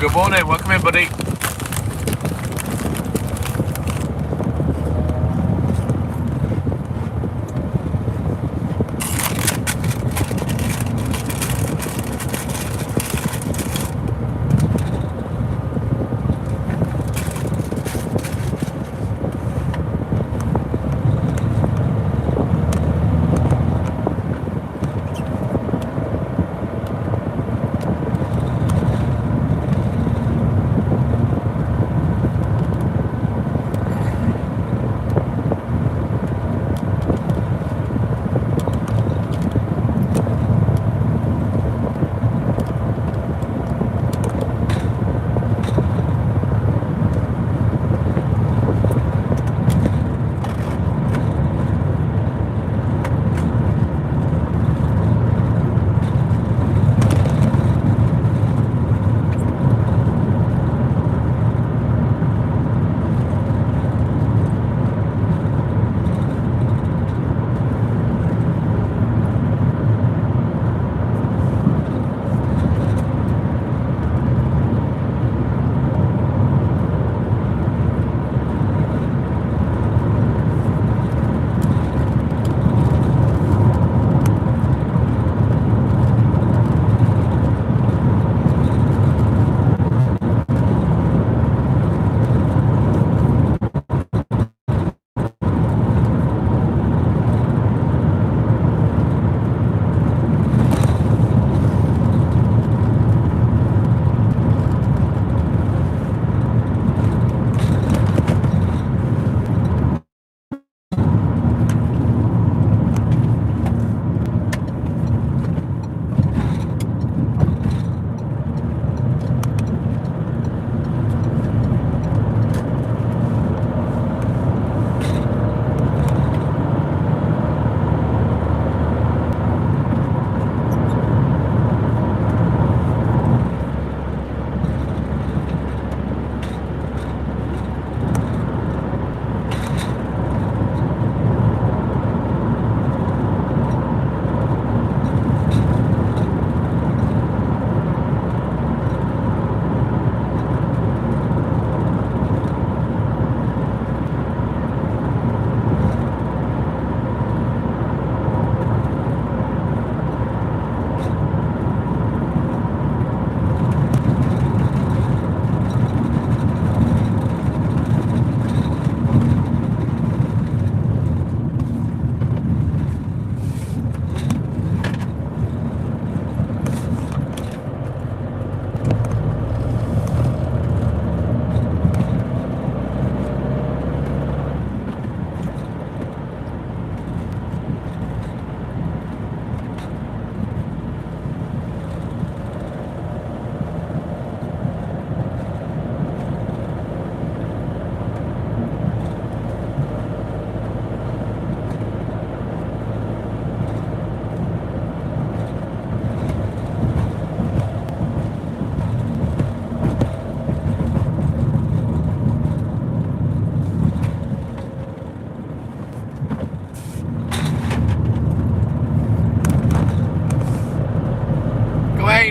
good morning. Welcome in, buddy.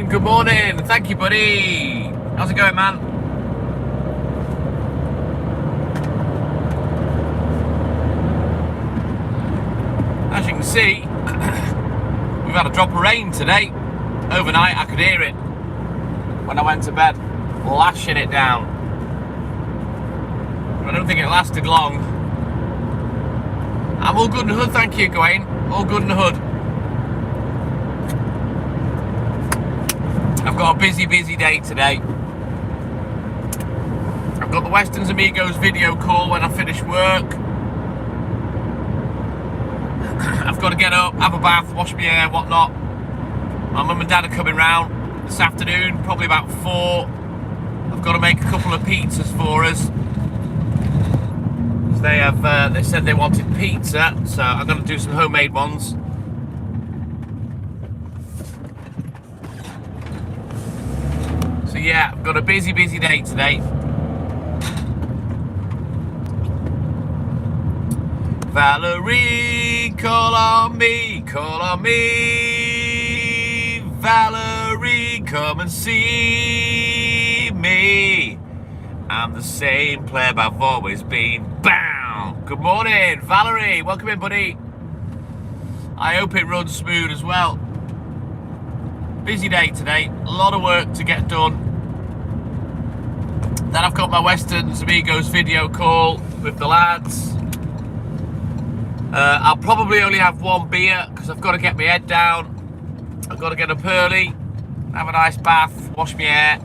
Good morning. Thank you, buddy. How's it going, man? As you can see, we've had a drop of rain today. Overnight, I could hear it when I went to bed, lashing it down. I don't think it lasted long. I'm all good in the hood, thank you, Gawain. All good in the hood. I've got a busy day today. I've got the Western's Amigos video call when I finish work. I've got to get up, have a bath, wash my hair, whatnot. My mum and dad are coming round this afternoon, probably about 4. I've got to make a couple of pizzas for us. They said they wanted pizza, so I'm going to do some homemade ones. So yeah, I've got a busy day today. Valerie, call on me, Valerie, come and see me. me. I'm the same player I've always been. Bam! Good morning, Valerie. Welcome in, buddy. I hope it runs smooth as well. Busy day today. A lot of work to get done. Then I've got my Westerns Amigos video call with the lads. I'll probably only have one beer because I've got to get my head down. I've got to get up early, have a nice bath, wash my hair,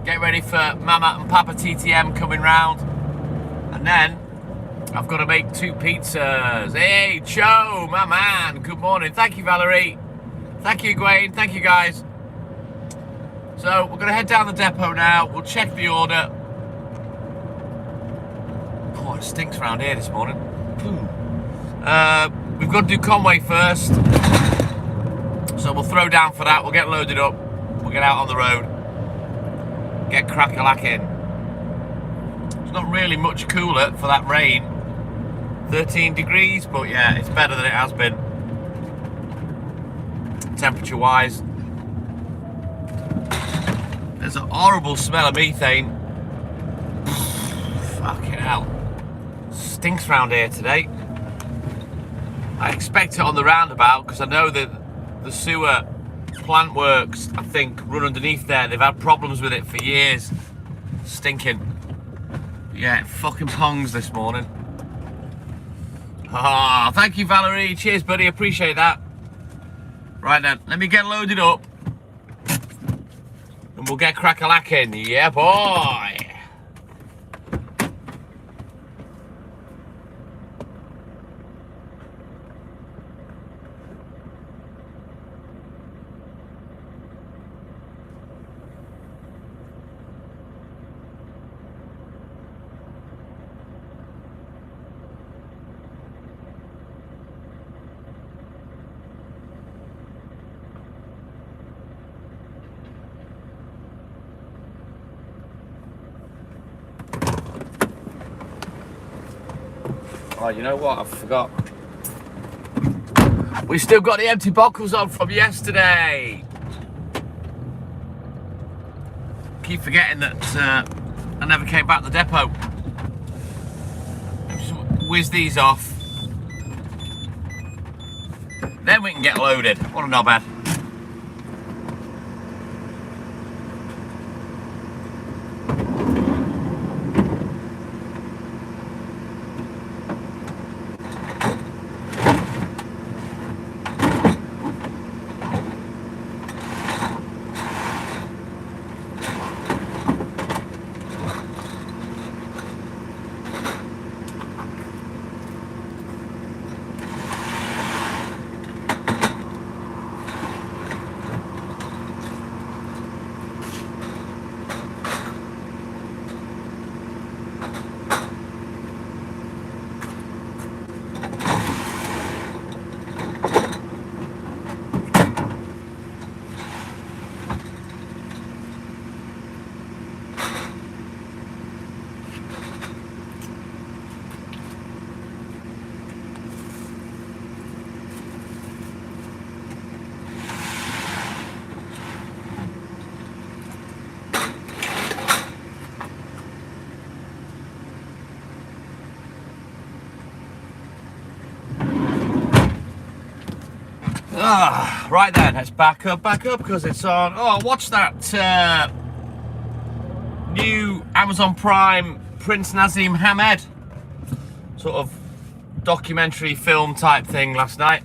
get ready for Mama and Papa TTM coming round, and then I've got to make 2 pizzas. Hey, Joe, my man, good morning. Thank you, Valerie. Thank you, Gwen. Thank you, guys. So we're going to head down the depot now. We'll check the order. Oh, it stinks around here this morning. We've got to do Conway first. So we'll throw down for that. We'll get loaded up. We'll get out on the road. Get crack-a-lacking. It's not really much cooler for that rain. 13 degrees, but yeah, it's better than it has been. Temperature-wise. There's a horrible smell of methane. Fucking hell. Stinks around here today. I expect it on the roundabout because I know that the sewer plant works, I think, run underneath there. They've had problems with it for years. Stinking. Yeah, it fucking pongs this morning. Ah, thank you, Valerie. Cheers, buddy. Appreciate that. Right then, let me get loaded up. And we'll get crack-a-lacking. Yeah, boy. Oh, you know what? I forgot. We still got the empty bottles on from yesterday. Keep forgetting that I never came back to the depot. Just whiz these off. Then we can get loaded. What a knobhead. Right then, let's back up, because it's on. Oh, watch that new Amazon Prime Prince Nazim Hamed sort of documentary film type thing last night.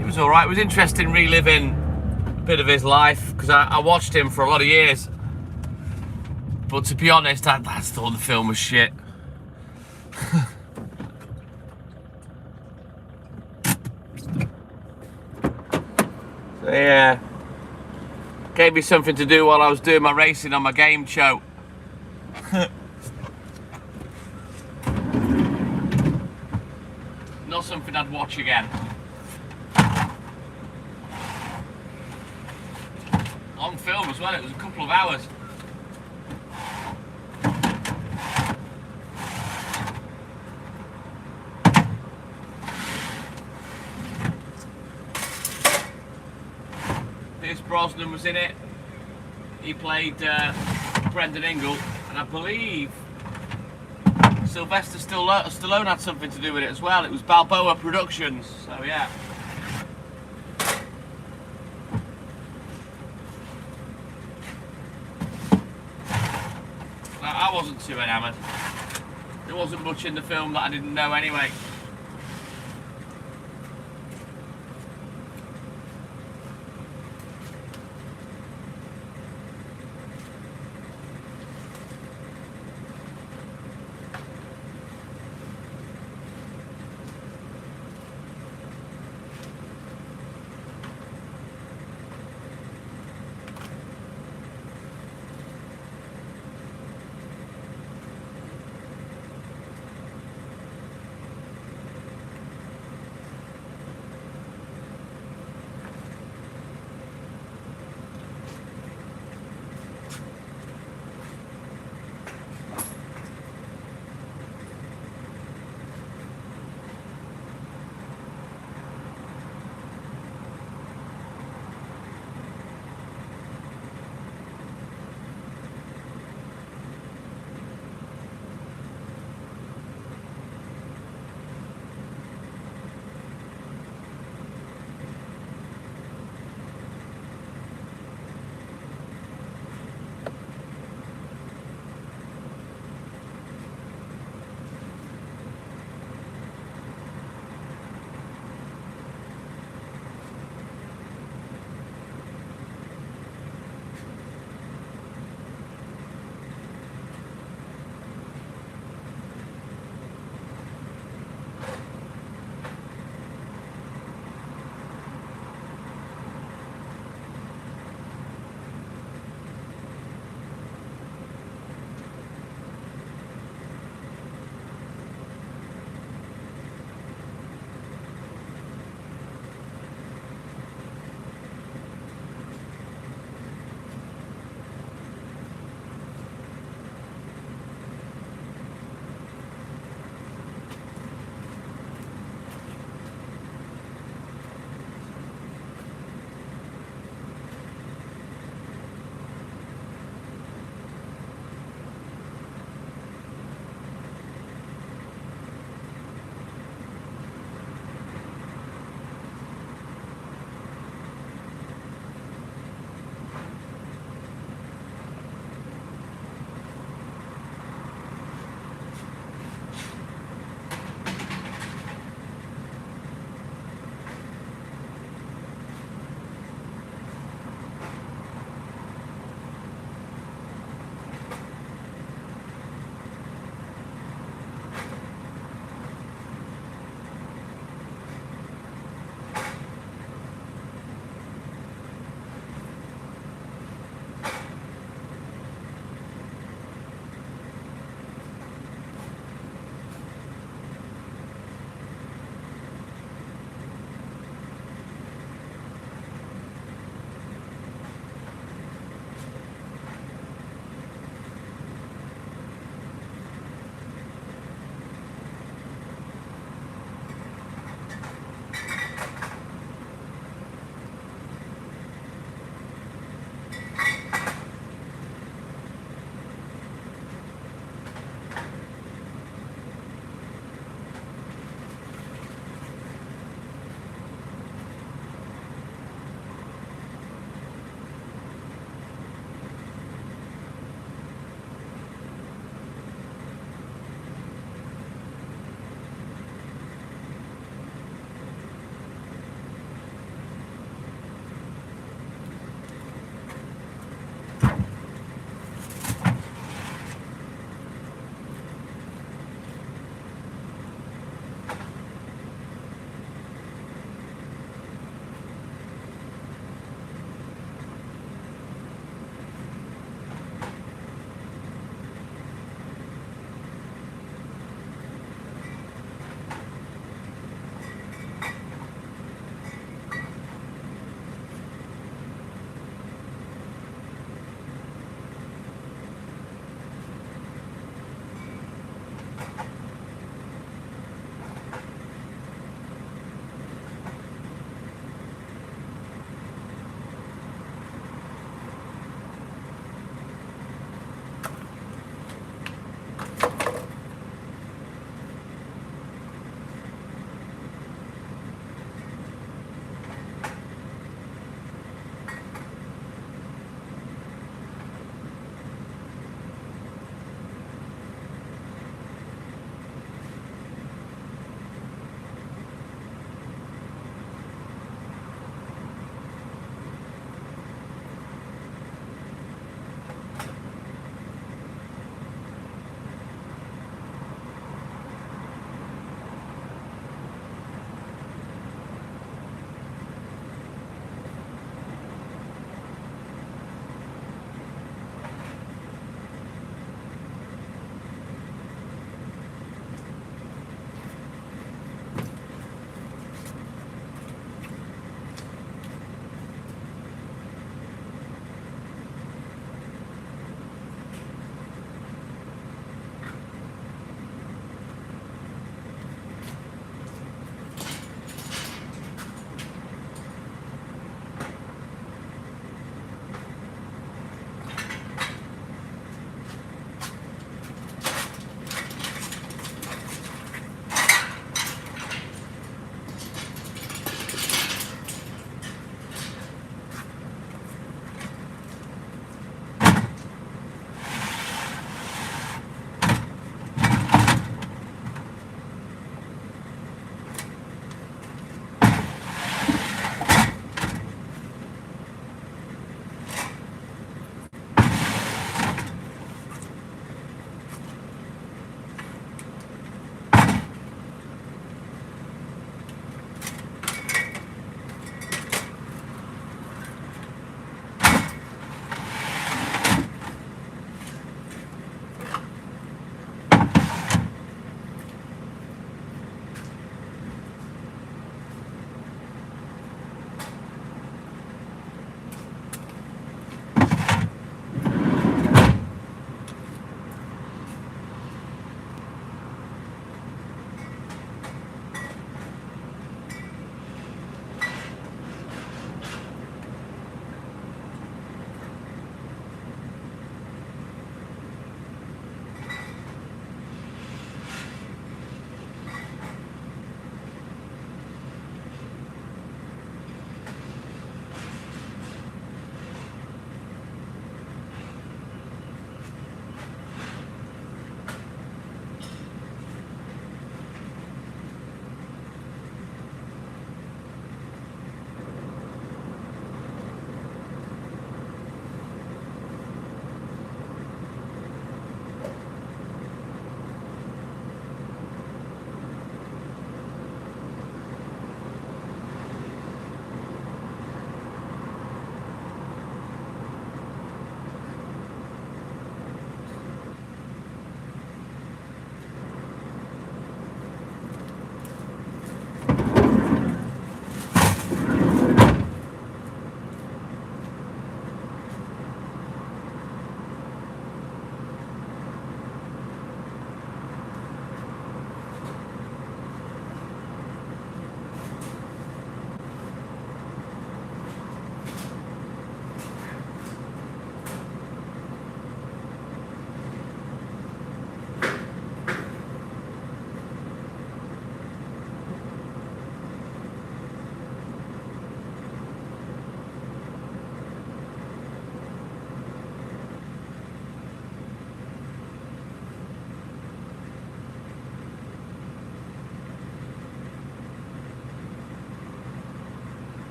It was alright. It was interesting reliving a bit of his life, because I watched him for a lot of years. But to be honest, I thought the film was shit. So yeah, gave me something to do while I was doing my racing on my game show. Not something I'd watch again. On film as well, it was a couple of hours. Brosnan was in it. He played Brendan Ingle, and I believe Sylvester Stallone had something to do with it as well. It was Balboa Productions, so yeah. I wasn't too enamoured. There wasn't much in the film that I didn't know anyway.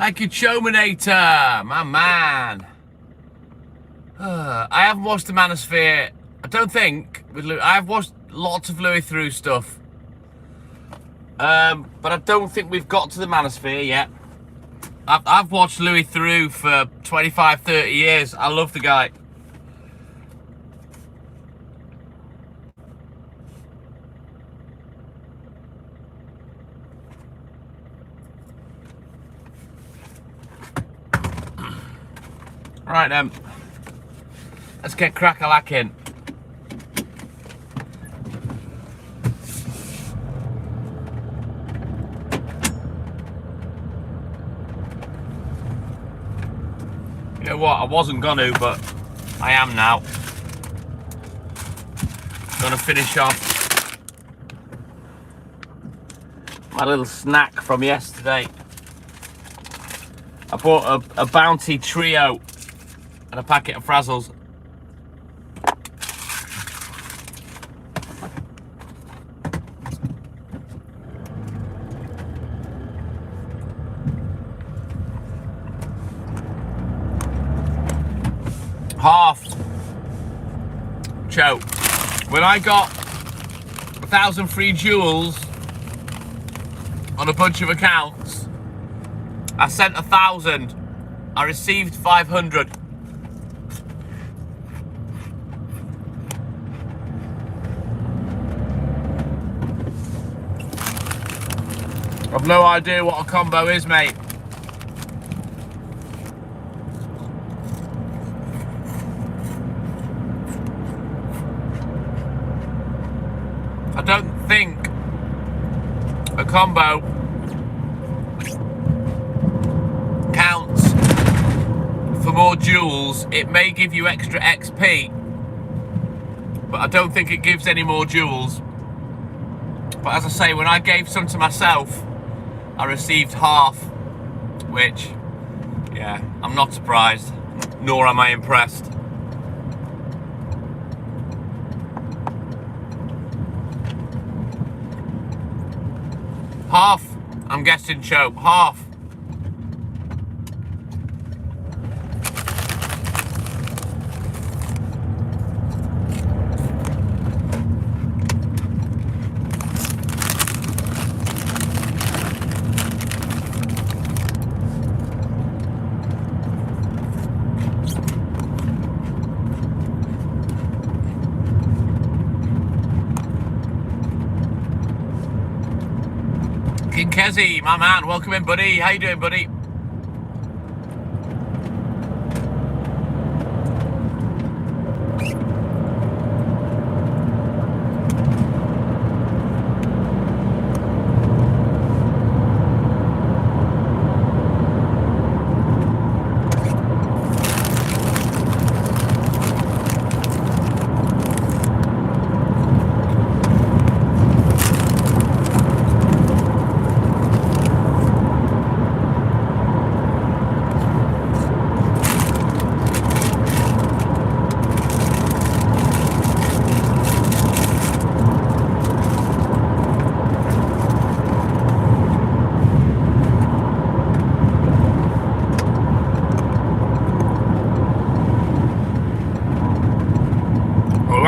Thank you, Chominator, my man. I haven't watched the Manosphere. I don't think with Louis. I've watched lots of Louis Theroux stuff, but I don't think we've got to the Manosphere yet. I've watched Louis Theroux for 25, 30 years. I love the guy. Right then, let's get crack-a-lacking. You know what, I wasn't gonna, but I am now. Gonna finish off my little snack from yesterday. I bought a Bounty Trio and a packet of Frazzles. Half. Joe, when I got 1,000 free jewels on a bunch of accounts, I sent 1,000. I received 500. I've no idea what a combo is, mate. I don't think a combo counts for more jewels. It may give you extra XP, but I don't think it gives any more jewels. But as I say, when I gave some to myself, I received half, which, yeah, I'm not surprised, nor am I impressed. Half, I'm guessing, Cho, half. Kezzy, my man, welcome in, buddy. How you doing, buddy?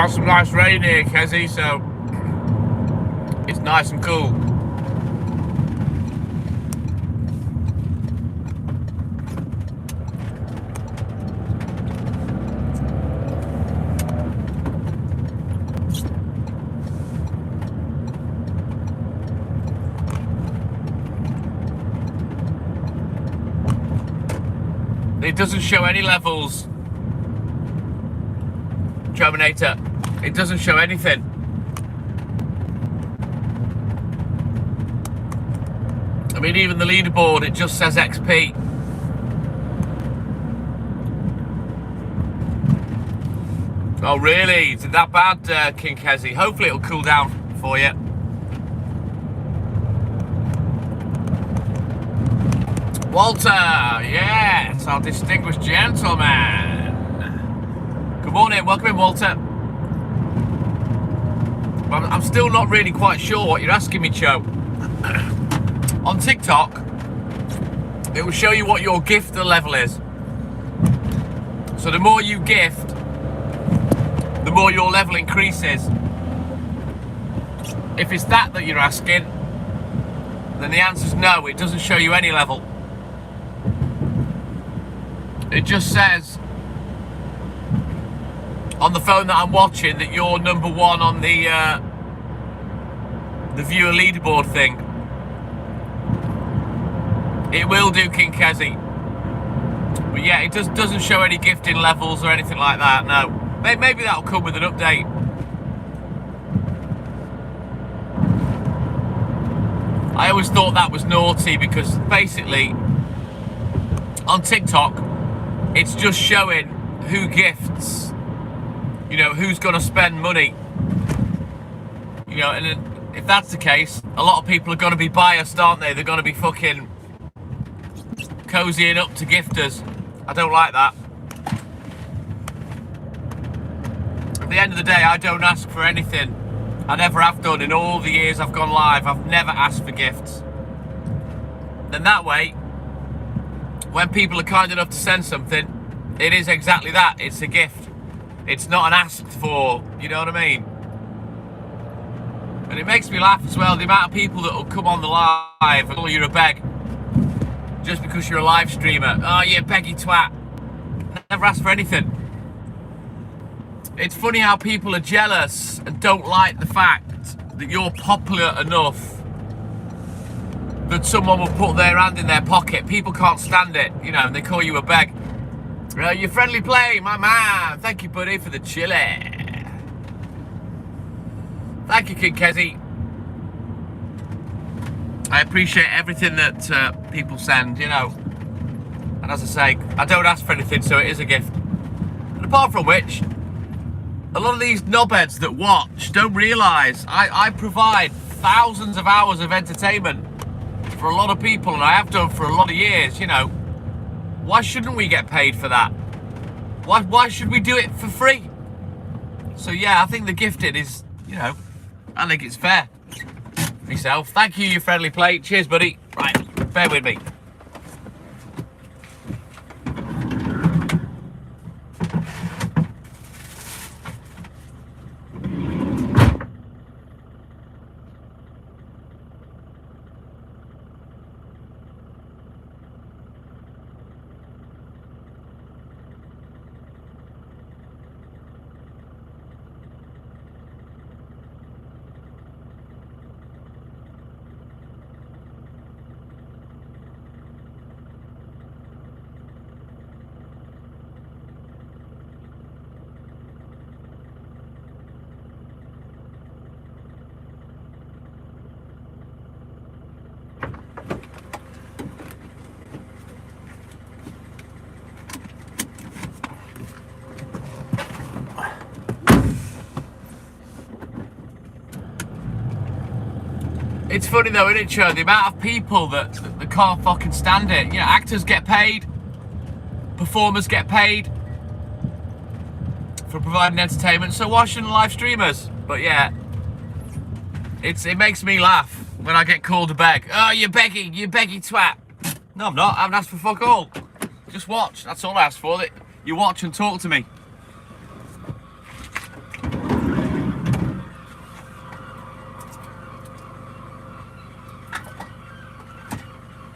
Some nice rain here, Kezzy, so it's nice and cool. It doesn't show any levels, Terminator. It doesn't show anything. I mean, even the leaderboard, it just says XP. Oh, really? Is it that bad, King Kezzy? Hopefully it'll cool down for you. Walter, yes, our distinguished gentleman. Good morning, welcome in, Walter. I'm still not really quite sure what you're asking me, Cho. On TikTok, it will show you what your gifter level is. So the more you gift, the more your level increases. If it's that you're asking, then the answer is no, it doesn't show you any level. It just says on the phone that I'm watching that you're number one on the viewer leaderboard thing. It will do, King Kezi. But yeah, it doesn't show any gifting levels or anything like that, no. Maybe that'll come with an update. I always thought that was naughty because basically on TikTok it's just showing who gifts, you know, who's gonna spend money, you know, and if that's the case, a lot of people are gonna be biased, aren't they? They're gonna be fucking cozying up to gifters. I don't like that. At the end of the day, I don't ask for anything. I never have done in all the years I've gone live. I've never asked for gifts. Then that way, when people are kind enough to send something, it is exactly that. It's a gift. It's not an asked for, you know what I mean? And it makes me laugh as well, the amount of people that will come on the live and call you a beg just because you're a live streamer. Oh, you beggy twat. Never asked for anything. It's funny how people are jealous and don't like the fact that you're popular enough that someone will put their hand in their pocket. People can't stand it, you know, and they call you a beg. Your friendly play, my man. Thank you, buddy, for the chili. Thank you, King Kezi. I appreciate everything that people send, you know. And as I say, I don't ask for anything, so it is a gift. And apart from which, a lot of these knobheads that watch don't realise I provide thousands of hours of entertainment for a lot of people, and I have done for a lot of years, you know. Why shouldn't we get paid for that? Why should we do it for free? So yeah, I think the gifted is, you know, I think it's fair. Myself. Thank you, your friendly plate. Cheers, buddy. Right, bear with me. It's funny though, isn't it, Joe? The amount of people that can't fucking stand it. You know, actors get paid, performers get paid for providing entertainment, so why shouldn't live streamers? But yeah, it makes me laugh when I get called a beg. Oh, you beggy twat. No, I'm not. I haven't asked for fuck all. Just watch. That's all I asked for. That you watch and talk to me.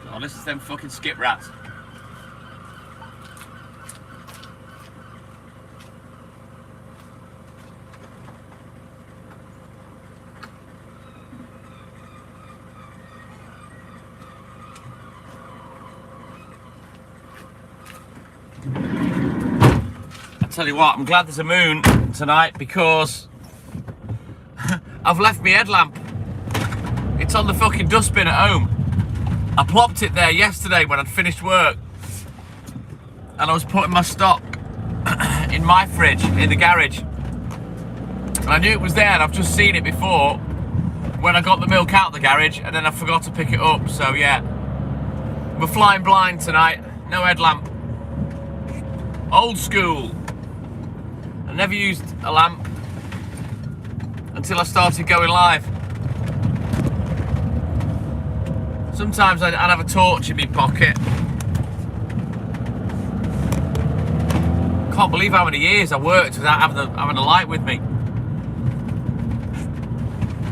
Oh, listen to them fucking skip rats. I tell you what, I'm glad there's a moon tonight because I've left my headlamp. It's on the fucking dustbin at home. I plopped it there yesterday when I'd finished work and I was putting my stock in my fridge in the garage, and I knew it was there, and I've just seen it before when I got the milk out of the garage, and then I forgot to pick it up. So yeah, we're flying blind tonight. No headlamp. Old school. I never used a lamp until I started going live. Sometimes I'd have a torch in my pocket can't believe how many years I worked without having a light with me.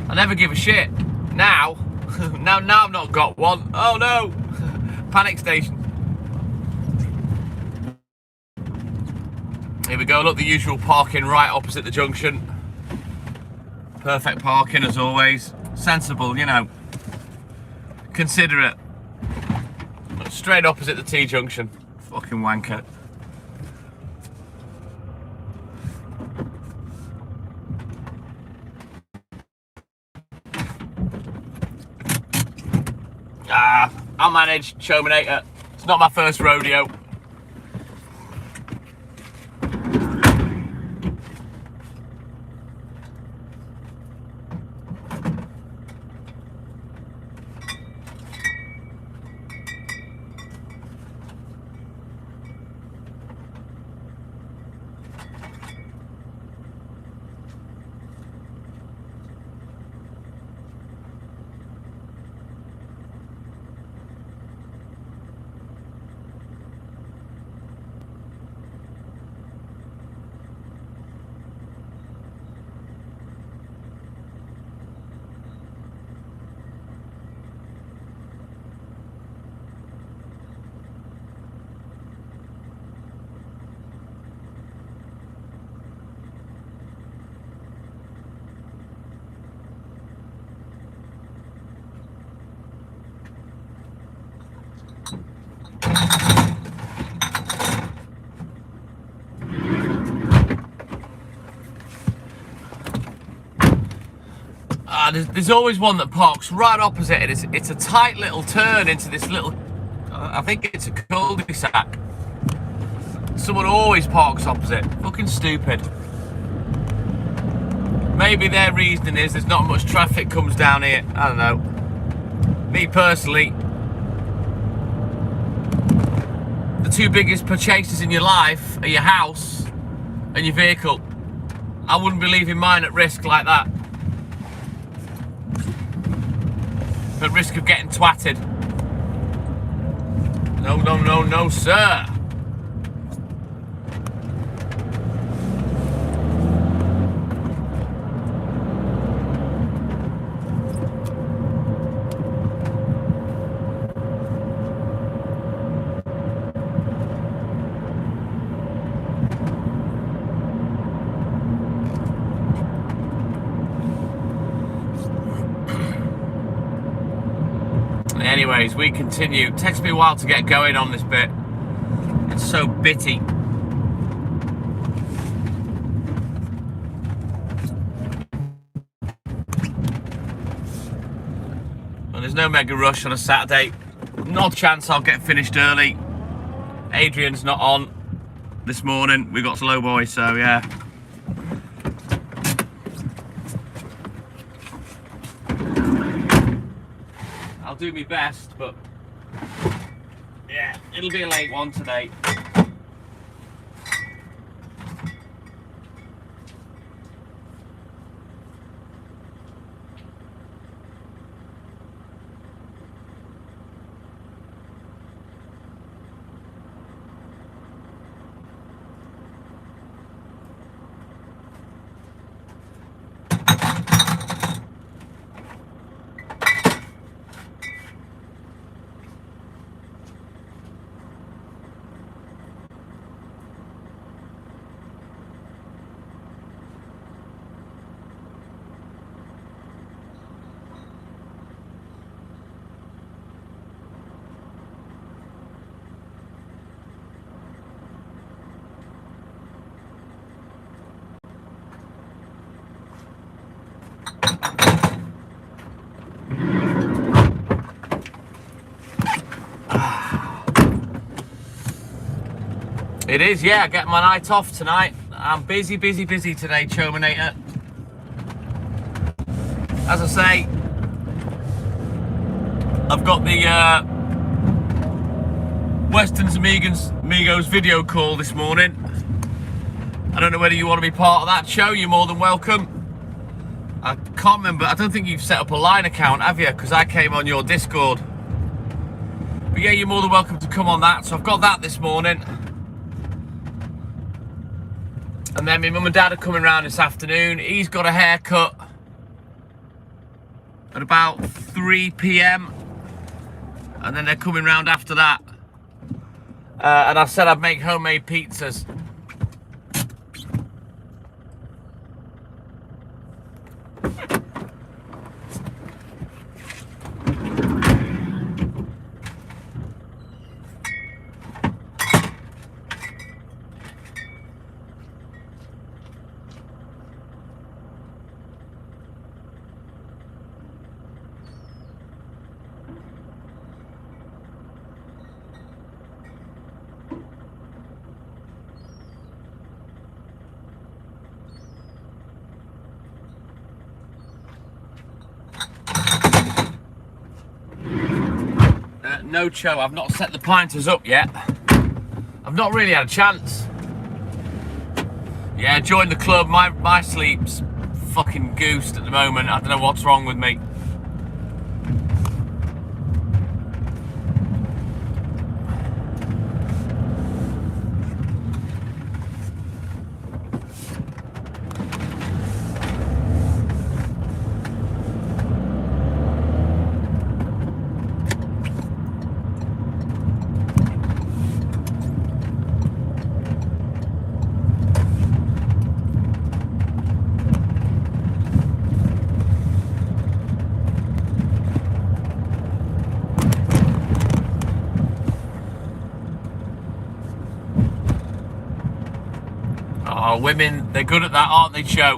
I never give a shit. Now, now I've not got one. Oh no, panic station. Here we go. Look, the usual parking right opposite the junction. Perfect parking as always. Sensible, you know. Considerate. Straight opposite the T-junction. Fucking wanker. I'll manage, Showmanator. It's not my first rodeo. There's always one that parks right opposite it. It's a tight little turn into this little, I think it's a cul-de-sac. Someone always parks opposite. Fucking stupid. Maybe their reasoning is there's not much traffic comes down here. I don't know. Me personally, the two biggest purchases in your life are your house and your vehicle. I wouldn't be leaving mine at risk like that. At risk of getting twatted. No, no, no, no, sir. Anyways, we continue. It takes me a while to get going on this bit. It's so bitty. Well, there's no mega rush on a Saturday. No chance I'll get finished early. Adrian's not on this morning. We got slow boy, so yeah. I'll do my best, but yeah, it'll be a late one today. It is, yeah, getting my night off tonight. I'm busy today, Showmanator. As I say, I've got the Weston's Amigos video call this morning. I don't know whether you want to be part of that show. You're more than welcome. I can't remember. I don't think you've set up a line account, have you? Because I came on your Discord. But yeah, you're more than welcome to come on that. So I've got that this morning. And then my mum and dad are coming round this afternoon. He's got a haircut at about 3 p.m. and then they're coming round after that. And I said I'd make homemade pizzas. No, Cho, I've not set the pointers up yet. I've not really had a chance. Yeah, join the club. My sleep's fucking goosed at the moment. I don't know what's wrong with me. Oh, women, they're good at that, aren't they, Cho?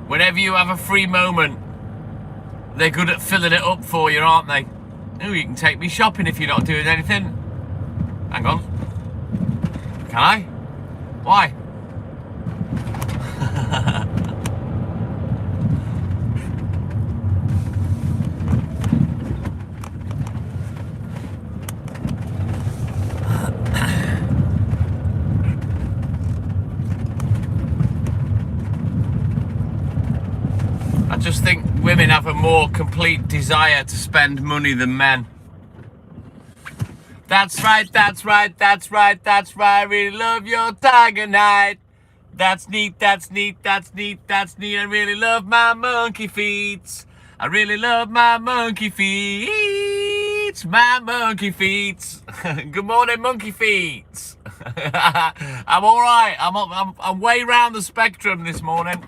Whenever you have a free moment, they're good at filling it up for you, aren't they? Oh, you can take me shopping if you're not doing anything. Hang on. Can I? Why? I just think women have a more complete desire to spend money than men. That's right, that's right, that's right, that's right. I really love your tiger night. That's neat, that's neat, that's neat, that's neat. I really love my monkey feet. I really love my monkey feet. My monkey feet. Good morning, monkey feet. I'm all right. I'm way round the spectrum this morning.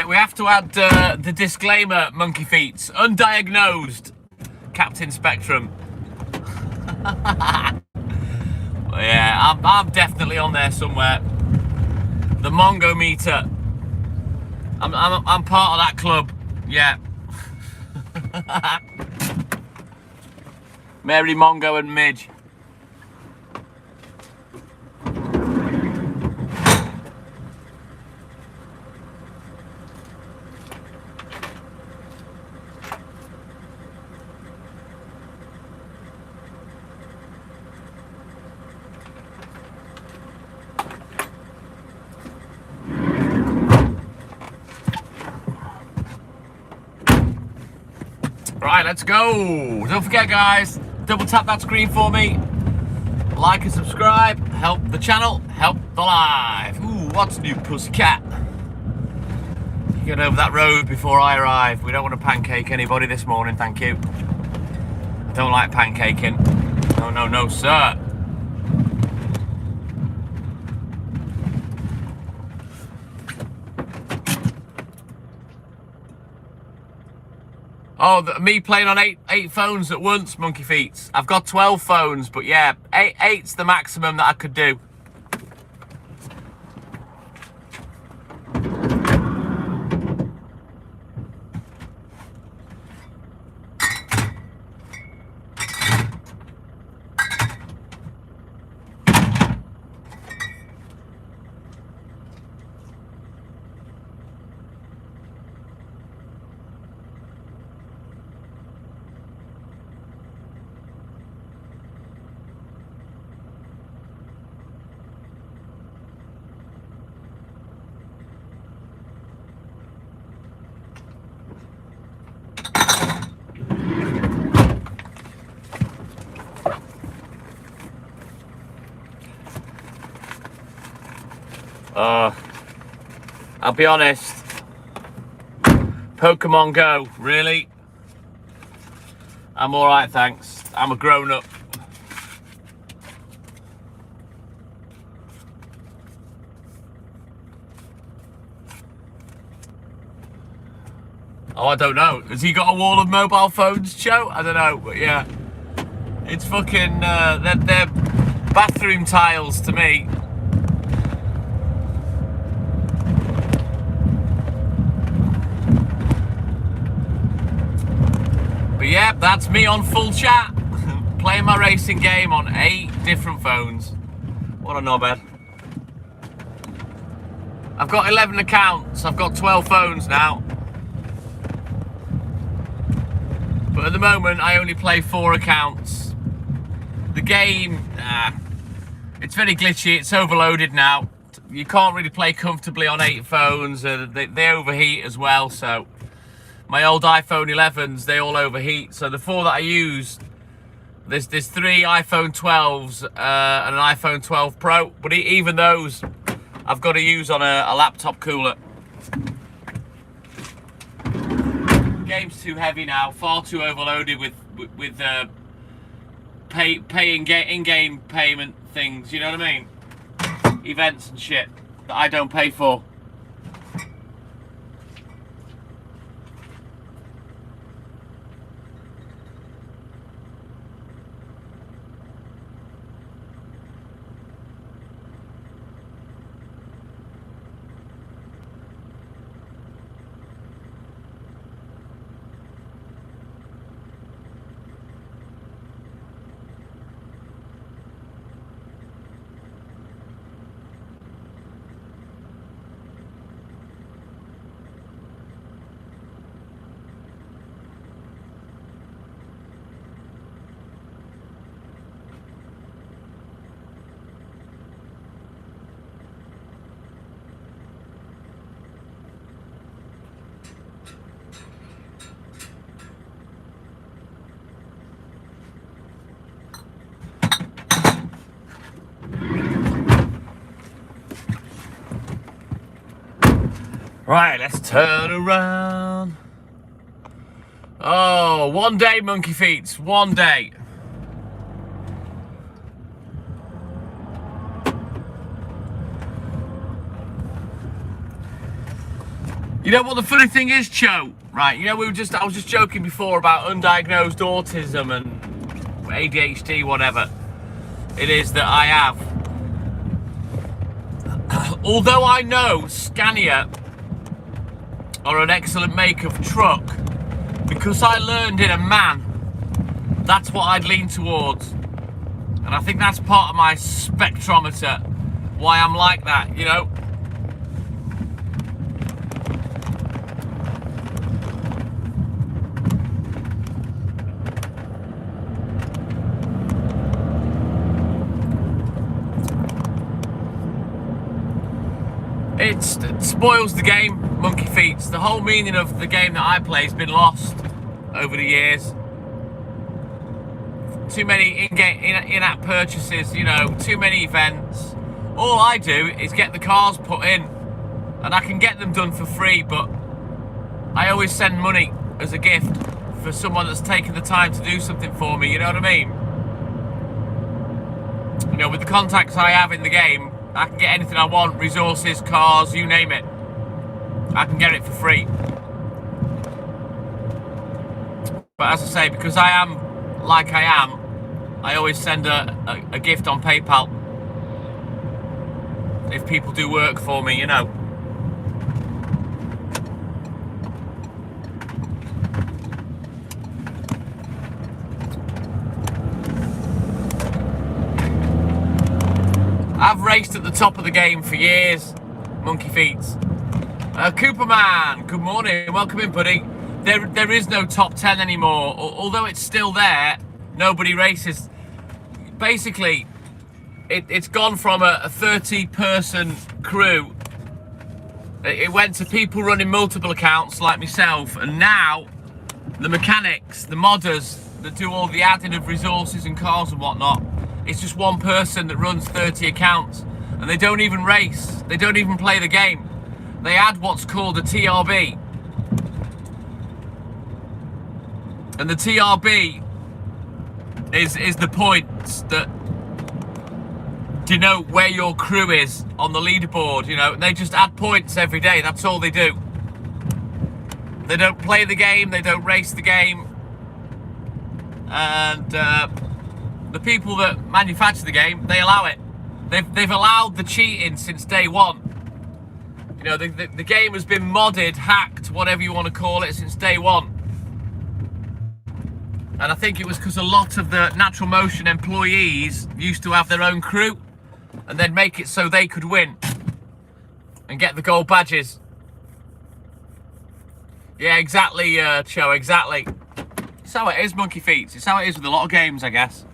We have to add the disclaimer, monkey feet. Undiagnosed, Captain Spectrum. Yeah, I'm definitely on there somewhere. The Mongo meter. I'm part of that club. Yeah. Mary Mongo and Midge. Right, let's go. Don't forget, guys, double tap that screen for me. Like and subscribe. Help the channel, help the live. Ooh, what's new, pussycat? Get over that road before I arrive. We don't want to pancake anybody this morning, thank you. I don't like pancaking. No, no, no, sir. Oh, me playing on eight phones at once, monkey feet. I've got 12 phones, but yeah, eight's the maximum that I could do. I'll be honest. Pokemon Go, really? I'm alright, thanks. I'm a grown-up. Oh, I don't know. Has he got a wall of mobile phones, Joe? I don't know, but yeah. It's fucking, they're bathroom tiles to me. But yeah, that's me on full chat, playing my racing game on 8 different phones. What a knobhead. I've got 11 accounts, I've got 12 phones now. But at the moment, I only play 4 accounts. The game, it's very glitchy, it's overloaded now. You can't really play comfortably on 8 phones, they overheat as well, so. My old iPhone 11s, they all overheat. So the 4 that I use, there's 3 iPhone 12s and an iPhone 12 Pro. But even those, I've got to use on a laptop cooler. Game's too heavy now, far too overloaded with paying in-game payment things. You know what I mean? Events and shit that I don't pay for. Right, let's turn around. Oh, one day, monkey feet, one day. You know what the funny thing is, Cho? Right, you know, I was just joking before about undiagnosed autism and ADHD, whatever it is that I have. Although I know Scania are an excellent make of truck, because I learned in a man, that's what I'd lean towards. And I think that's part of my spectrometer, why I'm like that, you know. It spoils the game, monkey feet. The whole meaning of the game that I play has been lost over the years. Too many in-app purchases, you know, too many events. All I do is get the cars put in, and I can get them done for free, but I always send money as a gift for someone that's taken the time to do something for me, you know what I mean? You know, with the contacts I have in the game, I can get anything I want, resources, cars, you name it. I can get it for free. But as I say, because I am like I am, I always send a gift on PayPal. If people do work for me, you know. I've raced at the top of the game for years, monkey feet. Cooperman, good morning, welcome in, buddy. There is no top 10 anymore, although it's still there. Nobody races. Basically, it's gone from a 30-person crew. It went to people running multiple accounts like myself, and now the mechanics, the modders that do all the adding of resources and cars and whatnot, it's just one person that runs 30 accounts. and they don't even race. They don't even play the game. They add what's called a TRB. And the TRB is the points that denote where your crew is on the leaderboard, you know. They just add points every day. That's all they do. They don't play the game. They don't race the game. And the people that manufacture the game, they allow it. They've allowed the cheating since day one. You know, the game has been modded, hacked, whatever you want to call it, since day one. And I think it was because a lot of the Natural Motion employees used to have their own crew, and they'd make it so they could win and get the gold badges. Yeah, exactly, Cho, exactly. It's how it is, Monkey Feet. It's how it is with a lot of games, I guess.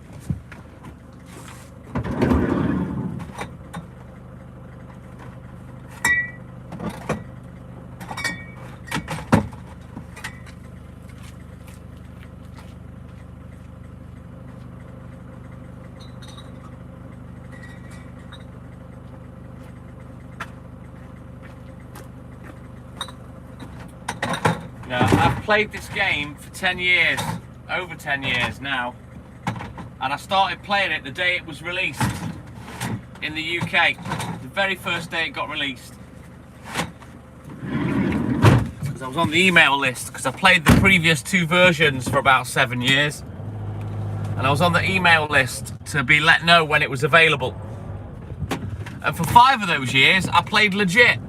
I've played this game for 10 years, over 10 years now, and I started playing it the day it was released in the UK, the very first day it got released. Because I was on the email list, because I played the previous 2 versions for about 7 years, and I was on the email list to be let know when it was available. And for 5 of those years, I played legit.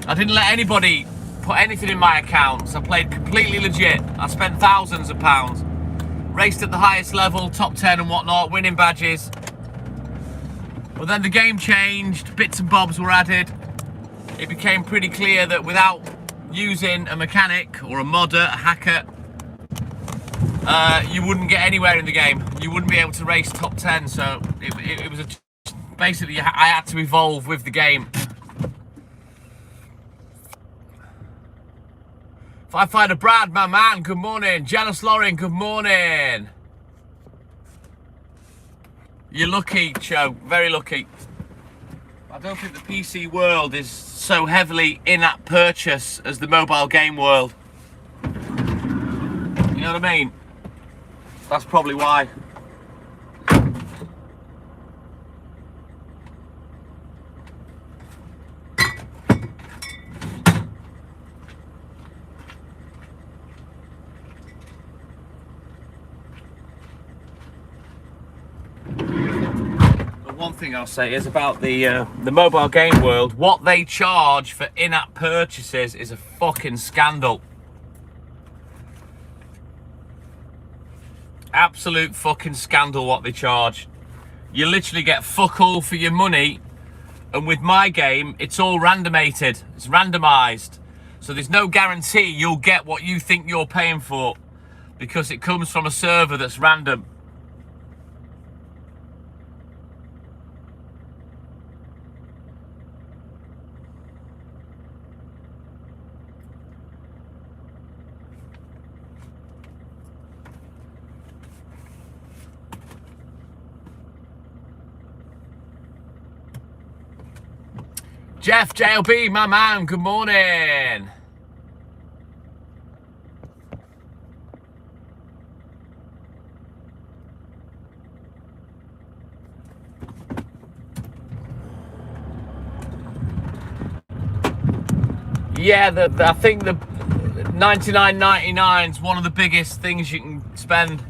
I didn't let anybody put anything in my accounts. I played completely legit. I spent thousands of pounds, raced at the highest level, top 10 and whatnot, winning badges. But then the game changed, bits and bobs were added. It became pretty clear that without using a mechanic or a modder, a hacker, you wouldn't get anywhere in the game. You wouldn't be able to race top 10, so it was basically I had to evolve with the game. Firefighter Brad, my man, good morning. Jealous Lauren, good morning. You're lucky, Cho, very lucky. I don't think the PC world is so heavily in-app purchase as the mobile game world. You know what I mean? That's probably why. One thing I'll say is about the mobile game world, what they charge for in-app purchases is a fucking scandal. Absolute fucking scandal what they charge. You literally get fuck all for your money, and with my game, it's all randomated. It's randomized. So there's no guarantee you'll get what you think you're paying for, because it comes from a server that's random. Jeff, JLB, my man, good morning. Yeah, I think the $99.99 is one of the biggest things you can spend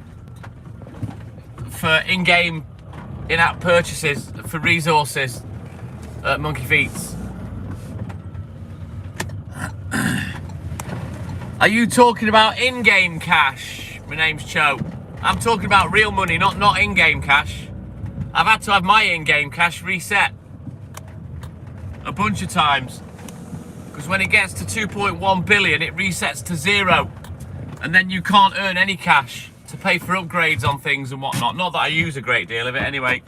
for in-game, in-app purchases for resources at Monkey Feets. Are you talking about in-game cash? My name's Cho. I'm talking about real money, not in-game cash. I've had to have my in-game cash reset a bunch of times, because when it gets to 2.1 billion, it resets to 0, and then you can't earn any cash to pay for upgrades on things and whatnot. Not that I use a great deal of it anyway.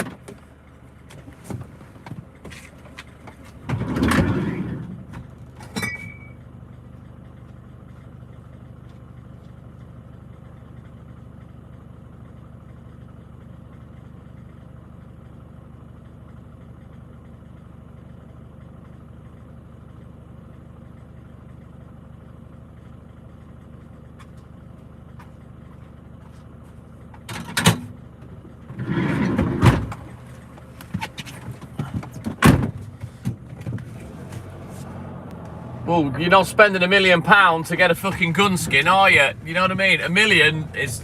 Well, you're not spending £1 million to get a fucking gun skin, are you? You know what I mean? $1 million is,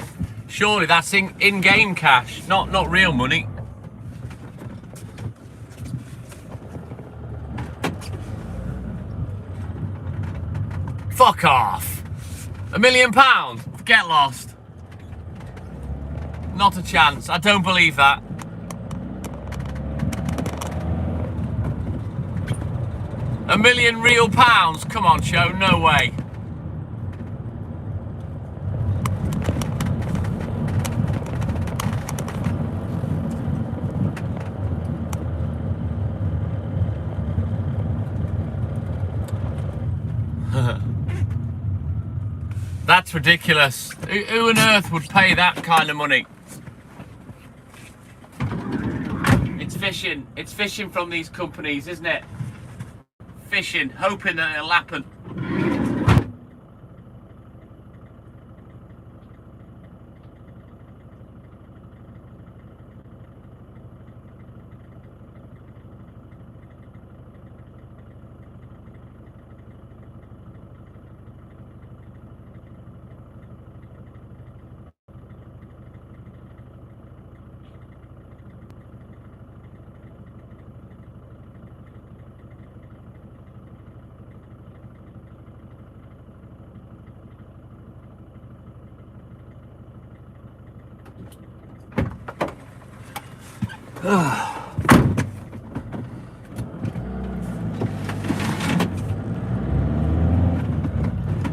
surely that's in-game cash, not real money. Fuck off. £1 million? Get lost. Not a chance. I don't believe that. £1 million real pounds? Come on, show. No way. That's ridiculous. Who on earth would pay that kind of money? It's fishing. It's fishing from these companies, isn't it? Fishing, hoping that it'll happen.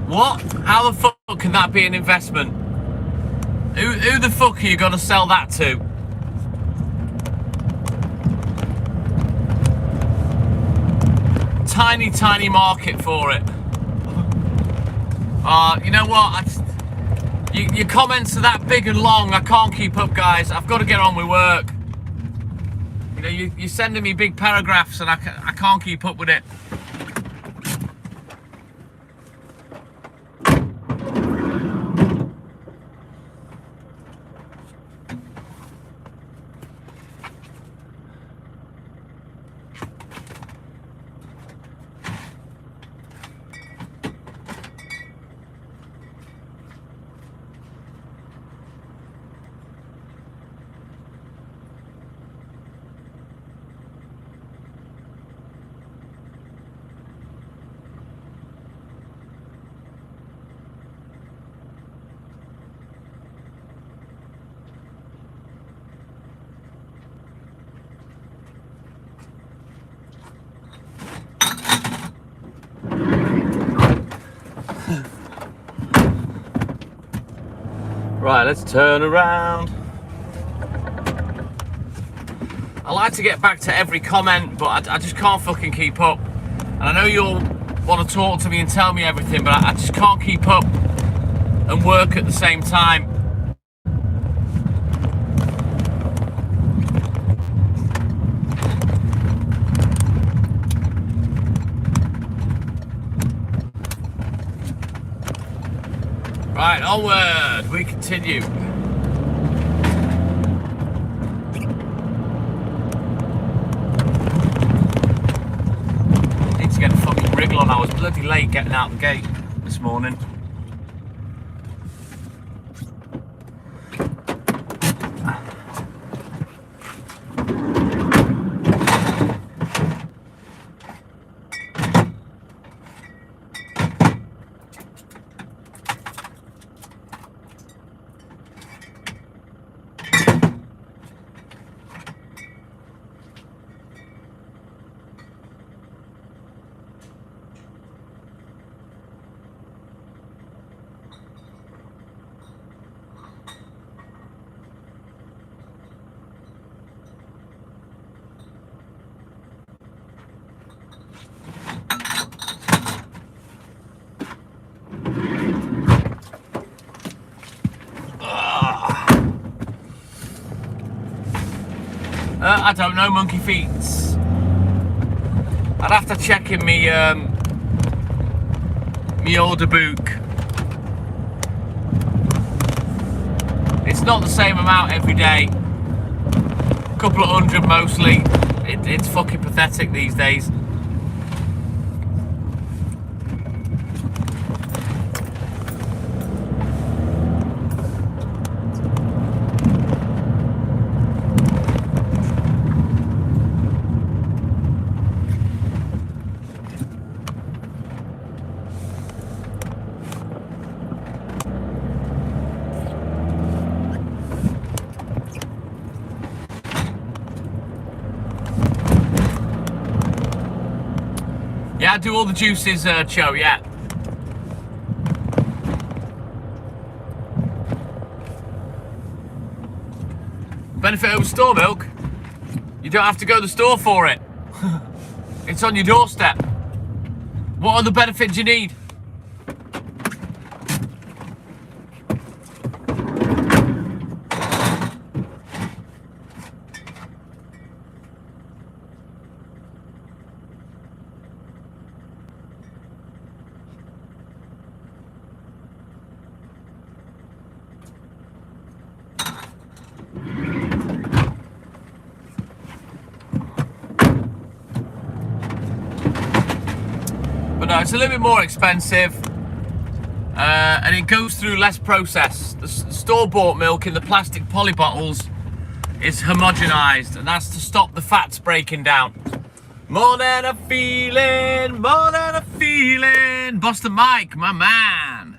What? How the fuck can that be an investment? Who the fuck are you gonna sell that to? Tiny market for it. You know what? Your comments are that big and long, I can't keep up, guys. I've got to get on with work. You know, you're sending me big paragraphs and I can't keep up with it. Right, let's turn around. I like to get back to every comment, but I just can't fucking keep up. And I know you'll want to talk to me and tell me everything, but I just can't keep up and work at the same time. Right, onward, we continue. Need to get a fucking wriggle on. I was bloody late getting out the gate this morning. I don't know, monkey feet. I'd have to check in me order book. It's not the same amount every day. A couple of hundred mostly. It's fucking pathetic these days. do all the juices, Cho, yeah. Benefit over store milk. You don't have to go to the store for it. It's on your doorstep. What other benefit do you need? But no, it's a little bit more expensive, and it goes through less process. The store-bought milk in the plastic poly bottles is homogenized, and that's to stop the fats breaking down. More than a feeling, more than a feeling. Boston Mike, my man.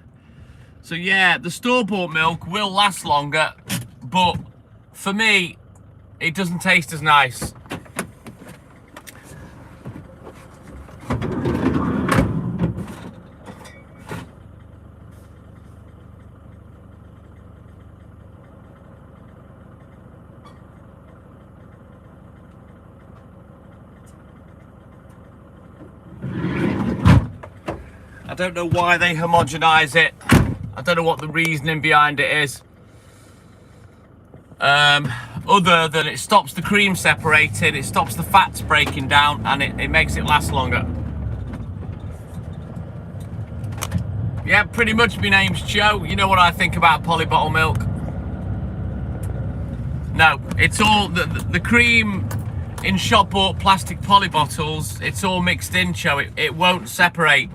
So yeah, the store-bought milk will last longer, but for me, it doesn't taste as nice. I don't know why they homogenize it. I don't know what the reasoning behind it is. Other than it stops the cream separating, it stops the fats breaking down, and it makes it last longer. Yeah, pretty much my name's Joe. You know what I think about poly bottle milk. No, it's all, the cream in shop bought plastic poly bottles, it's all mixed in, Joe. It won't separate.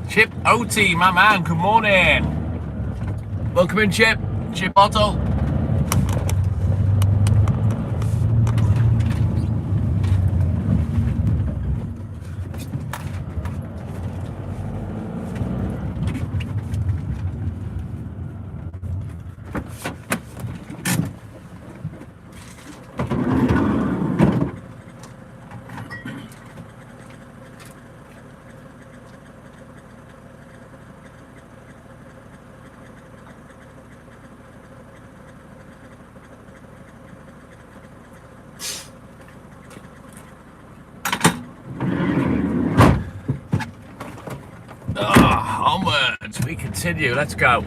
Chip OT, my man, good morning. Welcome in, Chip. Chip Otto. Onwards, we continue. Let's go.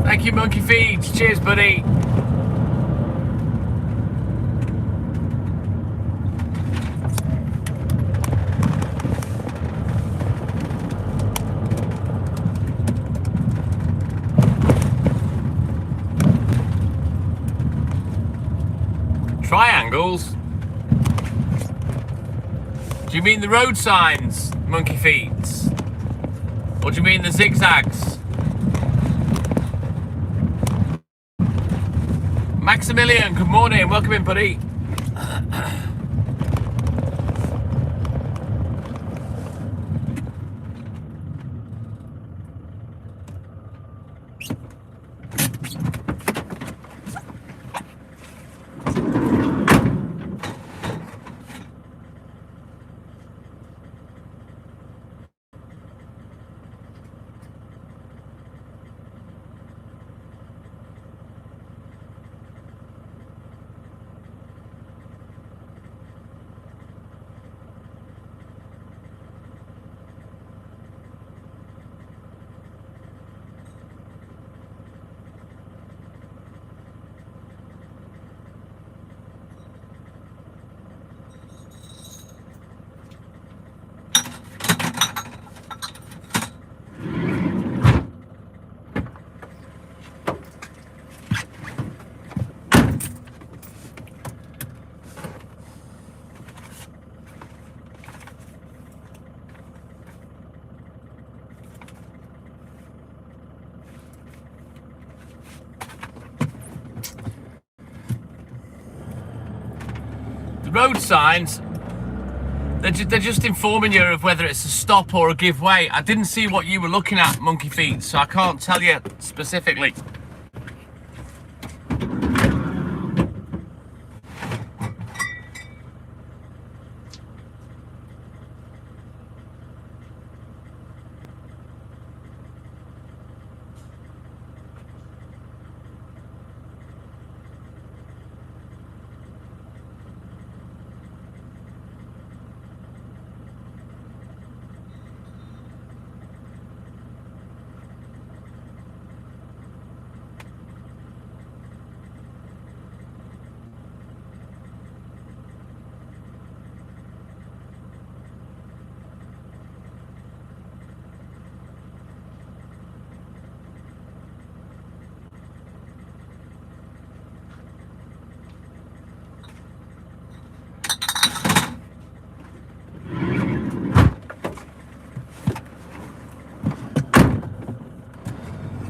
Thank you, Monkey Feeds. Cheers, buddy. Triangles? Do you mean the road signs, Monkey Feeds? Or do you mean the zigzags? Maximilian, good morning. Welcome in, buddy. Road signs, they're just informing you of whether it's a stop or a give way. I didn't see what you were looking at, Monkey Feet, so I can't tell you specifically.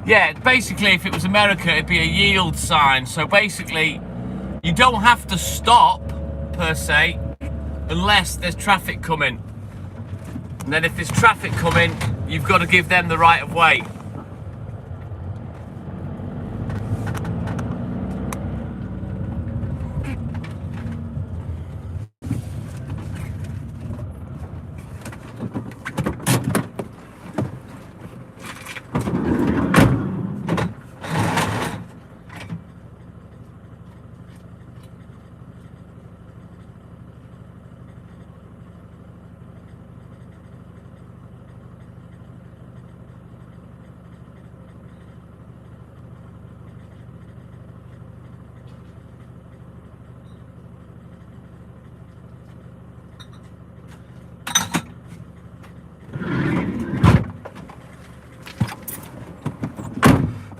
Yeah, basically if it was America, it'd be a yield sign. So basically, you don't have to stop, per se, unless there's traffic coming. And then if there's traffic coming, you've got to give them the right of way.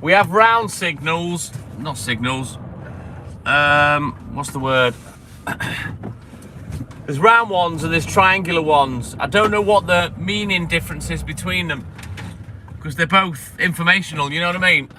We have round signals, not signals, what's the word? There's round ones and there's triangular ones. I don't know what the meaning difference is between them, because they're both informational, you know what I mean?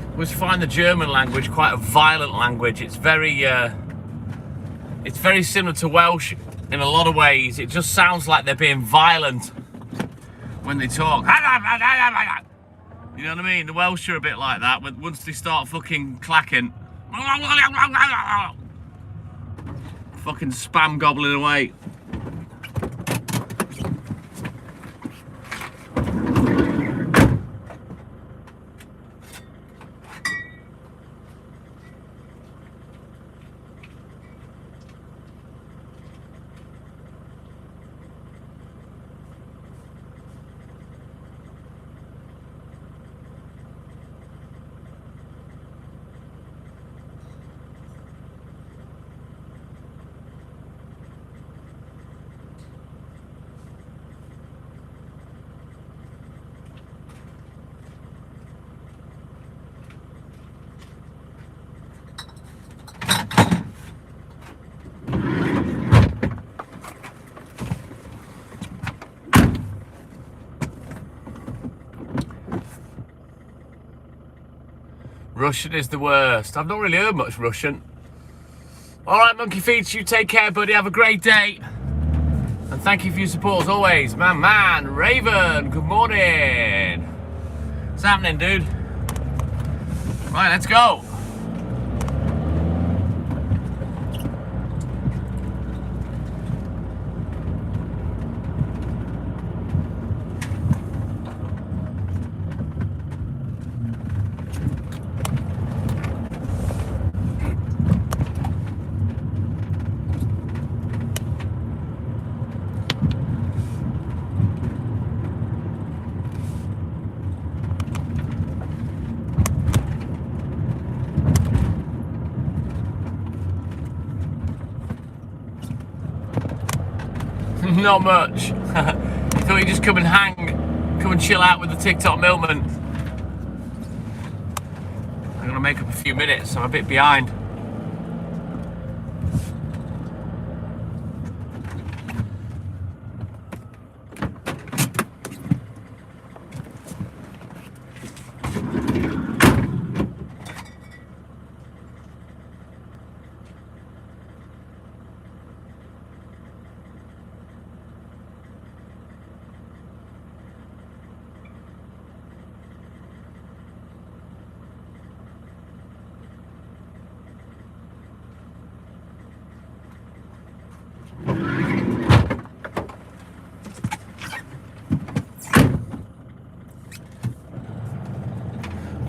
I always find the German language quite a violent language. It's very similar to Welsh in a lot of ways. It just sounds like they're being violent when they talk. You know what I mean? The Welsh are a bit like that, but once they start fucking clacking, fucking spam gobbling away. Russian is the worst. I've not really heard much Russian. Alright, Monkey Feet, you take care, buddy. Have a great day. And thank you for your support as always. Man, Raven, good morning. What's happening, dude? Right, let's go. Not much. Thought you'd just come and chill out with the TikTok milkman. I'm gonna make up a few minutes, I'm a bit behind.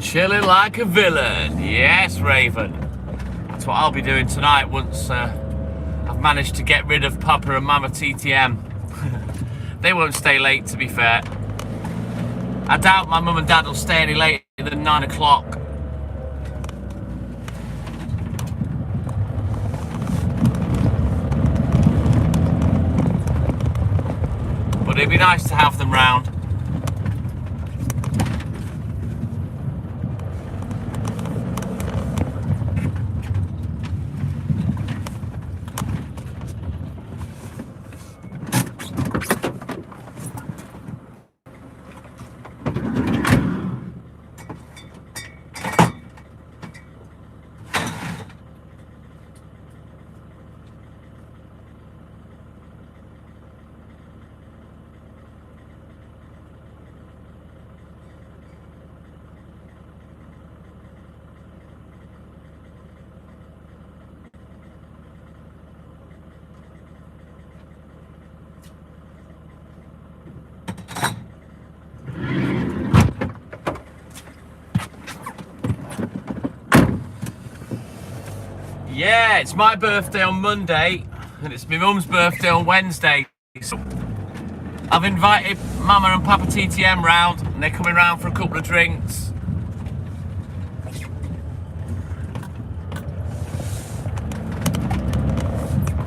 Chilling like a villain. Yes, Raven. That's what I'll be doing tonight once I've managed to get rid of Papa and Mama TTM. They won't stay late, to be fair. I doubt my mum and dad will stay any later than 9 o'clock. But it'd be nice to have them round. Yeah, it's my birthday on Monday, and it's my mum's birthday on Wednesday. So I've invited Mama and Papa TTM round, and they're coming round for a couple of drinks.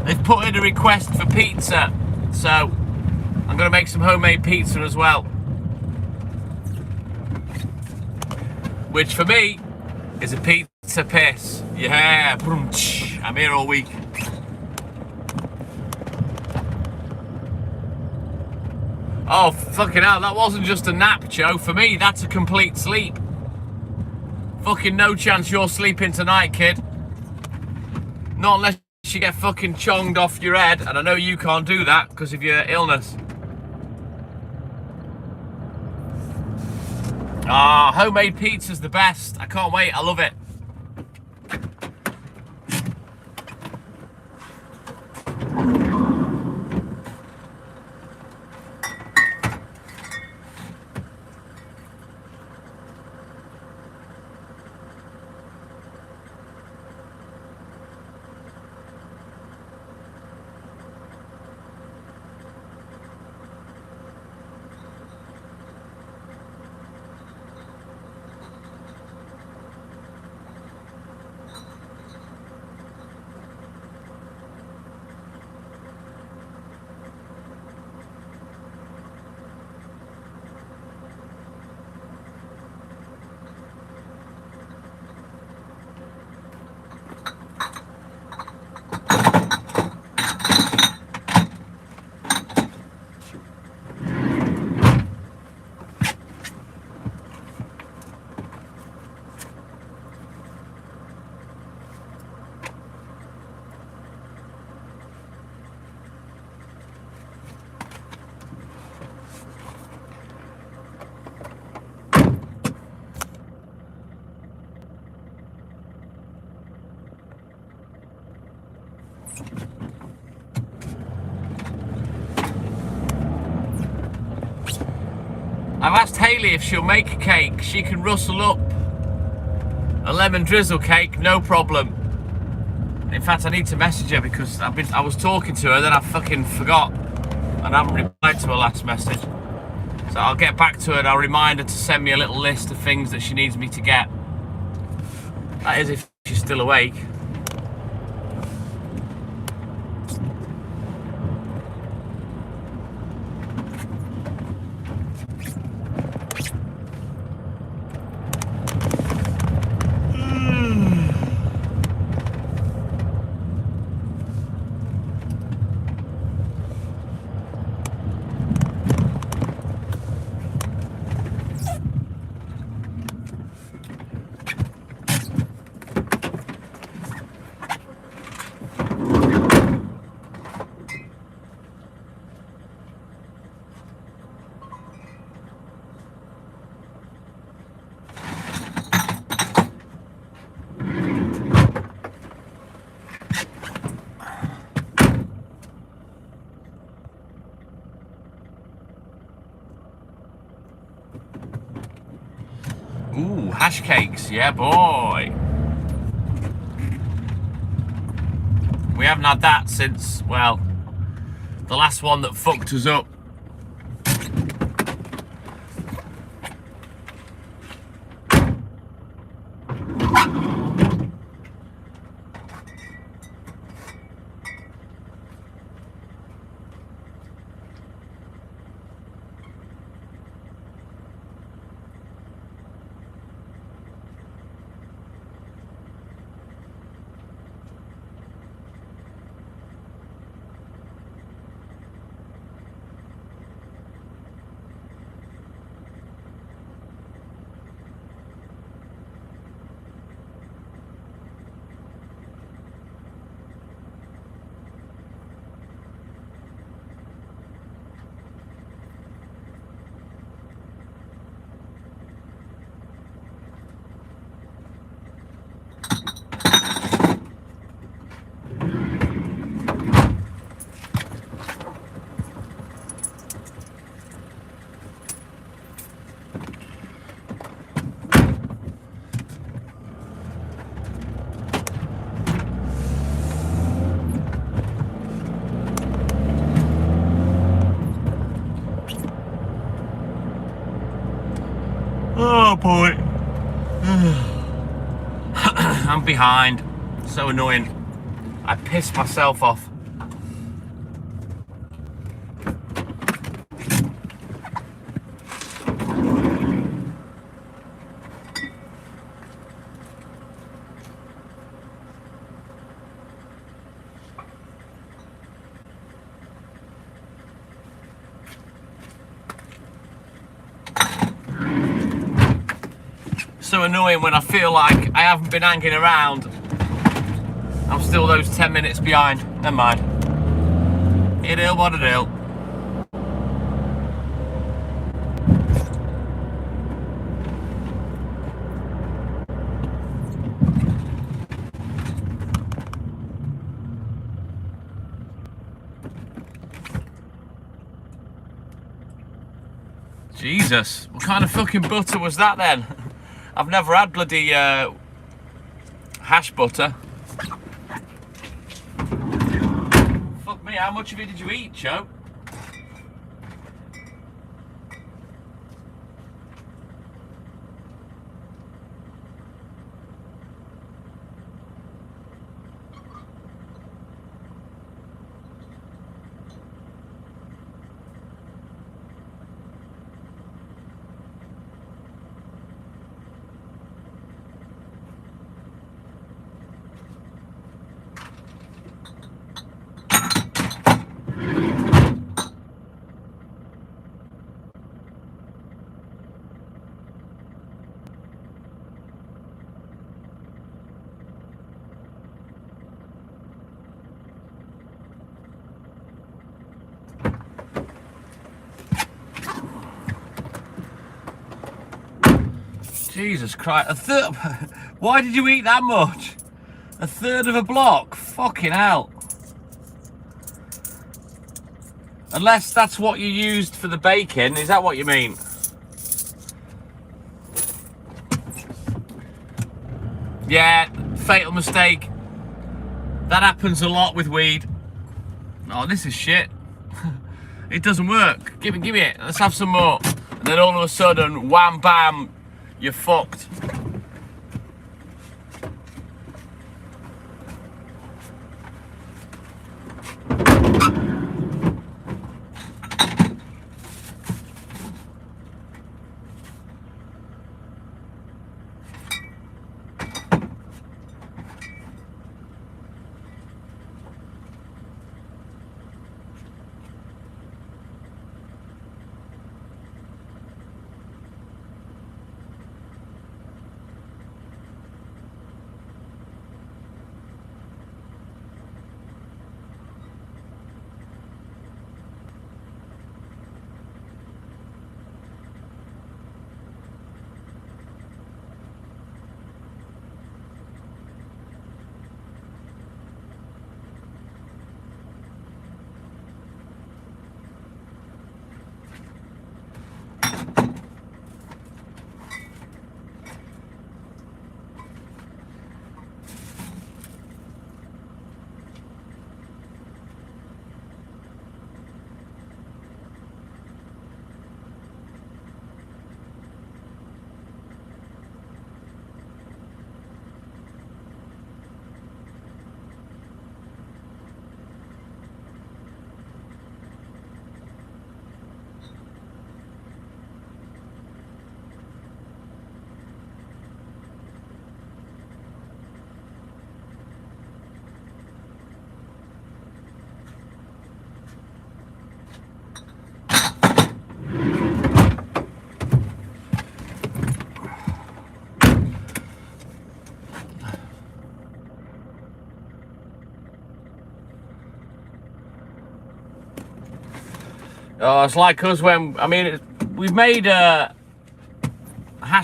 They've put in a request for pizza, so I'm going to make some homemade pizza as well. Which for me is a pizza piss. Yeah, I'm here all week. Oh, fucking hell, that wasn't just a nap, Joe. For me, that's a complete sleep. Fucking no chance you're sleeping tonight, kid. Not unless you get fucking chonged off your head, and I know you can't do that because of your illness. Ah, homemade pizza's the best. I can't wait, I love it. I've asked Hayley if she'll make a cake. She can rustle up a lemon drizzle cake, no problem. In fact, I need to message her because I was talking to her, then I fucking forgot and I haven't replied to her last message. So I'll get back to her and I'll remind her to send me a little list of things that she needs me to get. That is if she's still awake. Ooh, hash cakes, yeah boy. We haven't had that since, well, the last one that fucked us up. Oh boy. I'm behind. So annoying. I pissed myself off. So annoying when I feel like I haven't been hanging around I'm still those 10 minutes behind. Never mind. It'll what it'll. Jesus, what kind of fucking butter was that then? I've never had bloody hash butter. Fuck me, how much of it did you eat, Joe? Jesus Christ, a third. Why did you eat that much? A third of a block? Fucking hell. Unless that's what you used for the bacon, is that what you mean? Yeah, fatal mistake. That happens a lot with weed. Oh, this is shit. It doesn't work. Give me it. Let's have some more. And then all of a sudden, wham bam, you're fucked. Oh, it's like us when, I mean, we've made hash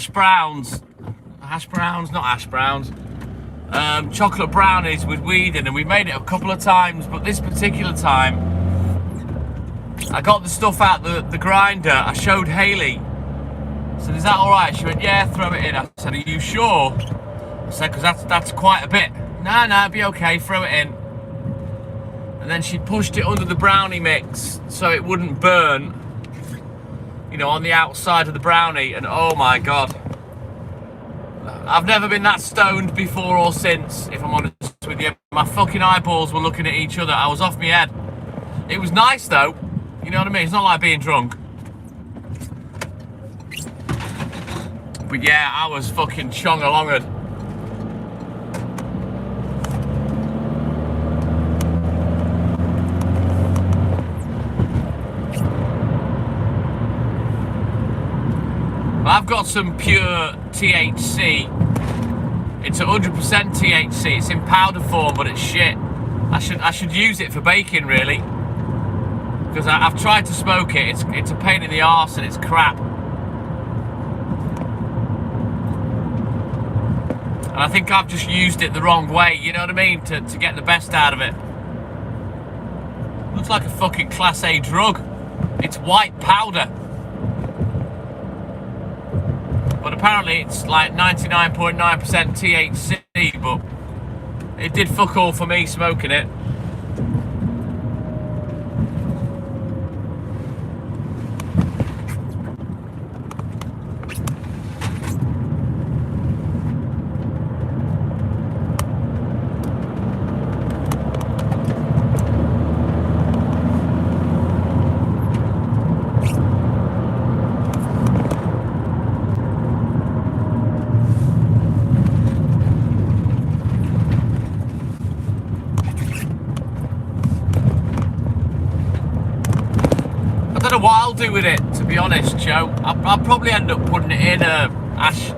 browns, not hash browns, chocolate brownies with weed in, and we've made it a couple of times, but this particular time, I got the stuff out the grinder. I showed Hayley. I said, is that all right? She went, yeah, throw it in. I said, are you sure? I said, because that's quite a bit. No, it'll be okay, throw it in. And then she pushed it under the brownie mix so it wouldn't burn, you know, on the outside of the brownie. And oh my God, I've never been that stoned before or since, if I'm honest with you. My fucking eyeballs were looking at each other. I was off my head. It was nice though, you know what I mean? It's not like being drunk. But yeah, I was fucking chong along it. I've got some pure THC It's 100% THC. It's in powder form, but it's shit. I should use it for baking, really, because I've tried to smoke it. It's a pain in the arse and it's crap. And I think I've just used it the wrong way. You know what I mean? To get the best out of it. Looks like a fucking Class A drug. It's white powder. But apparently it's like 99.9% THC, but it did fuck all for me smoking it. I don't know what I'll do with it, to be honest, Joe. I'll probably end up putting it in a ash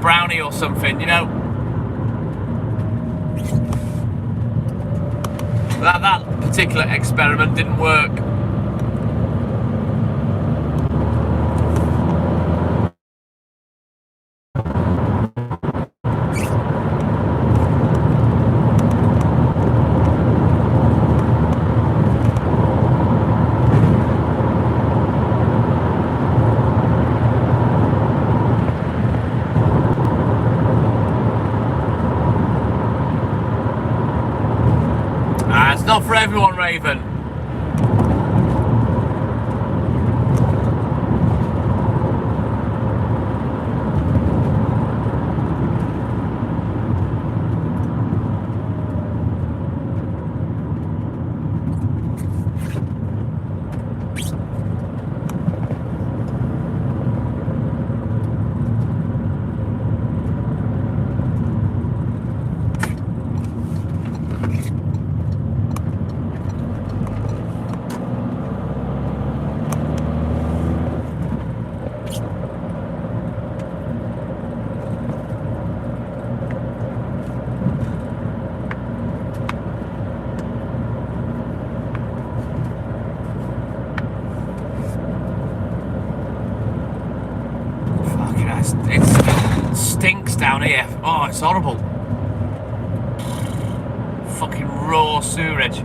brownie or something, you know. That particular experiment didn't work. It's not for everyone, Raven. It stinks down here. Oh, it's horrible. Fucking raw sewerage.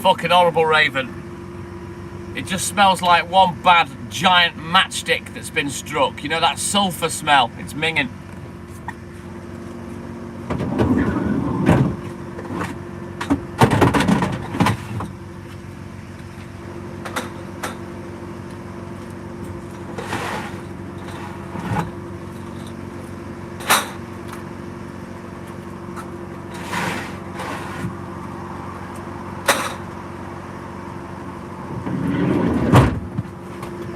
Fucking horrible, Raven. It just smells like one bad giant matchstick that's been struck. You know, that sulphur smell. It's minging.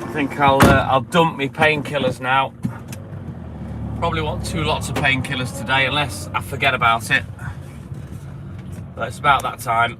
I think I'll dump my painkillers now. Probably want 2 lots of painkillers today, unless I forget about it. But it's about that time.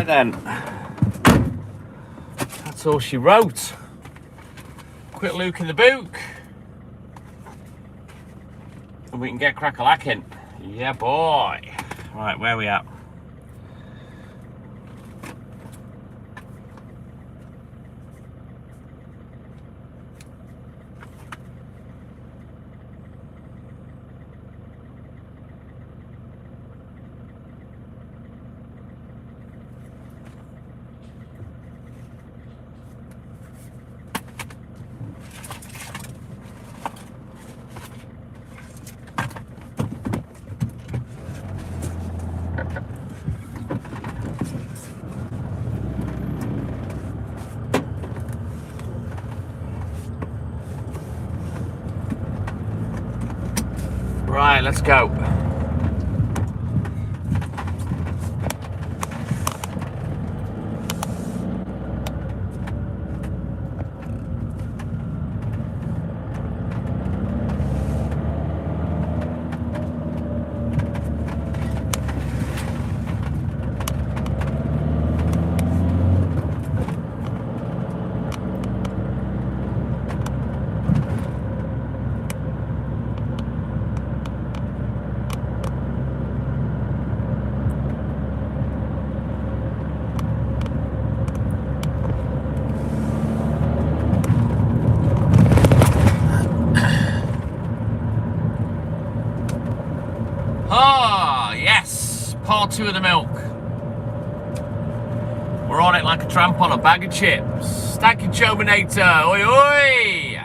Right then. That's all she wrote. Quick look in the book. And we can get crack-a-lacking. Yeah, boy. Right, where are we at? Right, let's go. Ah, yes, part 2 of the milk. We're on it like a tramp on a bag of chips. Thank you, Chominator. Oi, oi.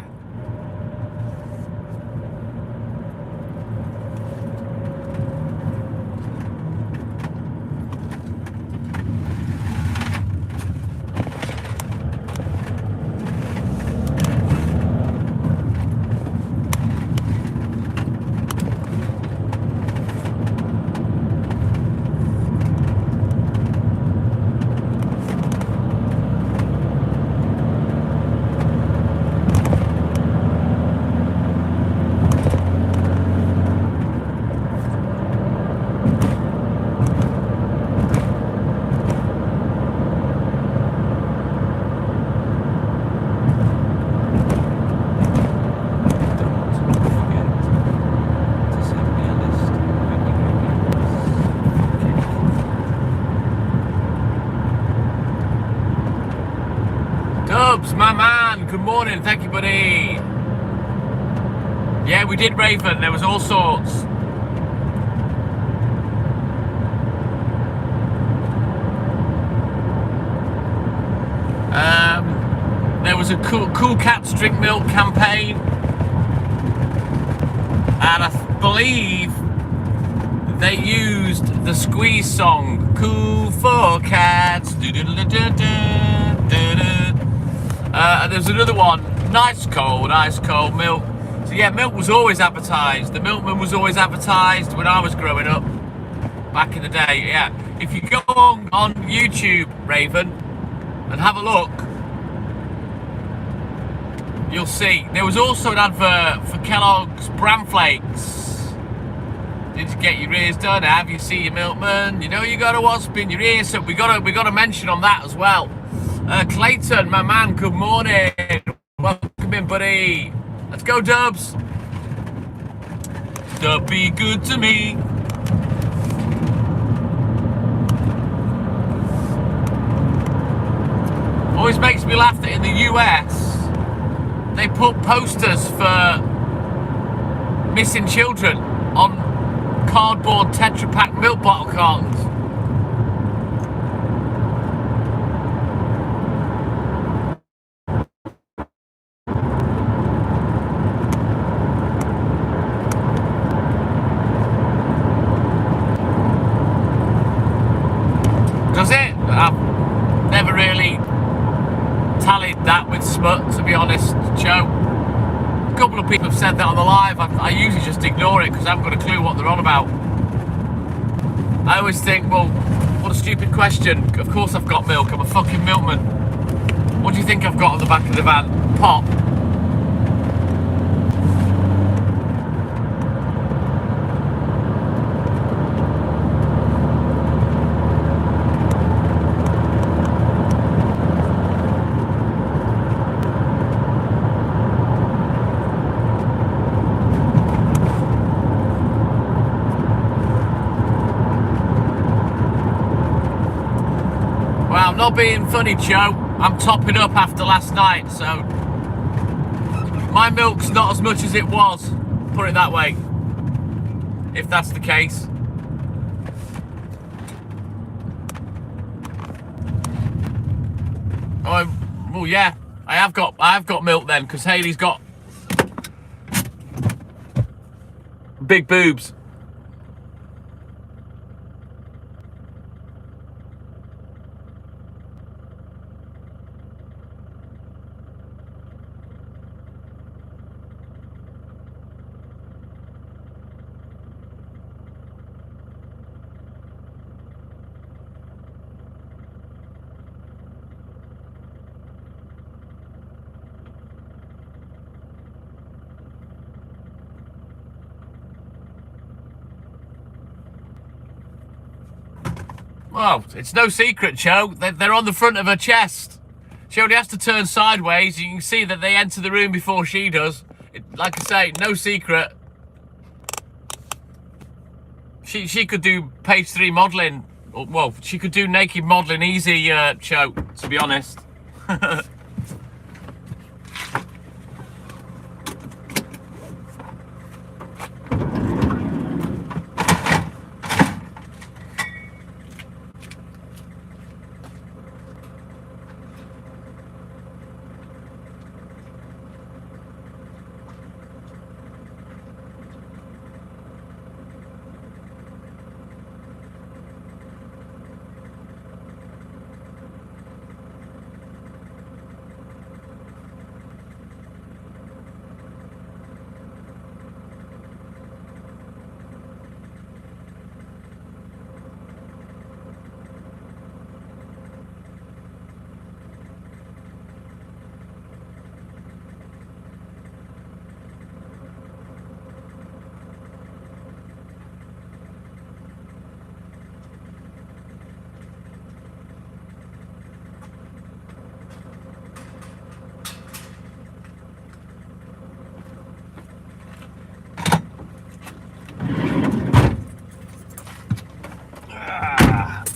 Dubs, my man, good morning, thank you, buddy. Yeah, we did, Raven, there was all sorts. There was a cool Cats Drink Milk campaign, and I believe they used the Squeeze song, Cool for Cats. And there's another one, ice cold milk. So yeah, milk was always advertised. The milkman was always advertised when I was growing up, back in the day. Yeah, if you go on YouTube, Raven, and have a look, you'll see. There was also an advert for Kellogg's Bran Flakes. Did you get your ears done? Have you seen your milkman? You know you got a wasp in your ear, so we got to mention on that as well. Clayton, my man, good morning. Welcome in, buddy. Let's go, Dubs. Dub be good to me. Always makes me laugh that in the US, they put posters for missing children on cardboard Tetra Pak milk bottle cartons. Does it? I've never really tallied that with smut, to be honest, Joe. A couple of people have said that on the live. I usually just ignore it because I haven't got a clue what they're on about. I always think, well, what a stupid question. Of course I've got milk. I'm a fucking milkman. What do you think I've got on the back of the van? Pop. not being funny, Joe. I'm topping up after last night, so my milk's not as much as it was. Put it that way. If that's the case. Oh, well, yeah. I have got milk then, because Hayley's got big boobs. Well, it's no secret, Joe. They're on the front of her chest. She only has to turn sideways. You can see that they enter the room before she does. Like I say, no secret. She could do page 3 modelling. Well, she could do naked modelling easy, Joe, to be honest.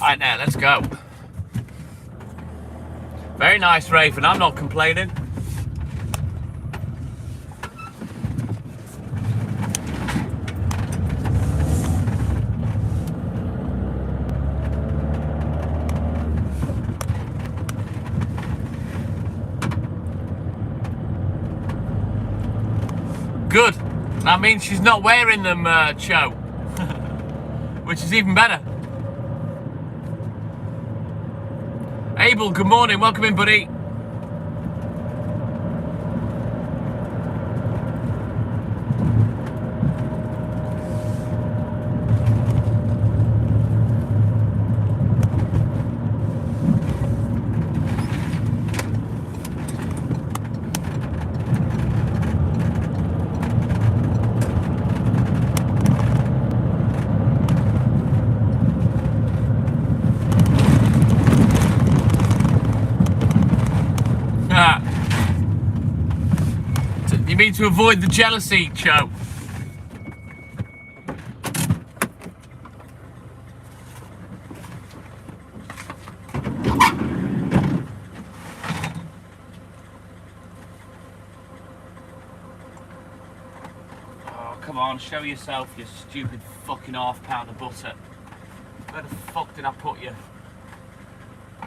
Right now, let's go. Very nice, Raven. I'm not complaining. Good. That means she's not wearing them, Cho. Which is even better. Abel, good morning. Welcome in, buddy. You mean to avoid the jealousy, Cho? Oh, come on, show yourself, you stupid fucking half-pound of butter. Where the fuck did I put you?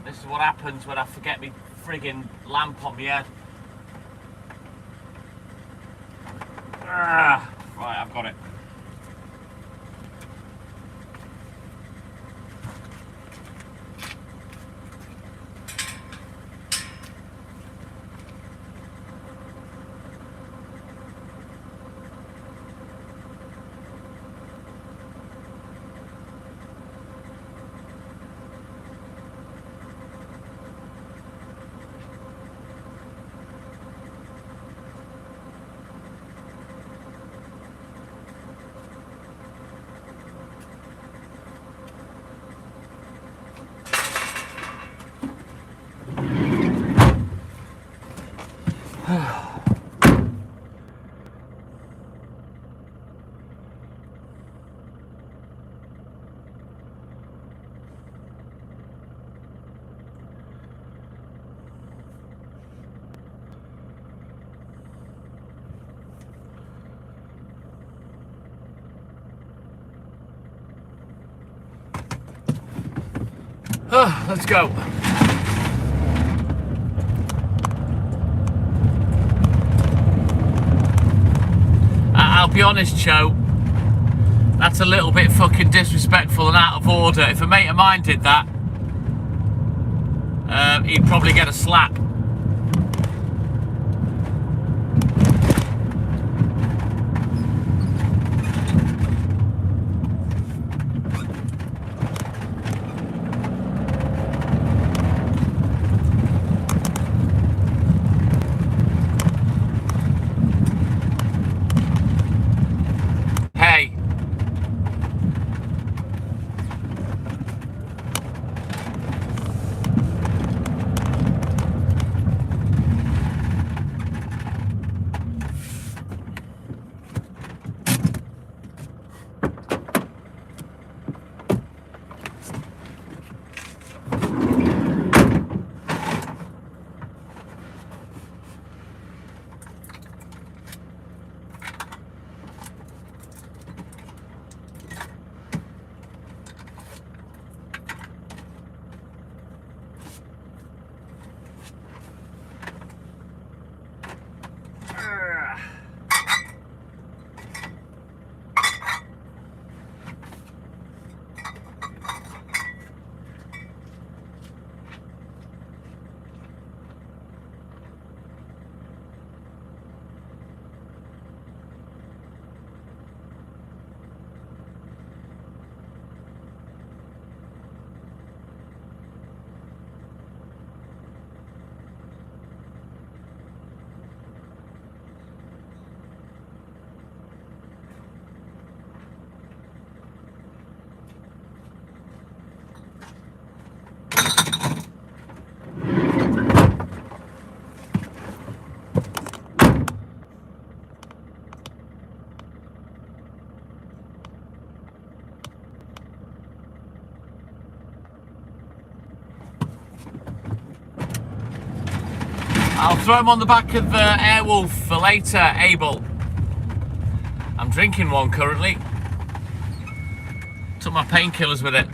This is what happens when I forget me friggin' lamp on my head. Right, I've got it. Let's go. I'll be honest, Cho, that's a little bit fucking disrespectful and out of order. If a mate of mine did that, he'd probably get a slap. I'll throw him on the back of the Airwolf for later, Abel. I'm drinking one currently. Took my painkillers with it.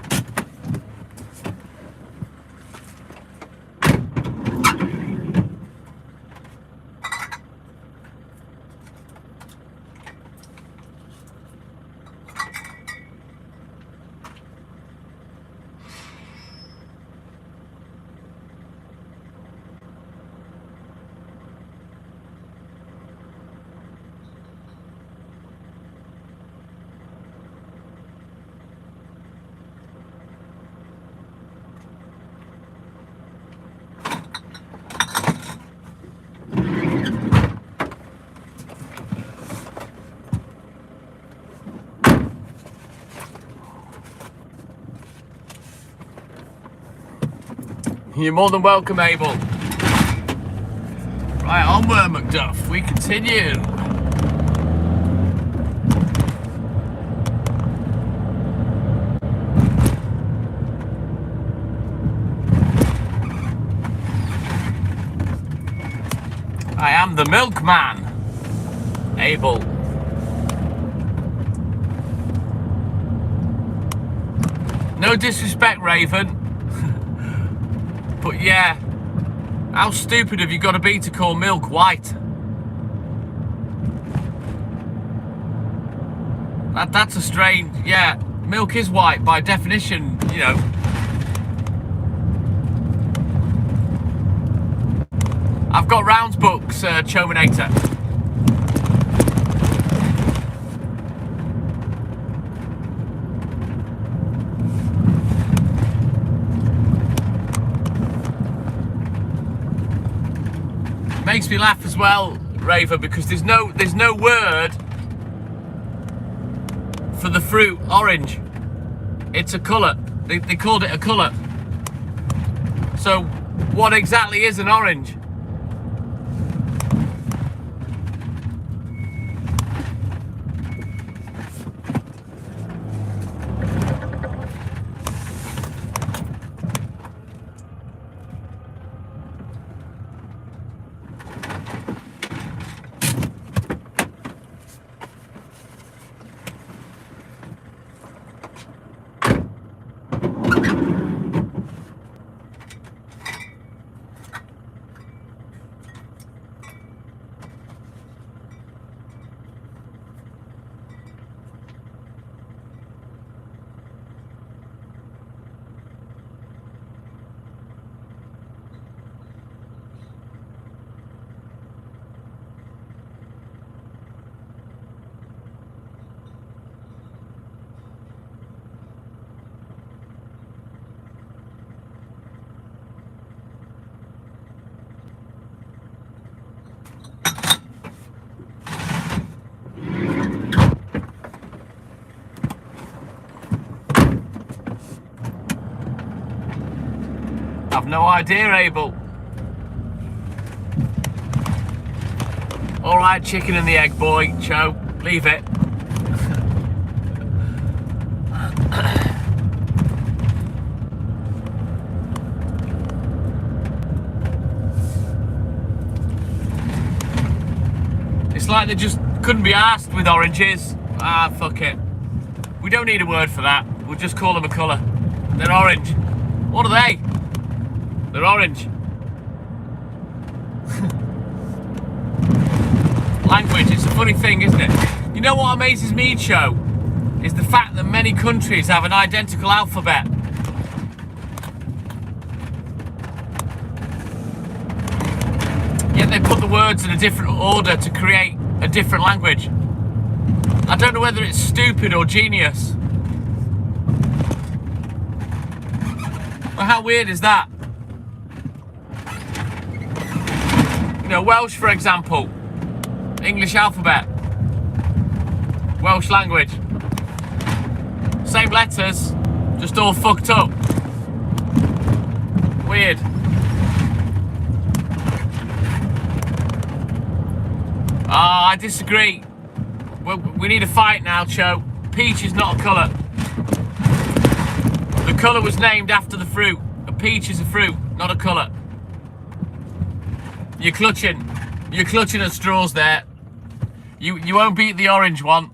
You're more than welcome, Abel. Right, onward, McDuff. We continue. I am the milkman, Abel. No disrespect, Raven. But yeah, how stupid have you got to be to call milk white? That's a strange, yeah, milk is white by definition, you know. I've got rounds books, Chominator. Makes me laugh as well, Raver, because there's no word for the fruit orange. It's a colour. They called it a colour. So what exactly is an orange? No idea, Abel. All right, chicken and the egg, boy. Cho, leave it. It's like they just couldn't be asked with oranges. Ah, fuck it. We don't need a word for that. We'll just call them a colour. They're orange. What are they? They're orange. Language, it's a funny thing, isn't it? You know what amazes me, Cho? Is the fact that many countries have an identical alphabet. Yet they put the words in a different order to create a different language. I don't know whether it's stupid or genius. Well, how weird is that? You know, Welsh, for example. English alphabet. Welsh language. Same letters, just all fucked up. Weird. I disagree. We need a fight now, Cho. Peach is not a colour. The colour was named after the fruit. A peach is a fruit, not a colour. You're clutching at straws there. You won't beat the orange one.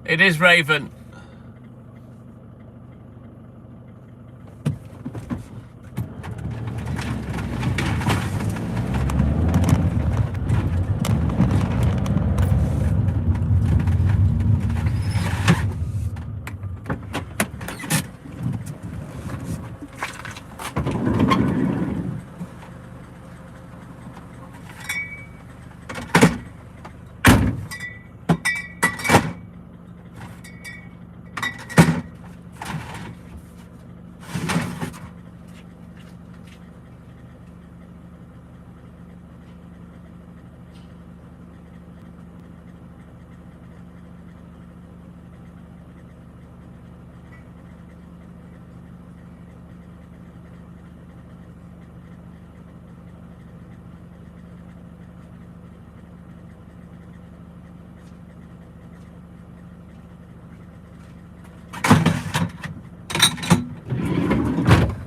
It is Raven.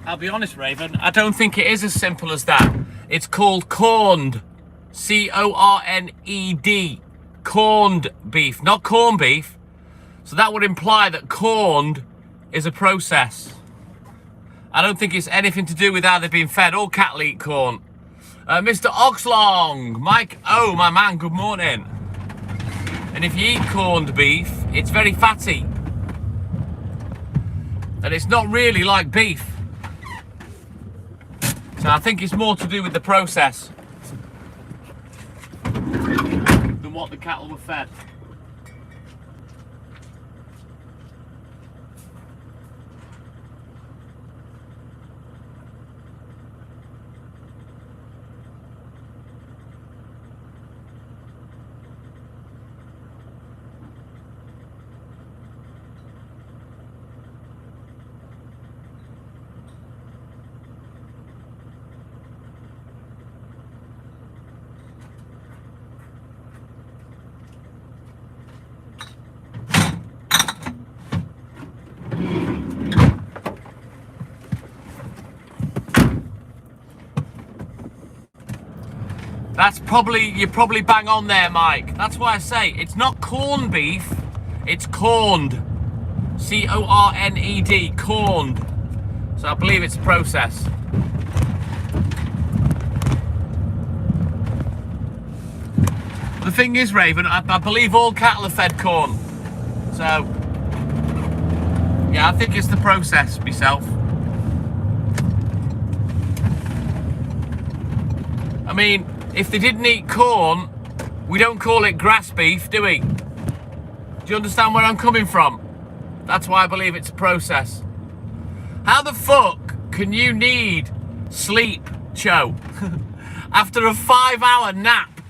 I'll be honest, Raven, I don't think it is as simple as that. It's called corned. C-O-R-N-E-D. Corned beef, not corned beef. So that would imply that corned is a process. I don't think it's anything to do with how they've been fed. All cattle eat corn. Mr. Oxlong, Mike, oh, my man, good morning. And if you eat corned beef, it's very fatty. And it's not really like beef. So I think it's more to do with the process than what the cattle were fed. You're probably bang on there, Mike. That's why I say it's not corned beef, it's corned. C-O-R-N-E-D, corned. So I believe it's a process. The thing is, Raven, I believe all cattle are fed corn. So, yeah, I think it's the process myself. I mean, if they didn't eat corn, we don't call it grass beef, do we? Do you understand where I'm coming from? That's why I believe it's a process. How the fuck can you need sleep, Cho, after a 5-hour nap?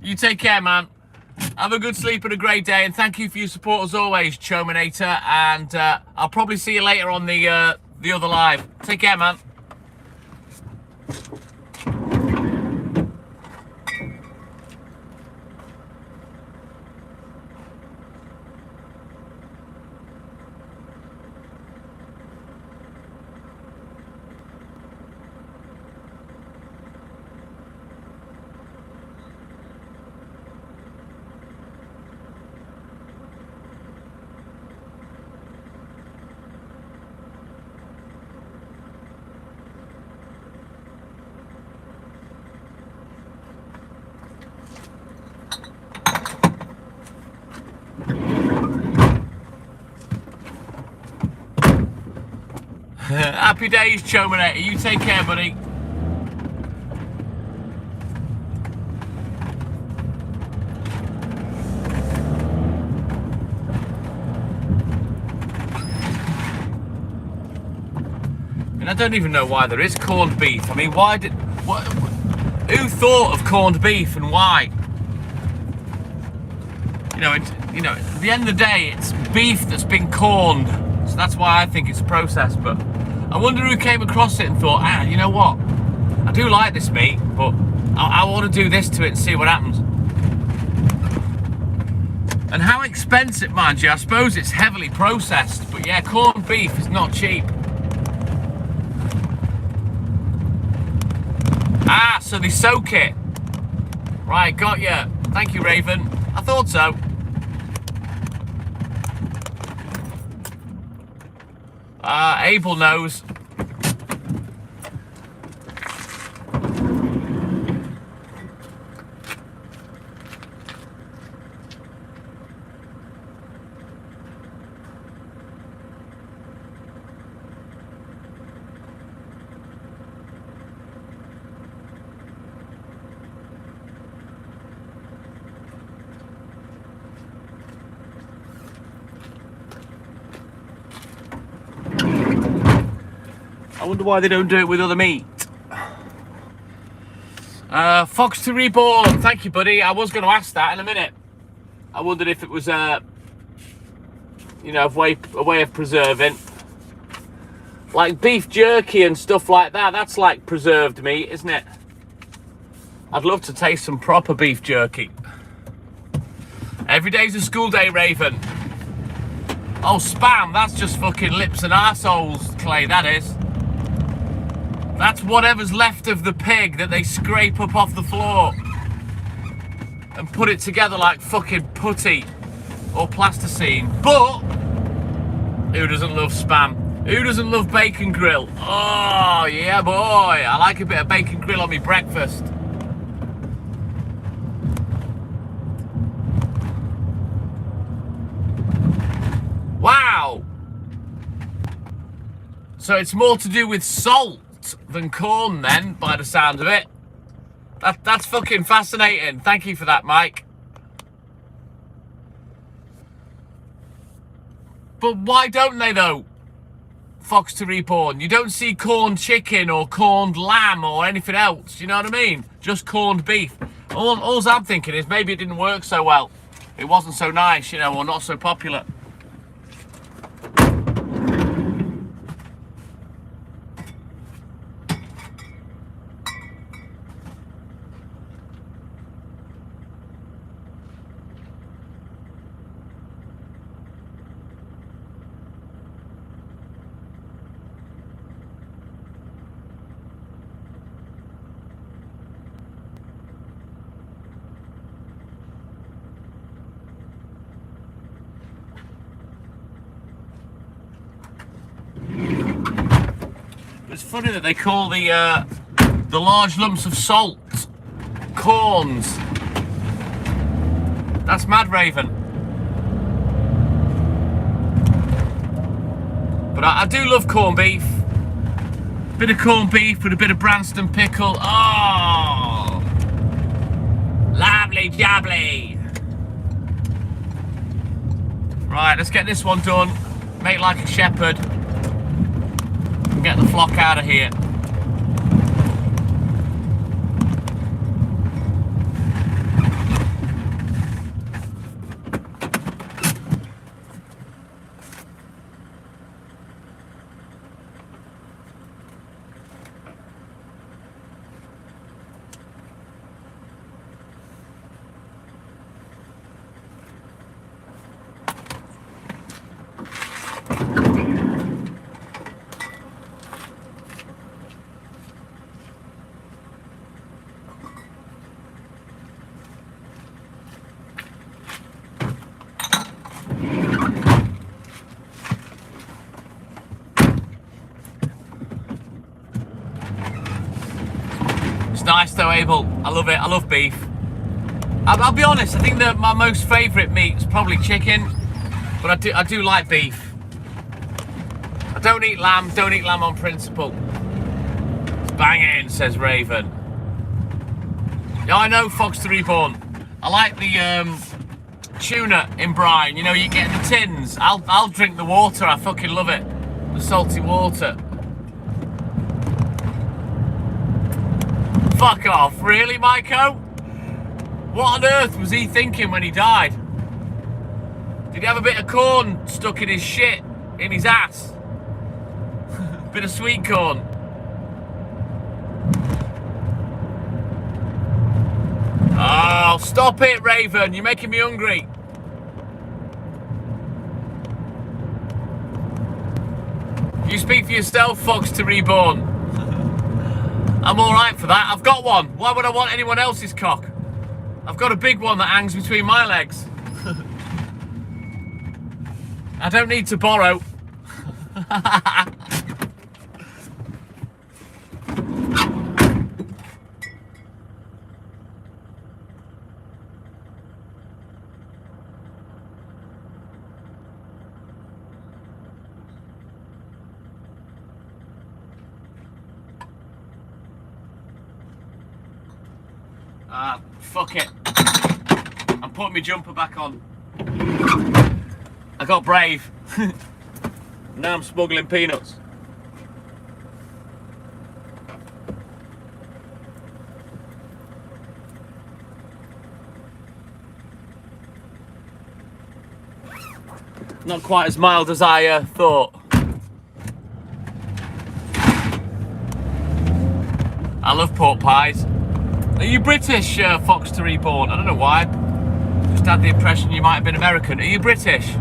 You take care, man. Have a good sleep and a great day, and thank you for your support as always, Chominator. And I'll probably see you later on the other live. Take care, man. Happy days, Chominator. You take care, buddy. And I don't even know why there is corned beef. I mean, who thought of corned beef and why? You know, at the end of the day, it's beef that's been corned. So that's why I think it's a process. But I wonder who came across it and thought, you know what? I do like this meat, but I want to do this to it and see what happens. And how expensive, mind you, I suppose it's heavily processed. But yeah, corned beef is not cheap. So they soak it. Right, got ya. Thank you, Raven. I thought so. Abel knows. I wonder why they don't do it with other meat. Fox to Reborn, thank you, buddy. I was going to ask that in a minute. I wondered if it was a way of preserving. Like beef jerky and stuff like that, that's like preserved meat, isn't it? I'd love to taste some proper beef jerky. Every day's a school day, Raven. Oh, spam, that's just fucking lips and arseholes, Clay, that is. That's whatever's left of the pig that they scrape up off the floor and put it together like fucking putty or plasticine. But who doesn't love spam? Who doesn't love bacon grill? Oh, yeah, boy. I like a bit of bacon grill on my breakfast. Wow. So it's more to do with salt than corn then, by the sound of it. That's fucking fascinating. Thank you for that, Mike. But why don't they though? Fox to Reborn. You don't see corned chicken or corned lamb or anything else. You know what I mean? Just corned beef. All I'm thinking is maybe it didn't work so well. It wasn't so nice, you know, or not so popular. funny that they call the large lumps of salt corns. That's mad, Raven. But I do love corned beef. Bit of corned beef with a bit of Branston pickle. Oh, lovely jubbly. Right, let's get this one done. Make like a shepherd. And get the flock out of here. Nice though, Abel. I love it. I love beef. I'll be honest. I think that my most favourite meat is probably chicken, but I do like beef. I don't eat lamb. Don't eat lamb on principle. It's banging, says Raven. Yeah, I know, Fox the Reborn. I like the tuna in brine. You know, you get the tins. I'll drink the water. I fucking love it. The salty water. Fuck off, really, Maiko? What on earth was he thinking when he died? Did he have a bit of corn stuck in his shit, in his ass? Bit of sweet corn. Oh, stop it, Raven, you're making me hungry. You speak for yourself, Fox to Reborn. I'm alright for that. I've got one. Why would I want anyone else's cock? I've got a big one that hangs between my legs. I don't need to borrow. Fuck it. I'm putting my jumper back on. I got brave. Now I'm smuggling peanuts. Not quite as mild as I thought. I love pork pies. Are you British, Fox to Reborn? I don't know why. Just had the impression you might have been American. Are you British?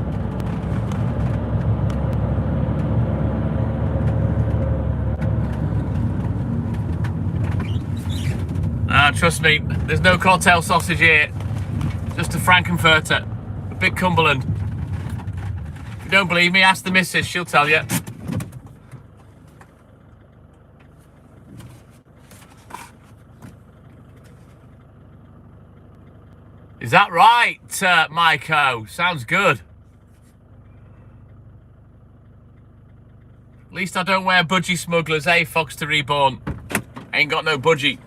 Trust me, there's no cocktail sausage here. Just a Frankenfurter. A big Cumberland. If you don't believe me, ask the missus, she'll tell you. Is that right, Maiko? Sounds good. At least I don't wear budgie smugglers, eh, Fox to Reborn? Ain't got no budgie.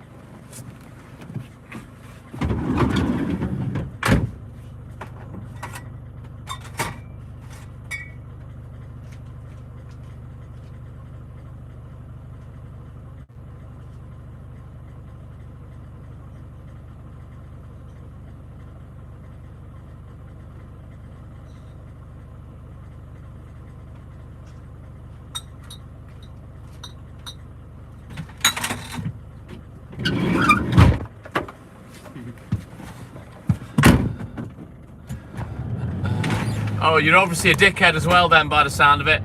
Oh, you're obviously a dickhead as well then, by the sound of it.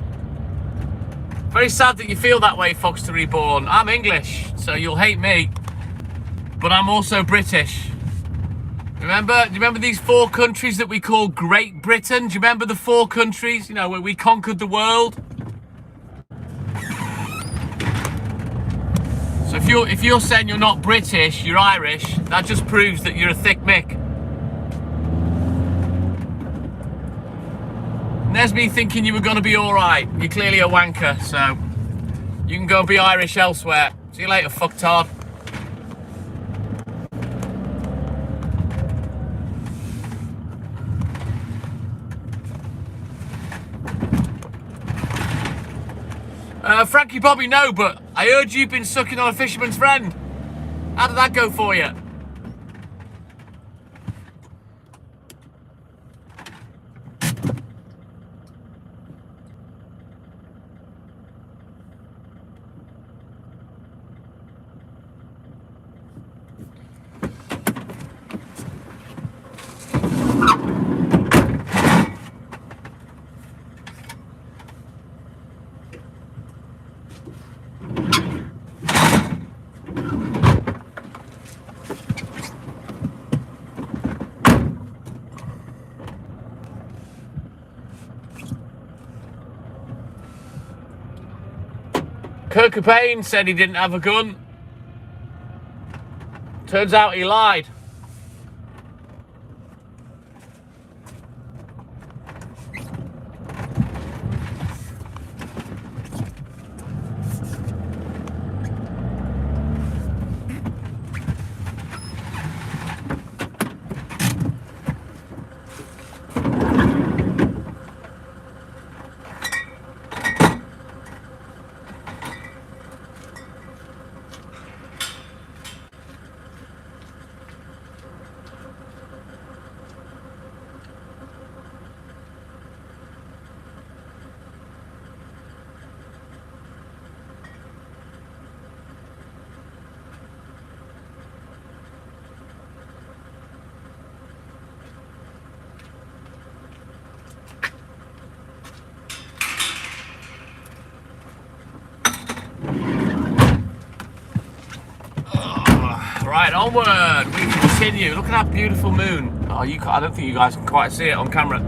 Very sad that you feel that way, Fox to Reborn. I'm English, so you'll hate me. But I'm also British. Do you remember these 4 countries that we call Great Britain? Do you remember the 4 countries, you know, where we conquered the world? if you're saying you're not British, you're Irish, that just proves that you're a thick Mick. And there's me thinking you were going to be alright. You're clearly a wanker, so you can go and be Irish elsewhere. See you later, fucktard. Frankie Bobby, no, but I heard you've been sucking on a fisherman's friend. How did that go for you? Kurt Cobain said he didn't have a gun. Turns out he lied. Right, onward. We continue. Look at that beautiful moon. Oh, I don't think you guys can quite see it on camera.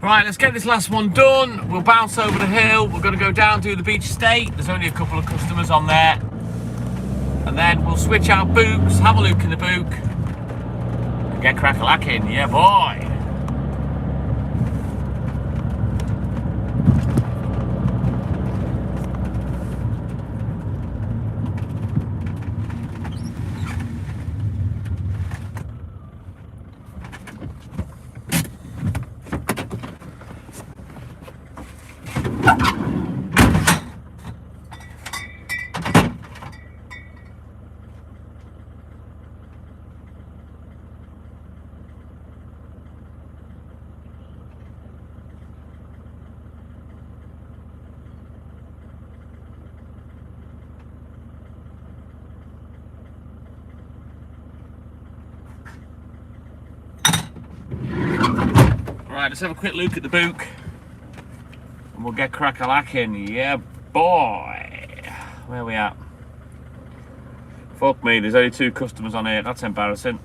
Right, let's get this last one done. We'll bounce over the hill. We're going to go down to the beach estate. There's only a couple of customers on there. And then we'll switch our books, have a look in the book, and get crack-a-lacking. Yeah, boy. Right, let's have a quick look at the book. And we'll get crack-a-lacking. Yeah, boy. Where are we at? Fuck me, there's only 2 customers on here. That's embarrassing.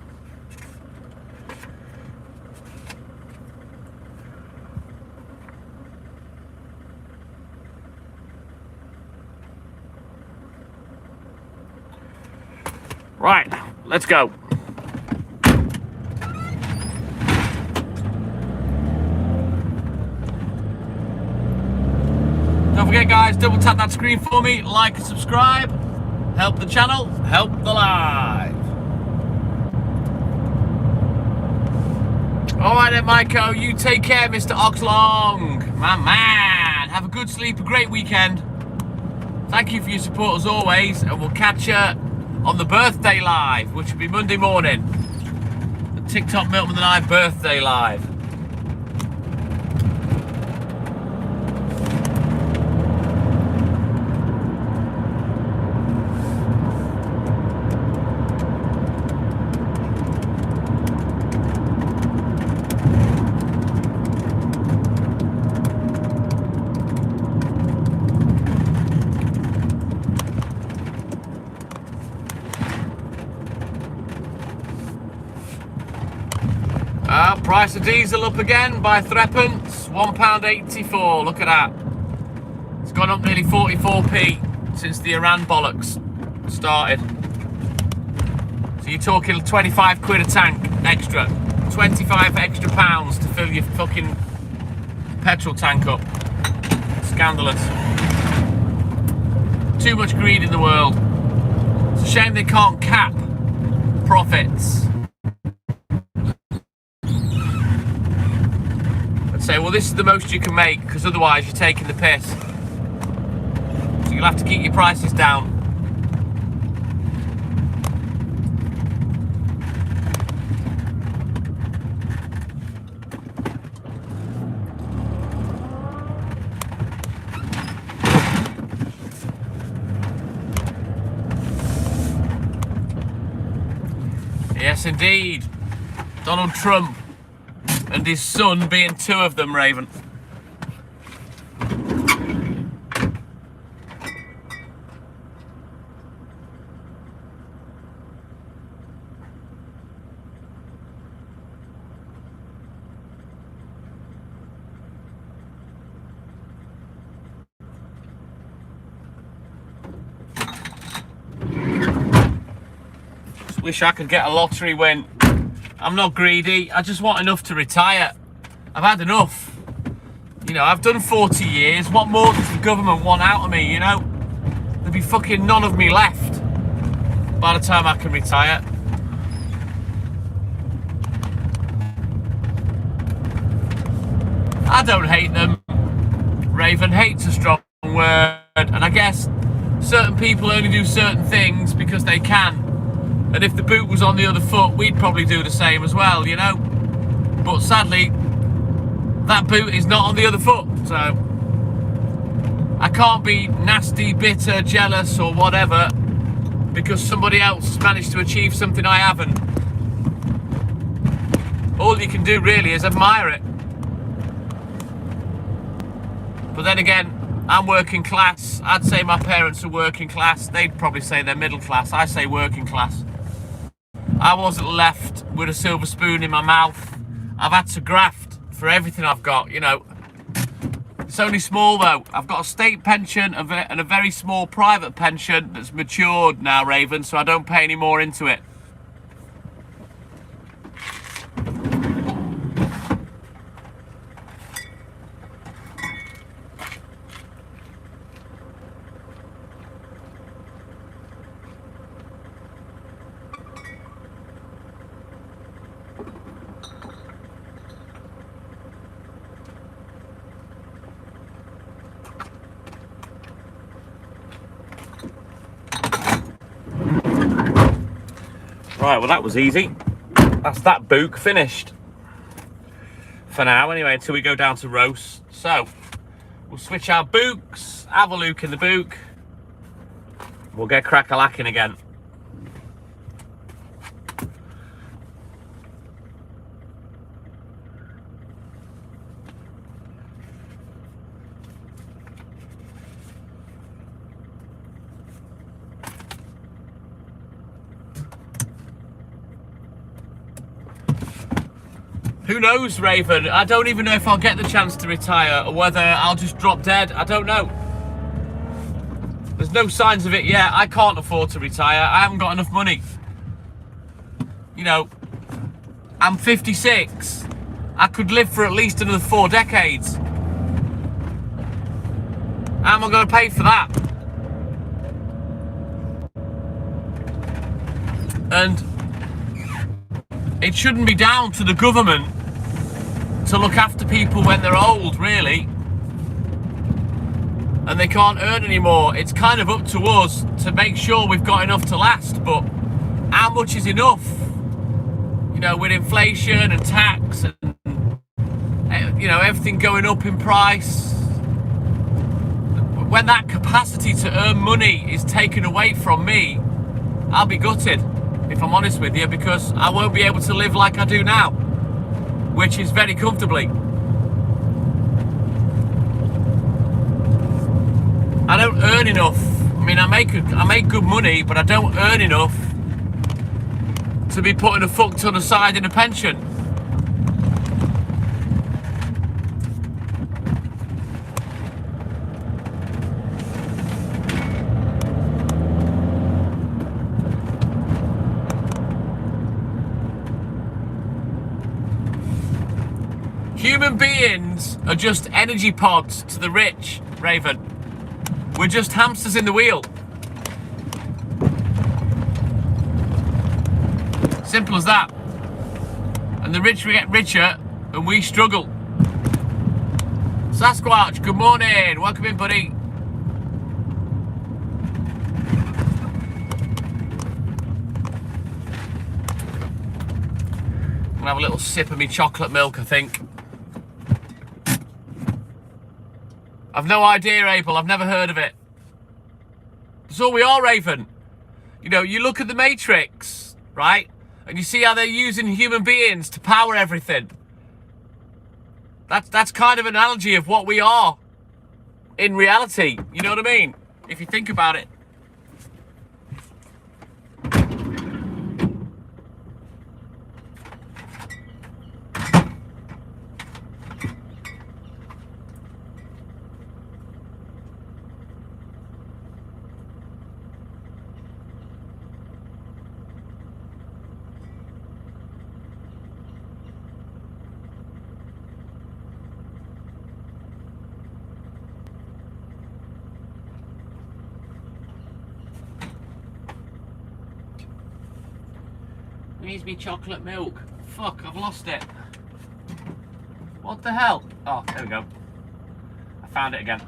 Right, let's go. Don't forget, guys, double tap that screen for me, like and subscribe. Help the channel, help the live. Alright then, Maiko, you take care, Mr. Oxlong. My man, have a good sleep, a great weekend. Thank you for your support as always, and we'll catch you on the birthday live, which will be Monday morning. The TikTok Milkman and I birthday live. Price of diesel up again by threepence, £1.84. Look at that. It's gone up nearly 44p since the Iran bollocks started. So you're talking 25 quid a tank extra, 25 extra pounds to fill your fucking petrol tank up. Scandalous. Too much greed in the world. It's a shame they can't cap profits. Say, well, this is the most you can make, because otherwise you're taking the piss. So you'll have to keep your prices down. Yes, indeed. Donald Trump. And his son being 2 of them, Raven. Just wish I could get a lottery win. I'm not greedy, I just want enough to retire. I've had enough. You know, I've done 40 years. What more does the government want out of me, you know? There'd be fucking none of me left by the time I can retire. I don't hate them. Raven, hate's a strong word. And I guess certain people only do certain things because they can. And if the boot was on the other foot, we'd probably do the same as well, you know? But sadly, that boot is not on the other foot, so I can't be nasty, bitter, jealous or whatever because somebody else has managed to achieve something I haven't. All you can do really is admire it. But then again, I'm working class. I'd say my parents are working class. They'd probably say they're middle class. I say working class. I wasn't left with a silver spoon in my mouth. I've had to graft for everything I've got, you know. It's only small though. I've got a state pension and a very small private pension that's matured now, Raven, so I don't pay any more into it. Right, well that was easy. That's that book finished. For now, anyway, until we go down to roast. So, we'll switch our books, have a look in the book. We'll get crack-a-lacking again. Who knows, Raven? I don't even know if I'll get the chance to retire or whether I'll just drop dead. I don't know. There's no signs of it yet. I can't afford to retire. I haven't got enough money. You know, I'm 56. I could live for at least another 4 decades. How am I going to pay for that? And it shouldn't be down to the government to look after people when they're old, really. And they can't earn anymore. It's kind of up to us to make sure we've got enough to last. But how much is enough? You know, with inflation and tax and, you know, everything going up in price. When that capacity to earn money is taken away from me, I'll be gutted, if I'm honest with you, because I won't be able to live like I do now, which is very comfortably. I don't earn enough. I mean, I make good money, but I don't earn enough to be putting a fuck ton aside in a pension. Human beings are just energy pods to the rich, Raven. We're just hamsters in the wheel. Simple as that. And the rich get richer and we struggle. Sasquatch, good morning. Welcome in, buddy. I'm gonna have a little sip of me chocolate milk, I think. I've no idea, Abel. I've never heard of it. That's all we are, Raven. You know, you look at the Matrix, right? And you see how they're using human beings to power everything. That's kind of an analogy of what we are in reality. You know what I mean? If you think about it. Needs me chocolate milk. Fuck, I've lost it. What the hell? Oh, there we go. I found it again.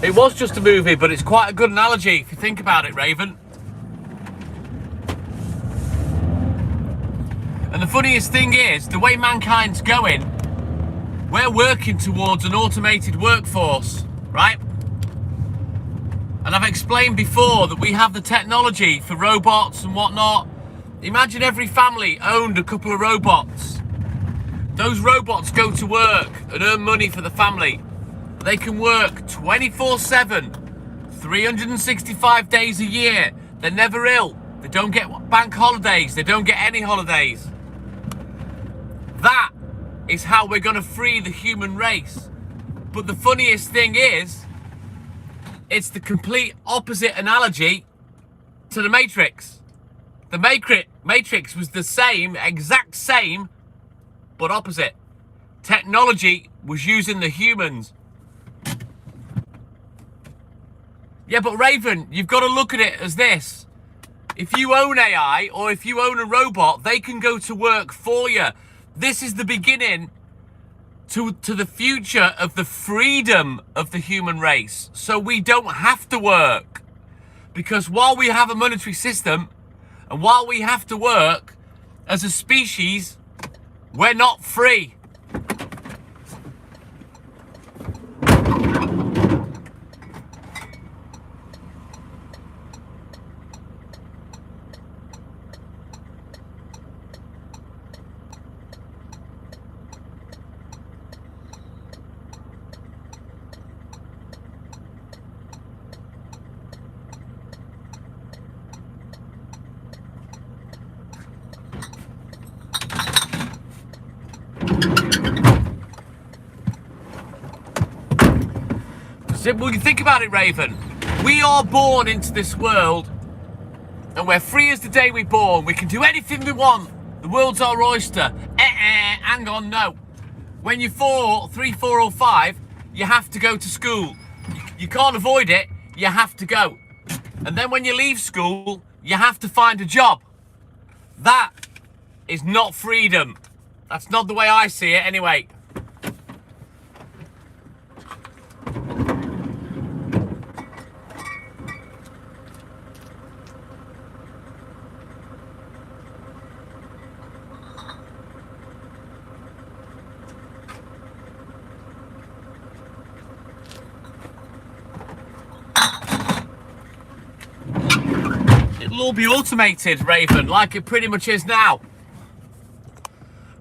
It was just a movie, but it's quite a good analogy if you think about it, Raven. And the funniest thing is, the way mankind's going, we're working towards an automated workforce, right? And I've explained before that we have the technology for robots and whatnot. Imagine every family owned a couple of robots. Those robots go to work and earn money for the family. They can work 24/7, 365 days a year. They're never ill. They don't get bank holidays. They don't get any holidays. That is how we're going to free the human race. But the funniest thing is, it's the complete opposite analogy to the Matrix. The Matrix was the same, exact same, but opposite. Technology was using the humans. Yeah, but Raven, you've got to look at it as this. If you own AI or if you own a robot, they can go to work for you. This is the beginning to the future of the freedom of the human race. So we don't have to work. Because while we have a monetary system, and while we have to work, as a species, we're not free. When you think about it, Raven, we are born into this world and we're free as the day we're born. We can do anything we want. The world's our oyster. Hang on, no. When you're 3, 4 or 5, you have to go to school. You can't avoid it, you have to go. And then when you leave school, you have to find a job. That is not freedom. That's not the way I see it anyway. It'll all be automated, Raven, like it pretty much is now.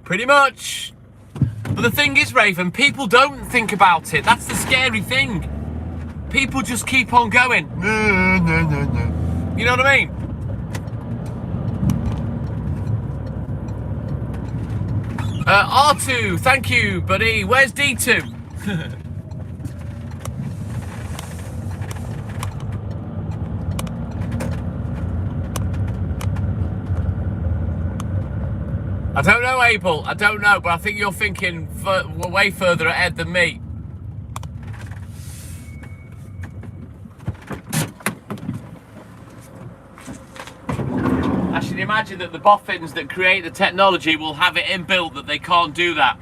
Pretty much. But the thing is, Raven, people don't think about it. That's the scary thing. People just keep on going. No. You know what I mean? R2, thank you, buddy. Where's D2? I don't know, Abel. I don't know, but I think you're thinking way further ahead than me. I should imagine that the boffins that create the technology will have it inbuilt that they can't do that.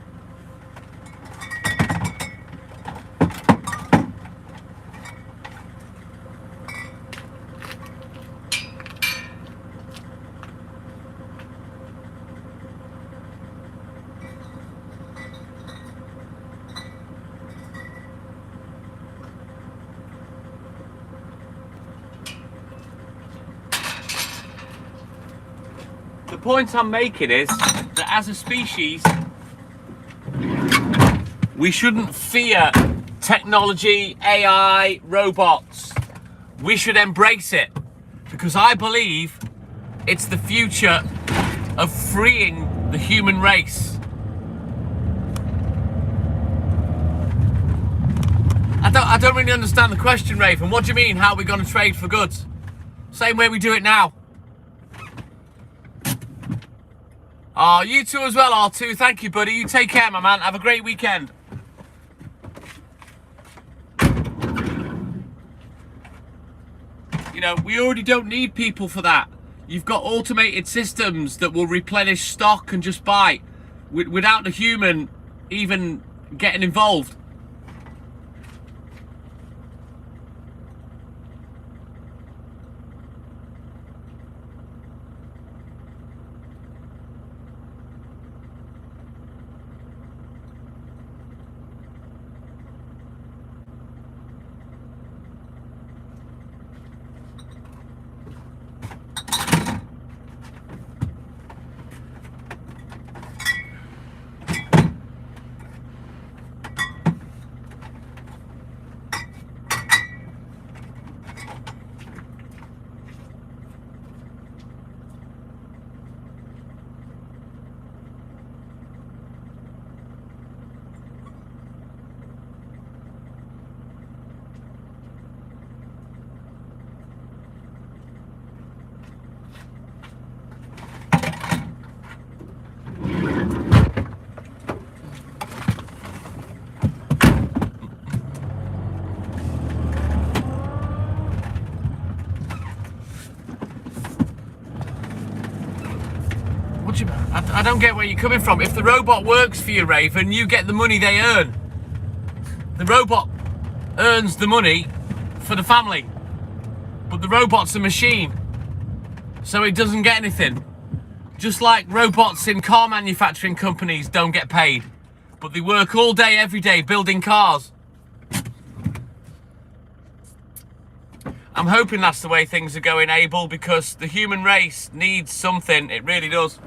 The point I'm making is that as a species, we shouldn't fear technology, AI, robots. We should embrace it because I believe it's the future of freeing the human race. I don't really understand the question, Raven. What do you mean, how are we going to trade for goods? Same way we do it now. Oh, you too as well, R2. Thank you, buddy. You take care, my man. Have a great weekend. You know, we already don't need people for that. You've got automated systems that will replenish stock and just buy without the human even getting involved. I don't get where you're coming from. If the robot works for you, Raven, you get the money they earn. The robot earns the money for the family. but the robot's a machine, so it doesn't get anything. Just like robots in car manufacturing companies don't get paid, but they work all day, every day, building cars. I'm hoping that's the way things are going, Abel, because the human race needs something. It really does.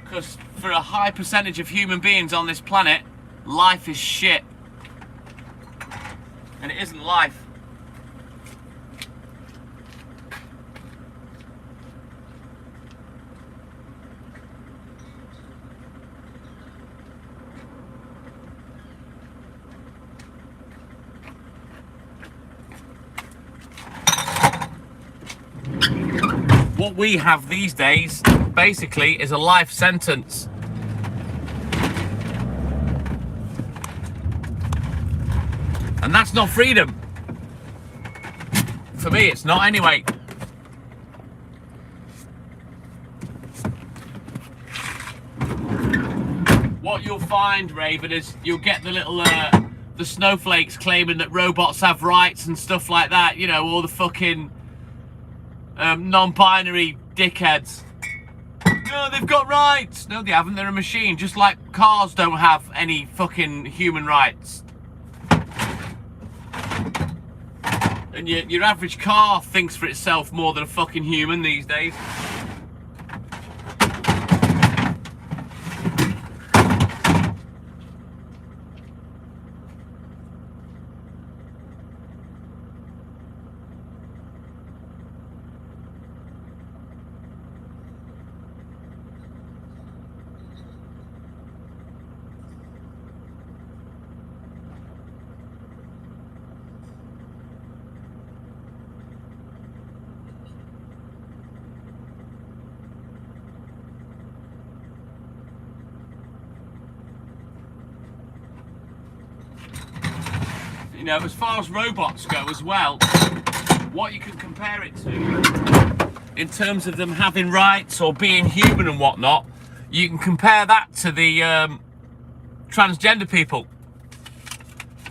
Because for a high percentage of human beings on this planet, life is shit. And it isn't life. What we have these days, basically, is a life sentence. And that's not freedom. For me, it's not anyway. What you'll find, Raven, is you'll get the little, the snowflakes claiming that robots have rights and stuff like that. You know, all the fucking non-binary dickheads. No, they've got rights. No, they haven't. They're a machine. Just like cars don't have any fucking human rights. And your average car thinks for itself more than a fucking human these days. You know, as far as robots go as well, what you can compare it to in terms of them having rights or being human and whatnot, you can compare that to the transgender people.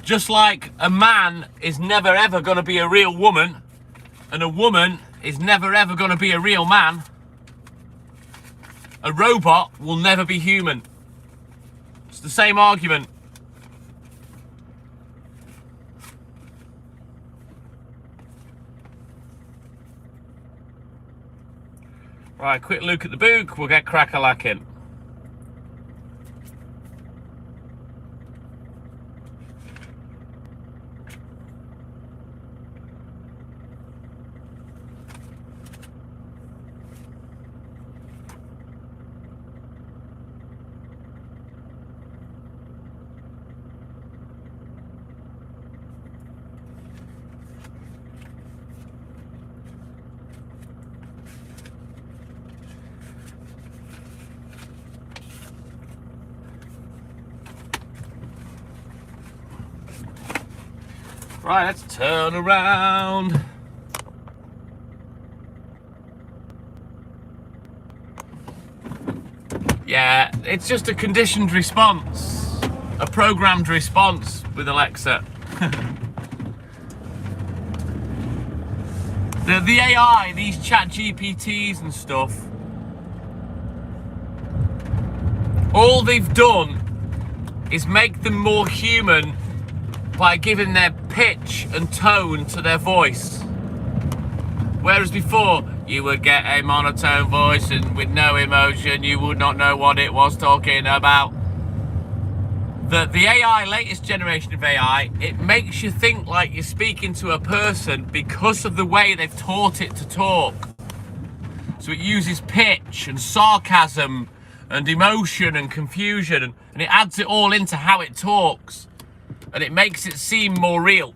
Just like a man is never ever going to be a real woman and a woman is never ever going to be a real man, a robot will never be human. It's the same argument. Right, quick look at the book, we'll get crack-a-lacking. Right, let's turn around. Yeah, it's just a conditioned response, a programmed response with Alexa. the AI, these chat GPTs and stuff, all they've done is make them more human by giving their pitch and tone to their voice. Whereas before, you would get a monotone voice and with no emotion, you would not know what it was talking about. The AI, latest generation of AI, it makes you think like you're speaking to a person because of the way they've taught it to talk. So it uses pitch and sarcasm and emotion and confusion, and it adds it all into how it talks. And it makes it seem more real.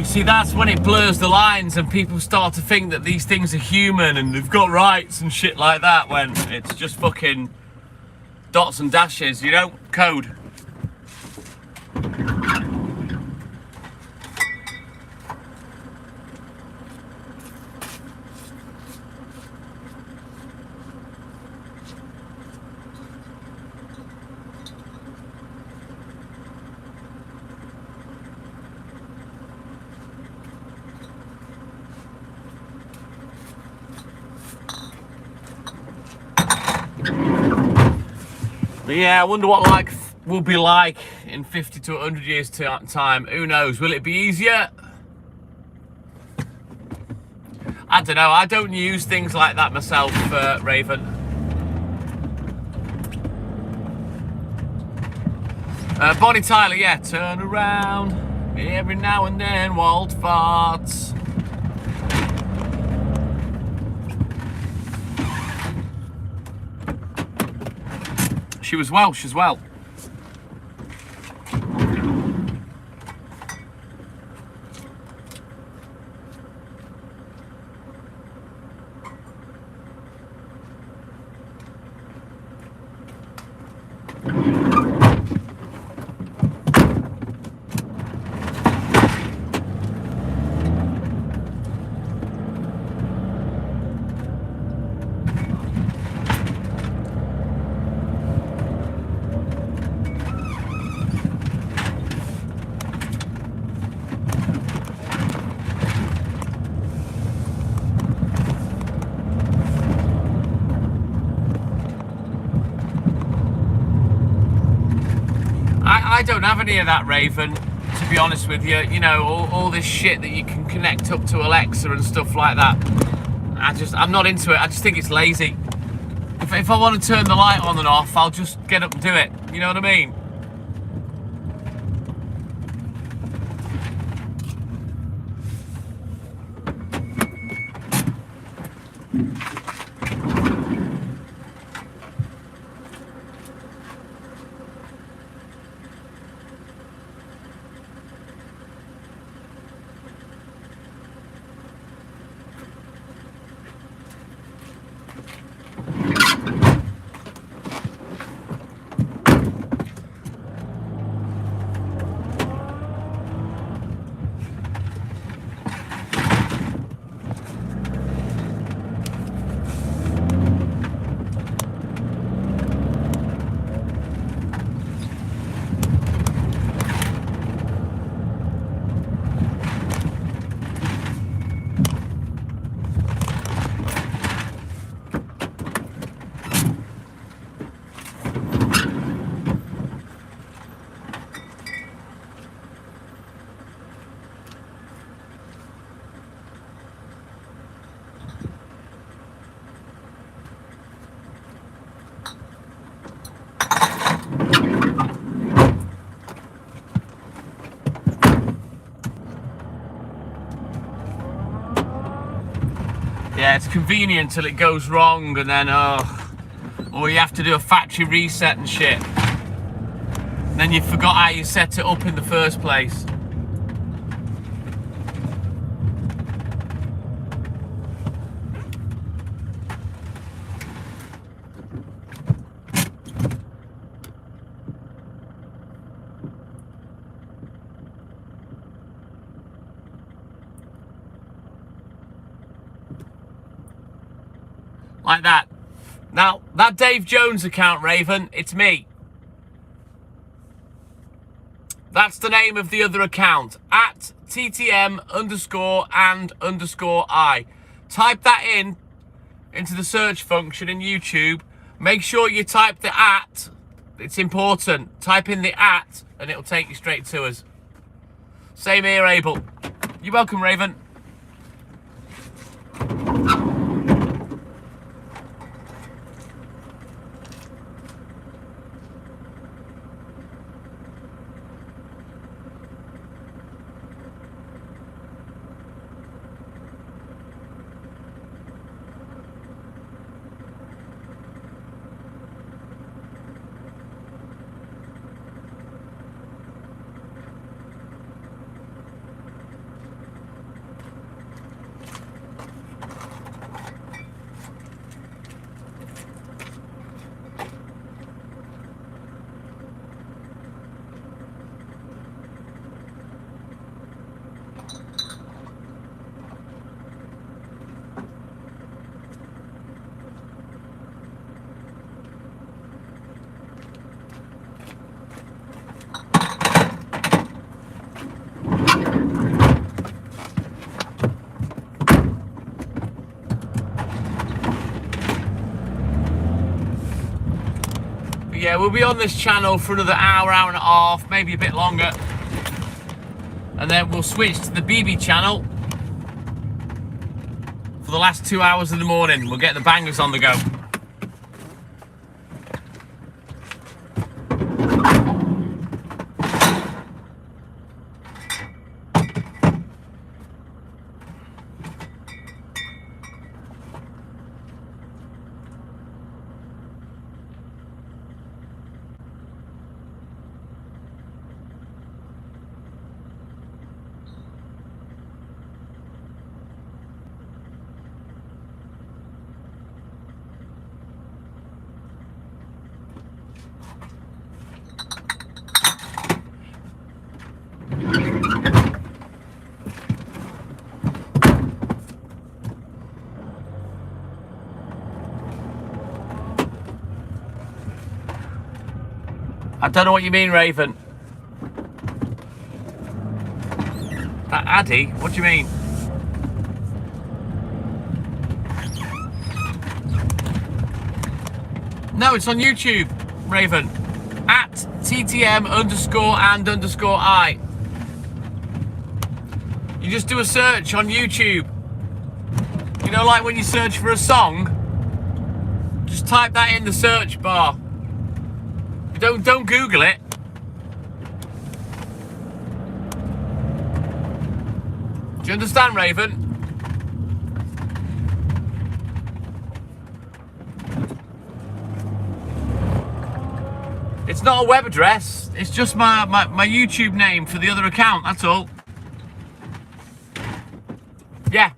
See, that's when it blurs the lines and people start to think that these things are human and they've got rights and shit like that, when it's just fucking dots and dashes, you know? Code. But yeah, I wonder what life will be like in 50 to 100 years time. Who knows? Will it be easier? I don't know. I don't use things like that myself, Raven. Bonnie Tyler, yeah. Turn around every now and then, Walt farts. She was Welsh as well. I don't have any of that, Raven, to be honest with you. You know, all this shit that you can connect up to Alexa and stuff like that. I'm not into it. I just think it's lazy. If I want to turn the light on and off, I'll just get up and do it. You know what I mean? Yeah, it's convenient till it goes wrong, and then or you have to do a factory reset and shit. And then you forgot how you set it up in the first place. Like that. Now, that Dave Jones account, Raven, it's me. That's the name of the other account, at ttm_and_I. Type that into the search function in YouTube. Make sure you type the at. It's important. Type in the at, and it'll take you straight to us. Same here, Abel. You're welcome, Raven. Yeah, we'll be on this channel for another hour, hour and a half, maybe a bit longer. And then we'll switch to the BB channel for the last 2 hours of the morning. We'll get the bangers on the go. I don't know what you mean, Raven. Addy? What do you mean? No, it's on YouTube, Raven. At TTM_and_I. You just do a search on YouTube. You know, like when you search for a song, just type that in the search bar. Don't Google it. Do you understand, Raven? It's not a web address. It's just my YouTube name for the other account. That's all. Yeah.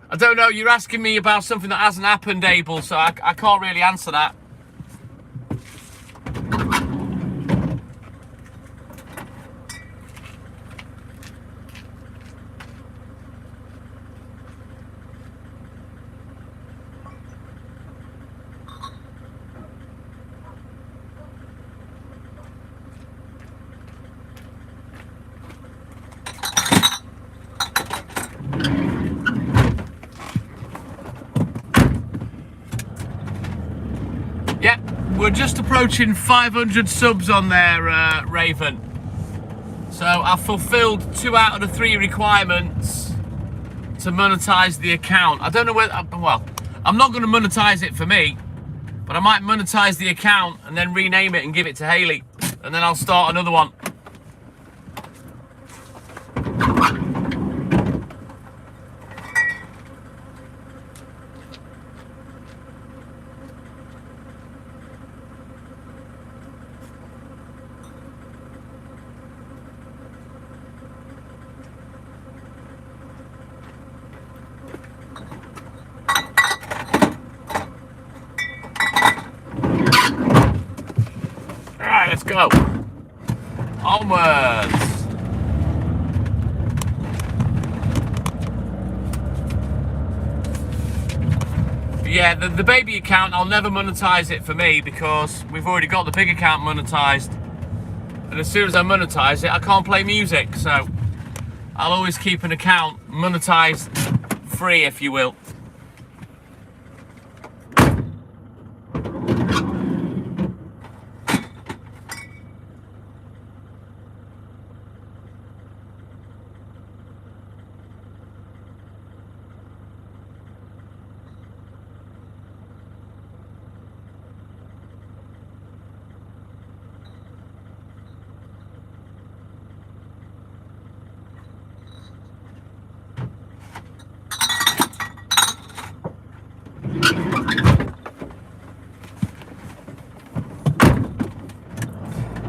I don't know, you're asking me about something that hasn't happened, Abel, so I can't really answer that. We're just approaching 500 subs on there, Raven. So I've fulfilled 2 out of the 3 requirements to monetize the account. I don't know whether, well, I'm not going to monetize it for me, but I might monetize the account and then rename it and give it to Haley. And then I'll start another one. Let's go. Onwards. But yeah, the baby account, I'll never monetize it for me because we've already got the big account monetized. And as soon as I monetize it, I can't play music. So I'll always keep an account monetized free, if you will.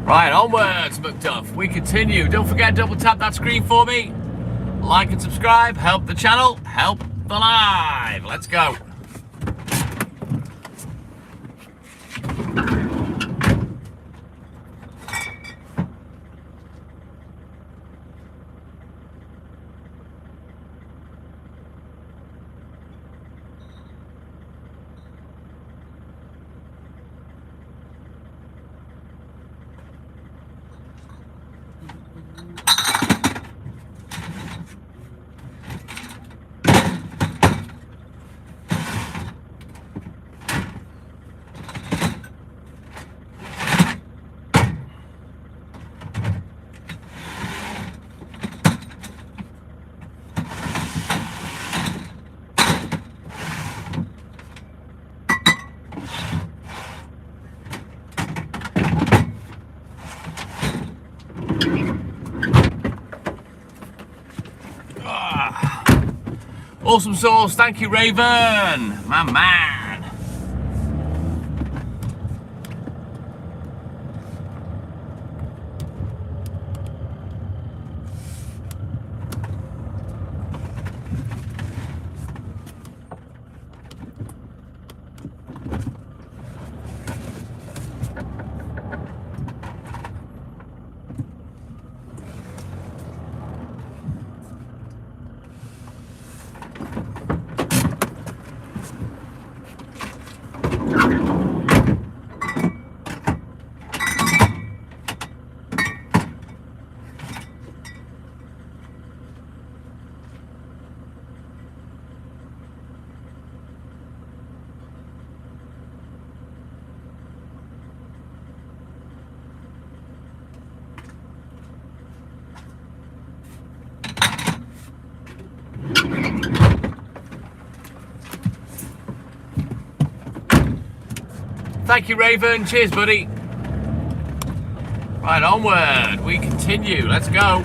Right, onwards, McDuff. We continue. Don't forget, double tap that screen for me. Like and subscribe. Help the channel. Help the live. Let's go. Awesome sauce. Thank you, Raven. My man. Thank you, Raven. Cheers, buddy. Right, onward. We continue. Let's go.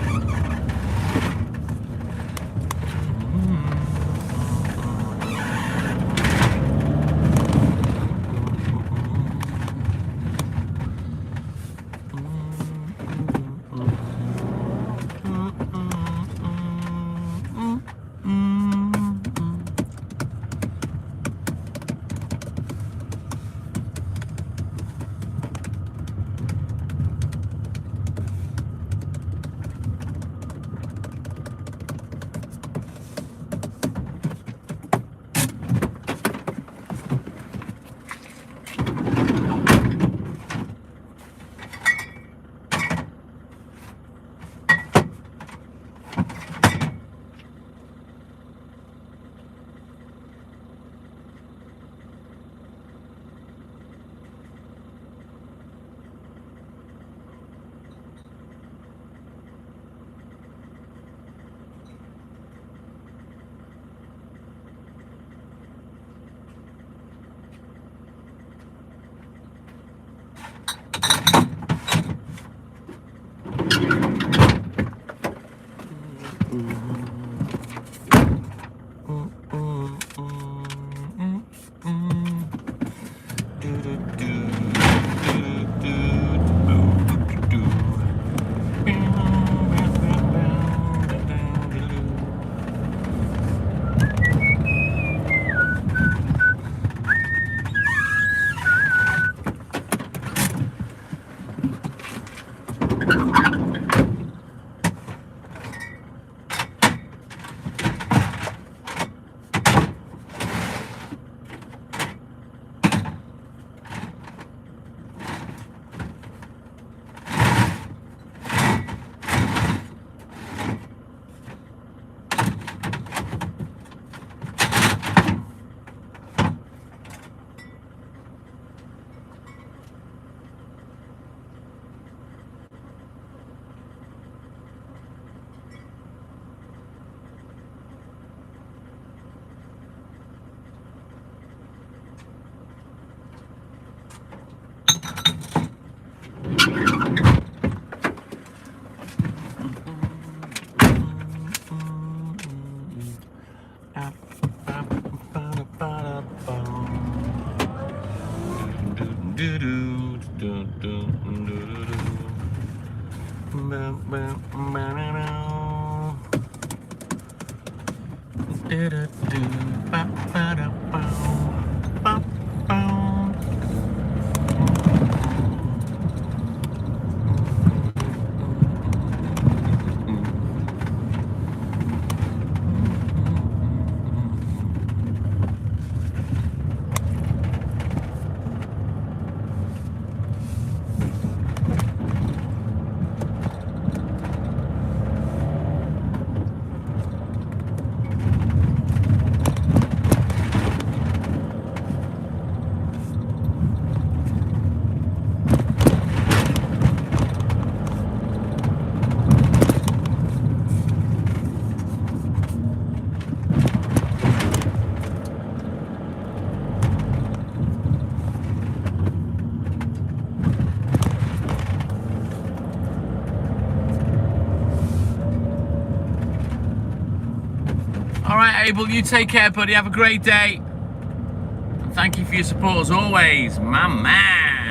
Right, Abel, you take care, buddy. Have a great day. And thank you for your support as always, my man.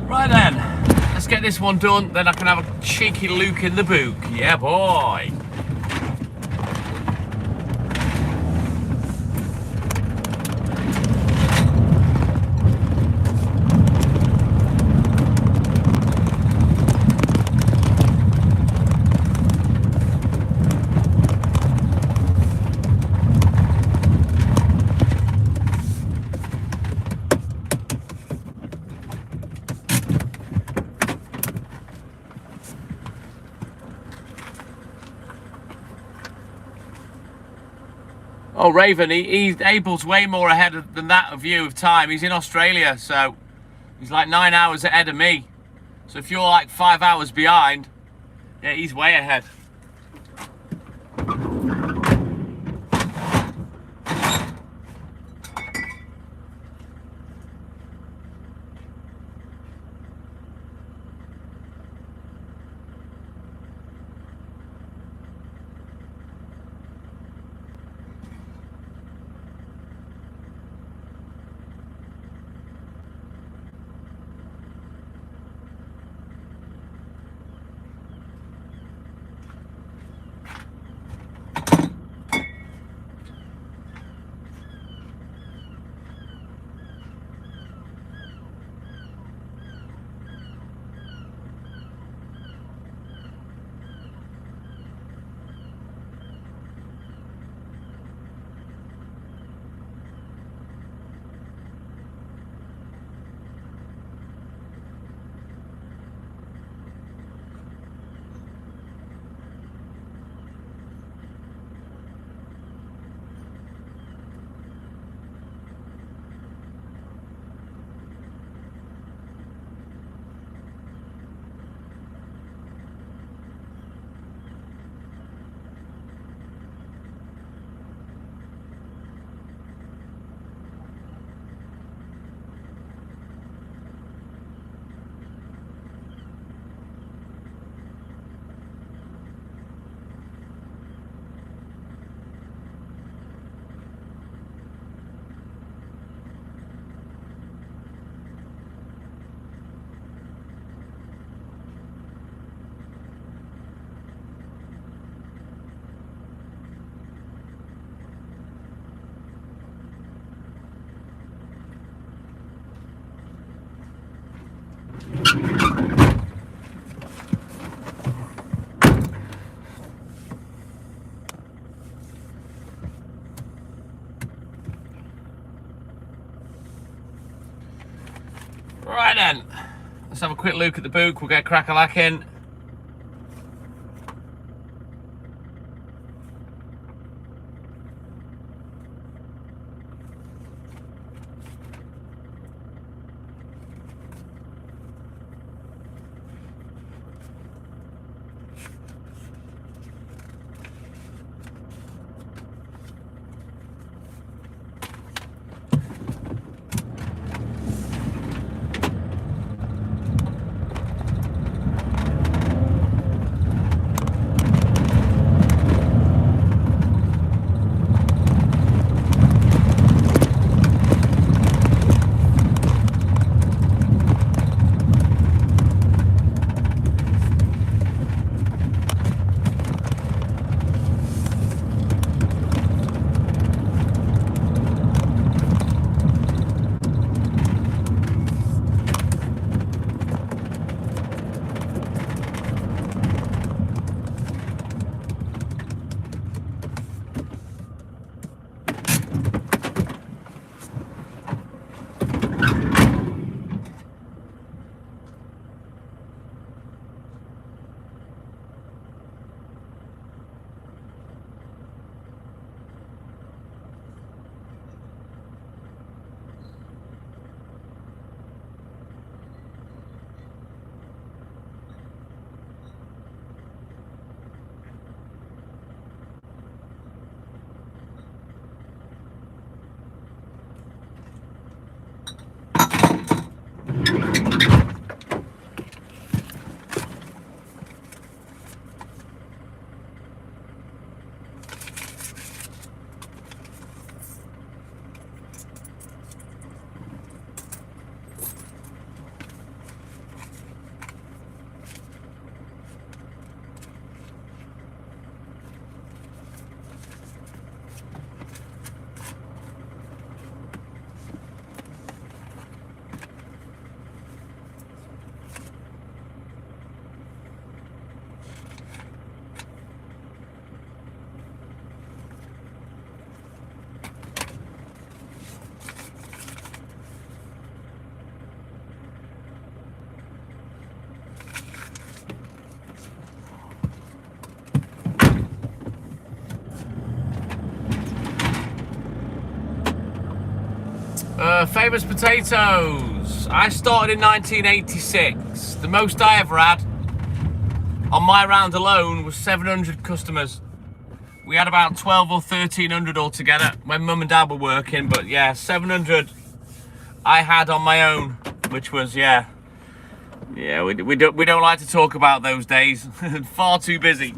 Right then, let's get this one done, then I can have a cheeky look in the book. Yeah, boy. Oh, Raven, he's Abel's way more ahead than that of you of time. He's in Australia, so he's like 9 hours ahead of me. So if you're like 5 hours behind, yeah, he's way ahead. Right then, let's have a quick look at the book. We'll get crack-a-lacking. Famous potatoes. I started in 1986. The most I ever had on my round alone was 700 customers. We had about 12 or 1300 altogether when mum and dad were working, but yeah, 700 I had on my own, which was, yeah, we don't like to talk about those days. Far too busy.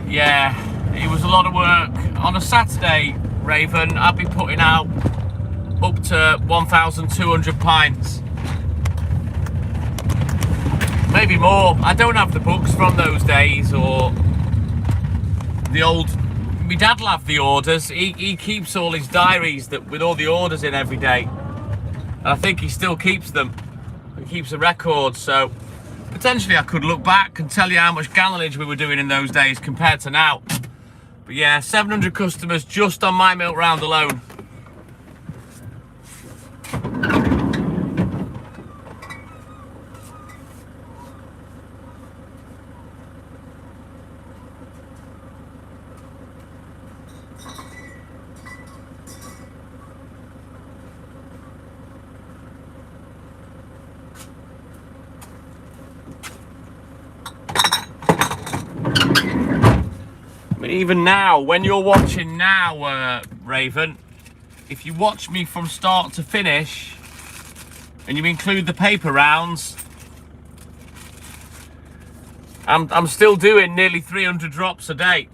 Yeah, it was a lot of work. On a Saturday, Raven, I'd be putting out up to 1,200 pints. Maybe more. I don't have the books from those days, or the old... My dad'll have the orders. He keeps all his diaries with all the orders in every day. And I think he still keeps them. He keeps a record, so... Potentially I could look back and tell you how much gallonage we were doing in those days compared to now. But yeah, 700 customers just on my milk round alone. Even now, when you're watching now, Raven, if you watch me from start to finish, and you include the paper rounds, I'm still doing nearly 300 drops a day.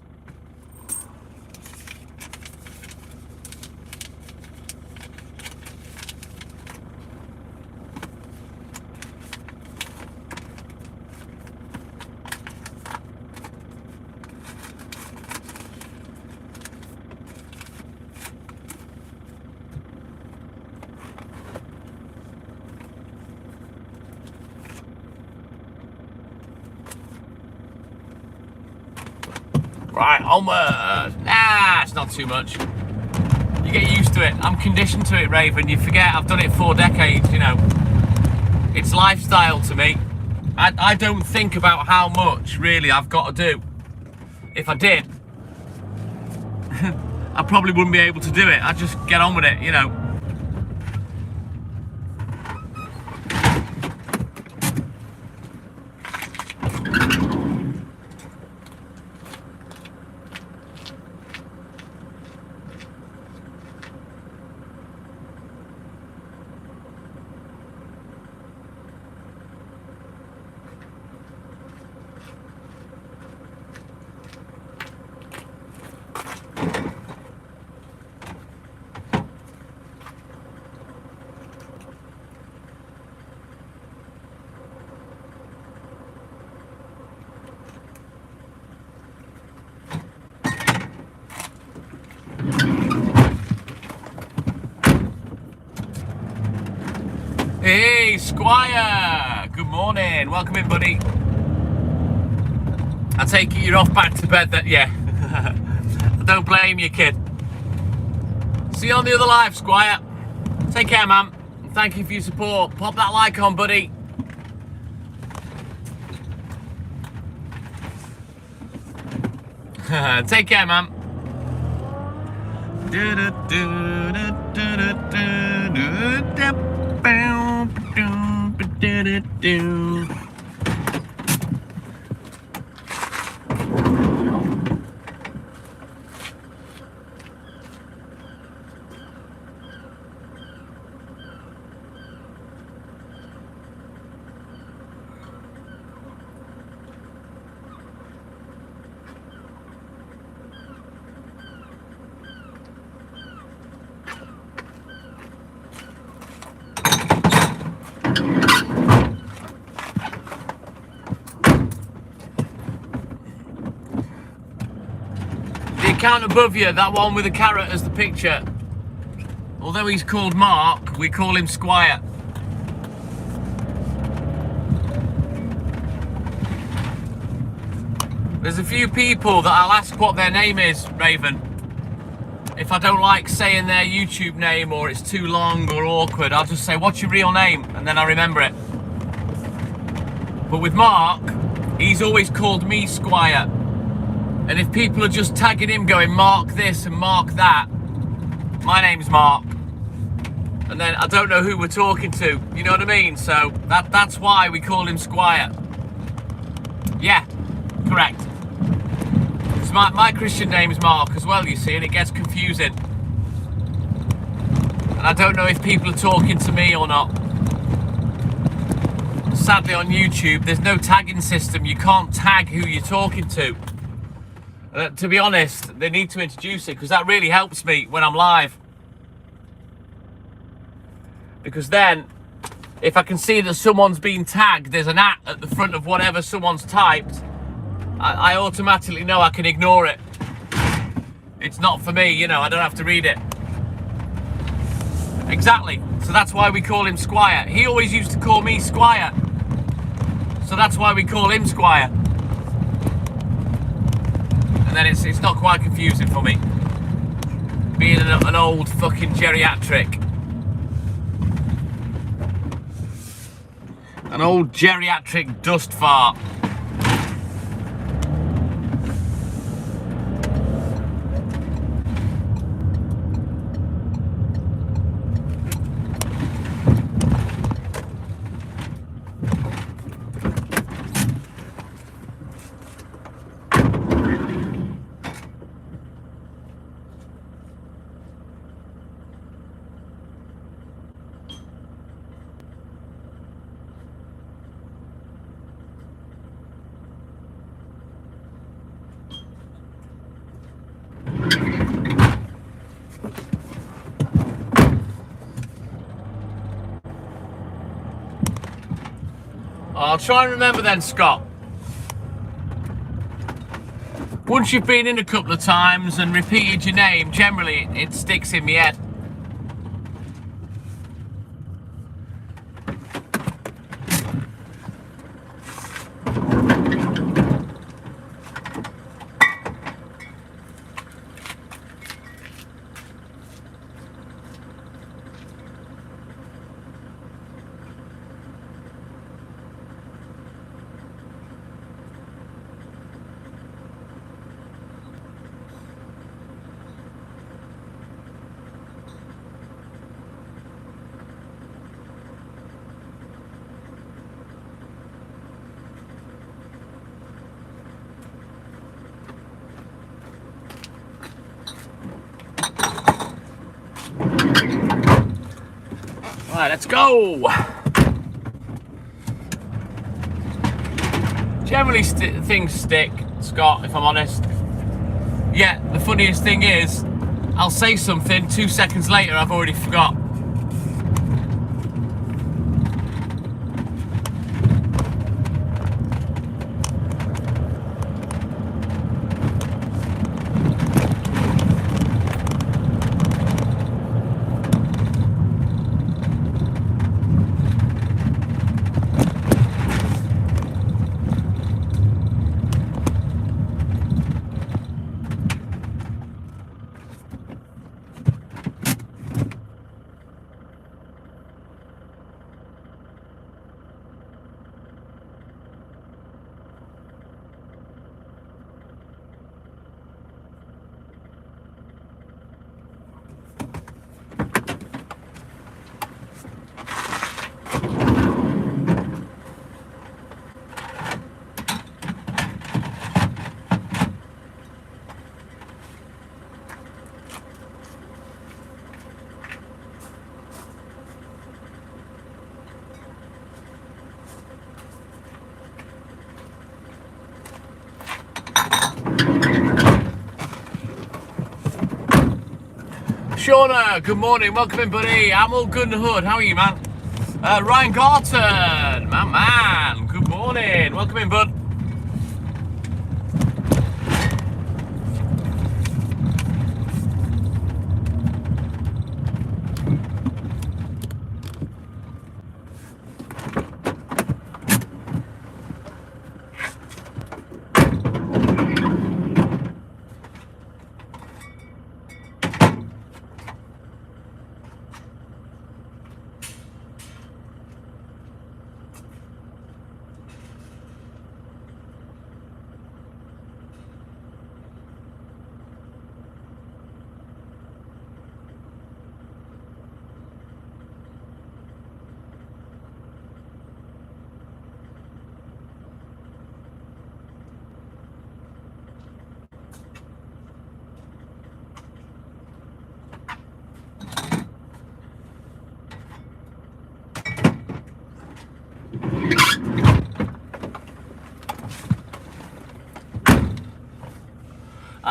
Right, onward. Nah, it's not too much. You get used to it. I'm conditioned to it, Raven. You forget I've done it 4 decades, you know. It's lifestyle to me. I don't think about how much, really, I've got to do. If I did, I probably wouldn't be able to do it. I'd just get on with it, you know. Hey, Squire! Good morning. Welcome in, buddy. I take it you're off back to bed then, yeah. I don't blame you, kid. See you on the other live, Squire. Take care, man. Thank you for your support. Pop that like on, buddy. Take care, man. account above you, that one with the carrot as the picture, although he's called Mark, we call him Squire. There's a few people that I'll ask what their name is, Raven. If I don't like saying their YouTube name or it's too long or awkward, I'll just say, what's your real name? And then I remember it. But with Mark, he's always called me Squire. And if people are just tagging him going, Mark this and Mark that, my name's Mark. And then I don't know who we're talking to, you know what I mean? So that's why we call him Squire. Yeah, correct. Because my Christian name is Mark as well, you see, and it gets confusing. And I don't know if people are talking to me or not. Sadly on YouTube, there's no tagging system. You can't tag who you're talking to. To be honest, they need to introduce it because that really helps me when I'm live. Because then, if I can see that someone's been tagged, there's an at the front of whatever someone's typed, I automatically know I can ignore it. It's not for me, you know, I don't have to read it. Exactly. So that's why we call him Squire. He always used to call me Squire. So that's why we call him Squire. And then it's not quite confusing for me. Being an old fucking geriatric. An old geriatric dust fart. I'll try and remember then, Scott. Once you've been in a couple of times and repeated your name, generally it sticks in my head. Right, let's go. Generally things stick, Scott, if I'm honest. Yeah, the funniest thing is, I'll say something, 2 seconds later I've already forgot. Shauna, good morning, welcome in, buddy. I'm all good in the hood. How are you, man? Ryan Garton, my man, good morning, welcome in, bud.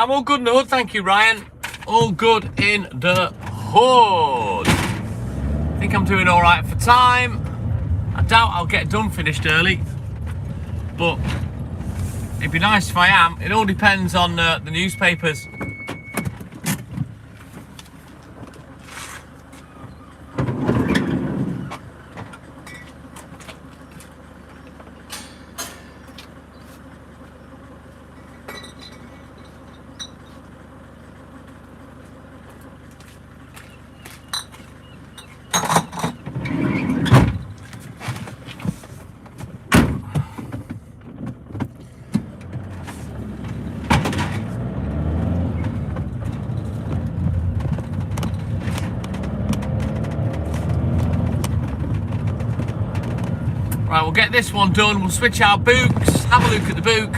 I'm all good in the hood, thank you, Ryan. All good in the hood. I think I'm doing all right for time. I doubt I'll get done finished early, but it'd be nice if I am. It all depends on the newspapers. Right, we'll get this one done. We'll switch our books, have a look at the book.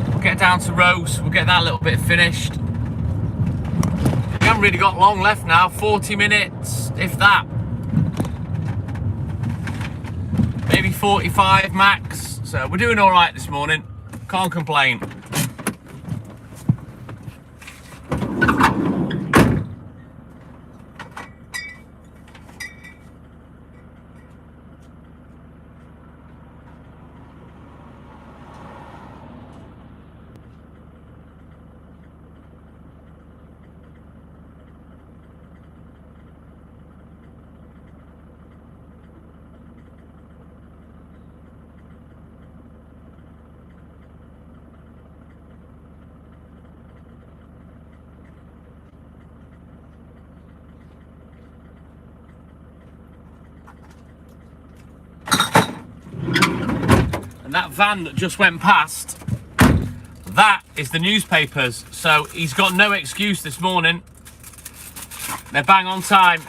We'll get down to roast. We'll get that little bit finished. We haven't really got long left now. 40 minutes, if that. Maybe 45 max. So we're doing all right this morning. Can't complain. And that van that just went past, that is the newspapers. So he's got no excuse this morning. They're bang on time.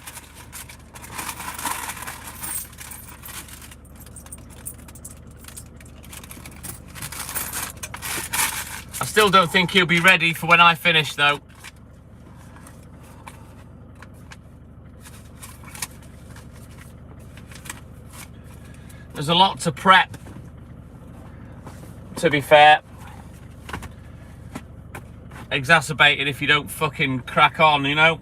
I still don't think he'll be ready for when I finish though. There's a lot to prep, to be fair. Exacerbated if you don't fucking crack on, you know?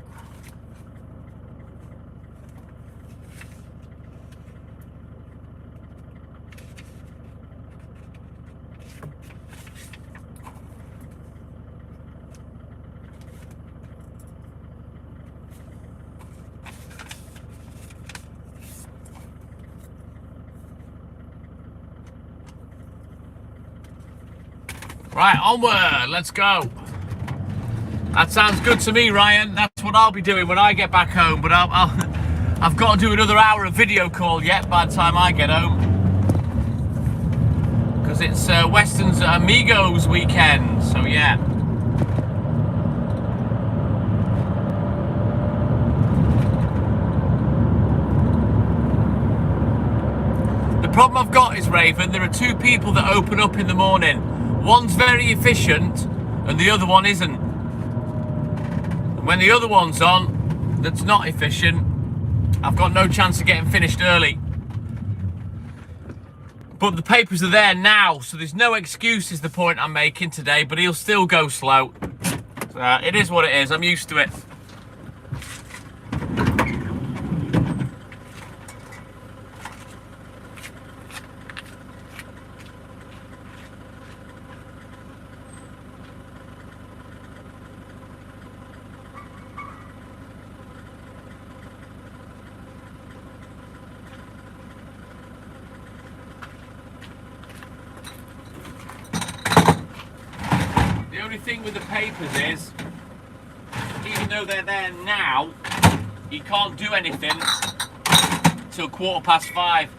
Right, onward, let's go. That sounds good to me, Ryan. That's what I'll be doing when I get back home. But I've got to do another hour of video call yet by the time I get home. Because it's Weston's Amigos weekend, so yeah. The problem I've got is, Raven, there are two people that open up in the morning. One's very efficient and the other one isn't. And when the other one's on, that's not efficient, I've got no chance of getting finished early. But the papers are there now, so there's no excuse is the point I'm making today, but he'll still go slow. So, it is what it is, I'm used to it. The only thing with the papers is, even though they're there now, you can't do anything till 5:15.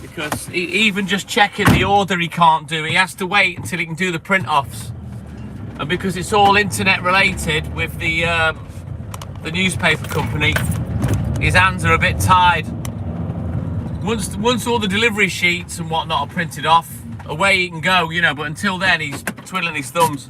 Because even just checking the order he can't do, he has to wait until he can do the print-offs. And because it's all internet related with the newspaper company, his hands are a bit tied. Once all the delivery sheets and whatnot are printed off, away he can go, you know, but until then he's twiddling his thumbs.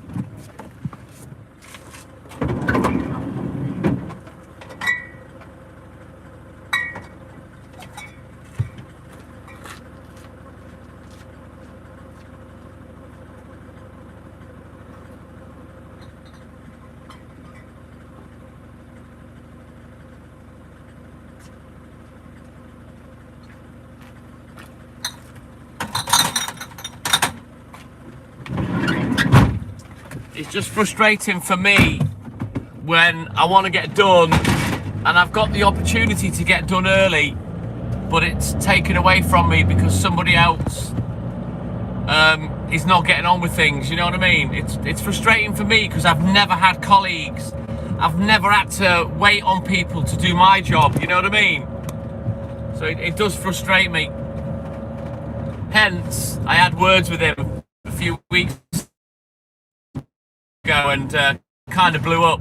it's just frustrating for me when I want to get done and I've got the opportunity to get done early, but it's taken away from me because somebody else is not getting on with things. You know what I mean? It's frustrating for me because I've never had colleagues. I've never had to wait on people to do my job. You know what I mean? So it does frustrate me. Hence, I had words with him a few weeks ago and kind of blew up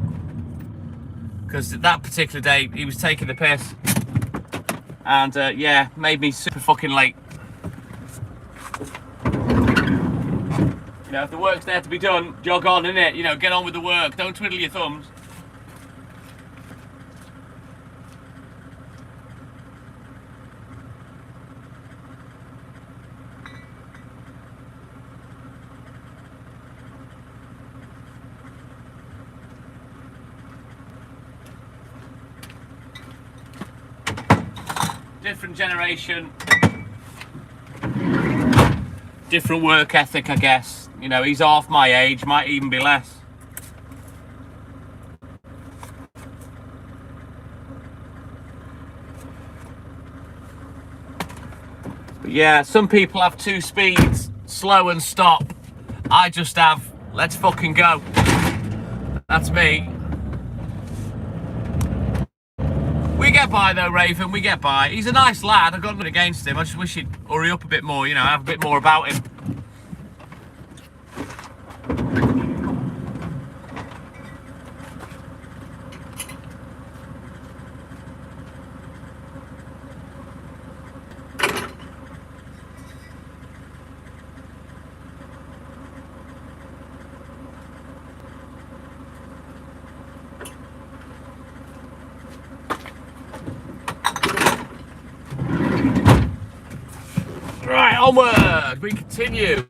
because that particular day he was taking the piss and yeah, made me super fucking late. You know, if the work's there to be done, jog on, innit? You know, get on with the work. Don't twiddle your thumbs. Different generation, different work ethic, I guess. You know, he's half my age, might even be less. But yeah, some people have 2 speeds, slow and stop. I just have, let's fucking go. That's me. We get by though, Raven, we get by. He's a nice lad, I've got nothing against him. I just wish he'd hurry up a bit more, you know, have a bit more about him. Right, onward, we continue.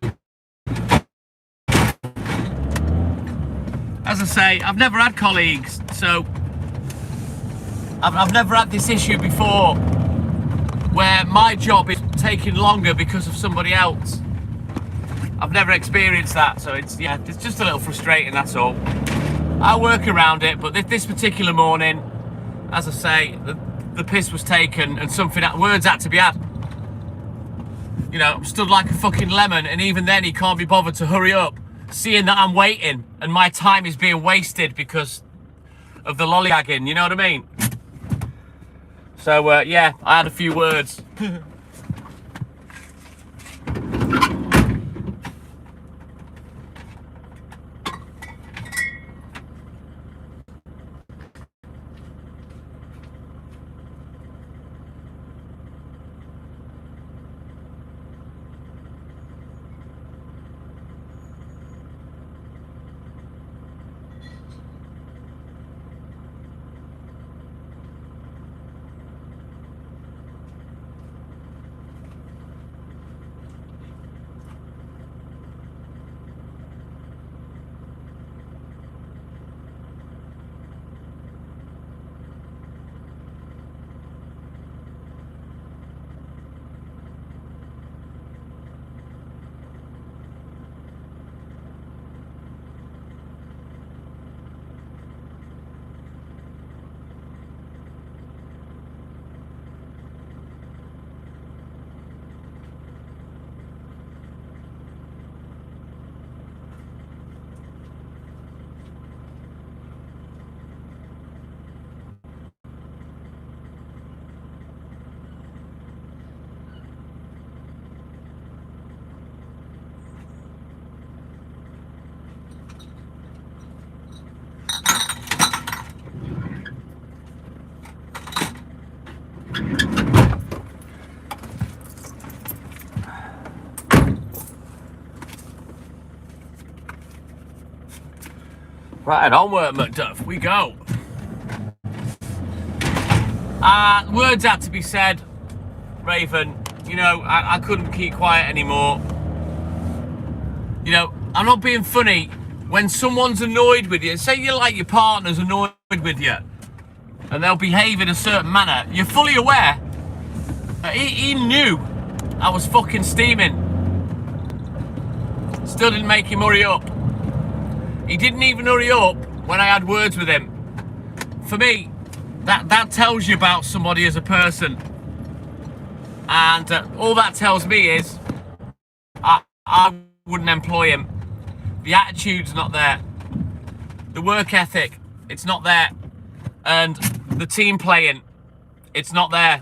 As I say, I've never had colleagues, so I've never had this issue before where my job is taking longer because of somebody else. I've never experienced that, so it's just a little frustrating, that's all. I'll work around it, but this particular morning, as I say, the piss was taken and words had to be had. You know, I'm stood like a fucking lemon, and even then he can't be bothered to hurry up, seeing that I'm waiting and my time is being wasted because of the lollygagging, you know what I mean? So, yeah, I had a few words. Right, onward, McDuff, we go. Words had to be said, Raven. You know, I couldn't keep quiet anymore. You know, I'm not being funny. When someone's annoyed with you, say you're like your partner's annoyed with you, and they'll behave in a certain manner, you're fully aware. He knew I was fucking steaming. Still didn't make him hurry up. He didn't even hurry up when I had words with him. For me, that tells you about somebody as a person. And all that tells me is I wouldn't employ him. The attitude's not there. The work ethic, it's not there. And the team playing, it's not there.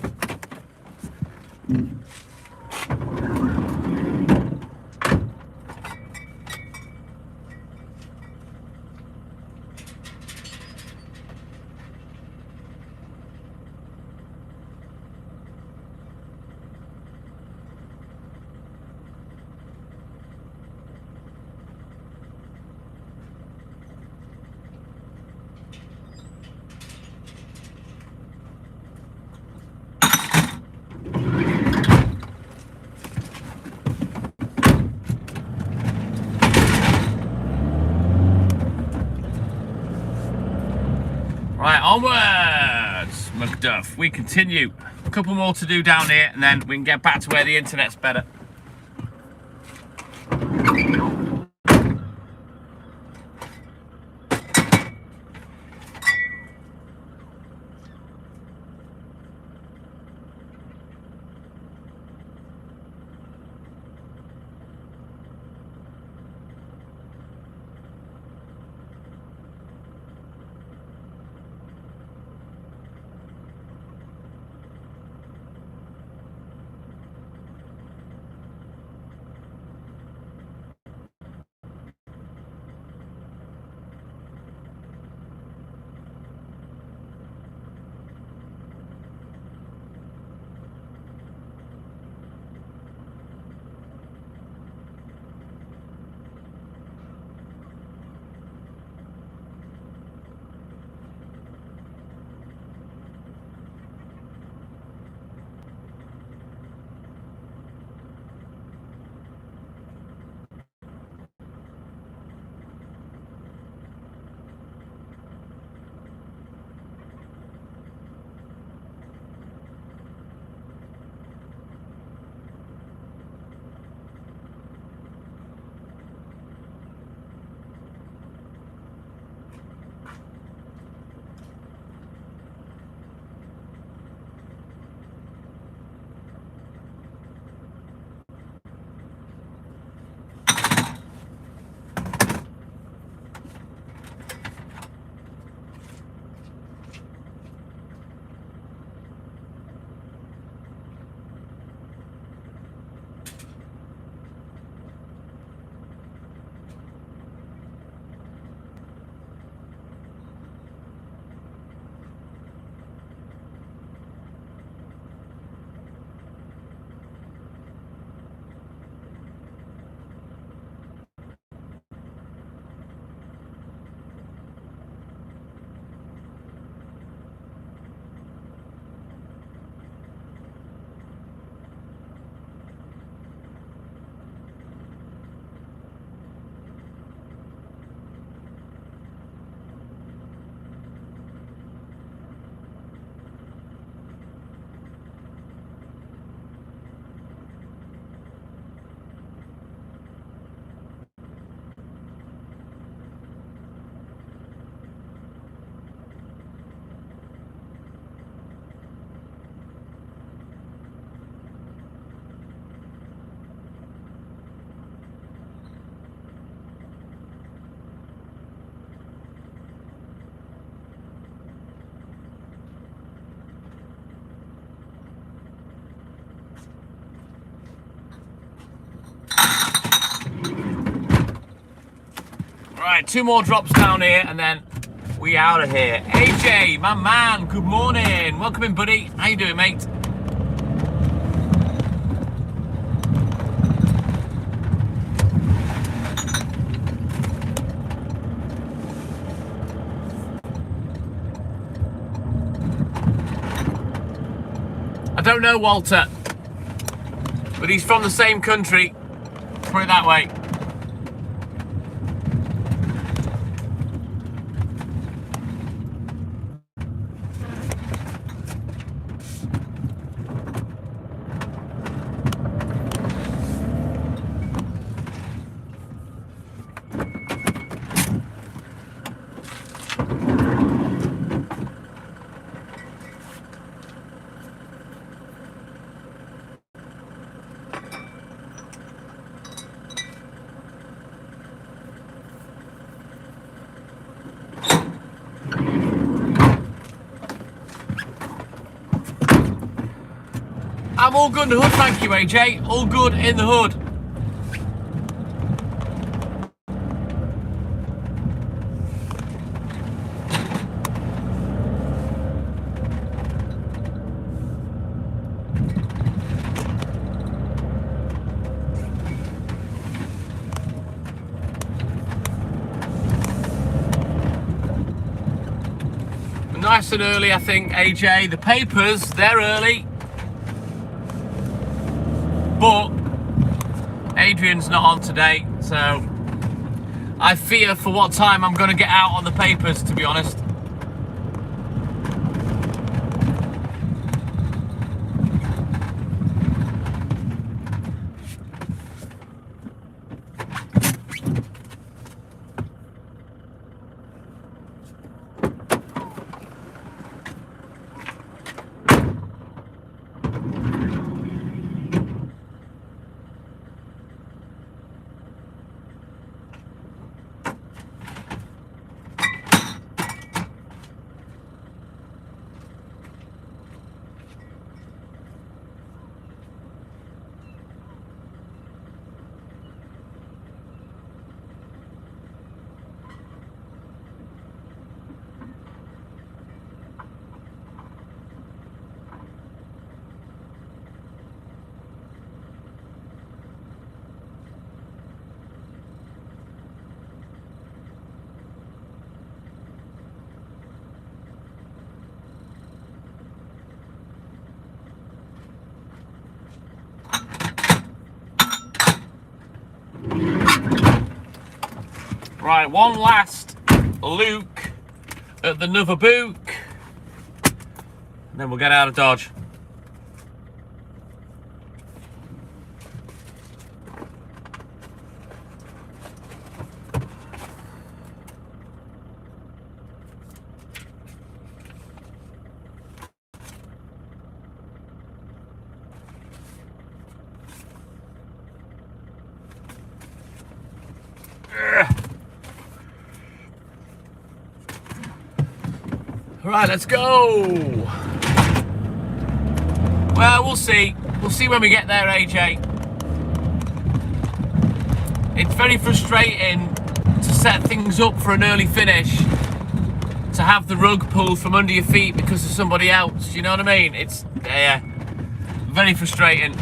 Right, onwards, McDuff. We continue. A couple more to do down here, and then we can get back to where the internet's better. Right, 2 more drops down here, and then we out of here. AJ, my man, good morning. Welcome in, buddy. How you doing, mate? I don't know Walter, but he's from the same country. Put it that way. I'm all good in the hood, thank you, AJ. All good in the hood. Nice and early, I think, AJ. The papers, they're early. But Adrian's not on today, so I fear for what time I'm going to get out on the papers, to be honest. Right, one last look at the Nutherbook, and then we'll get out of Dodge. Right, let's go. Well, we'll see. We'll see when we get there, AJ. It's very frustrating to set things up for an early finish, to have the rug pulled from under your feet because of somebody else. You know what I mean? It's very frustrating.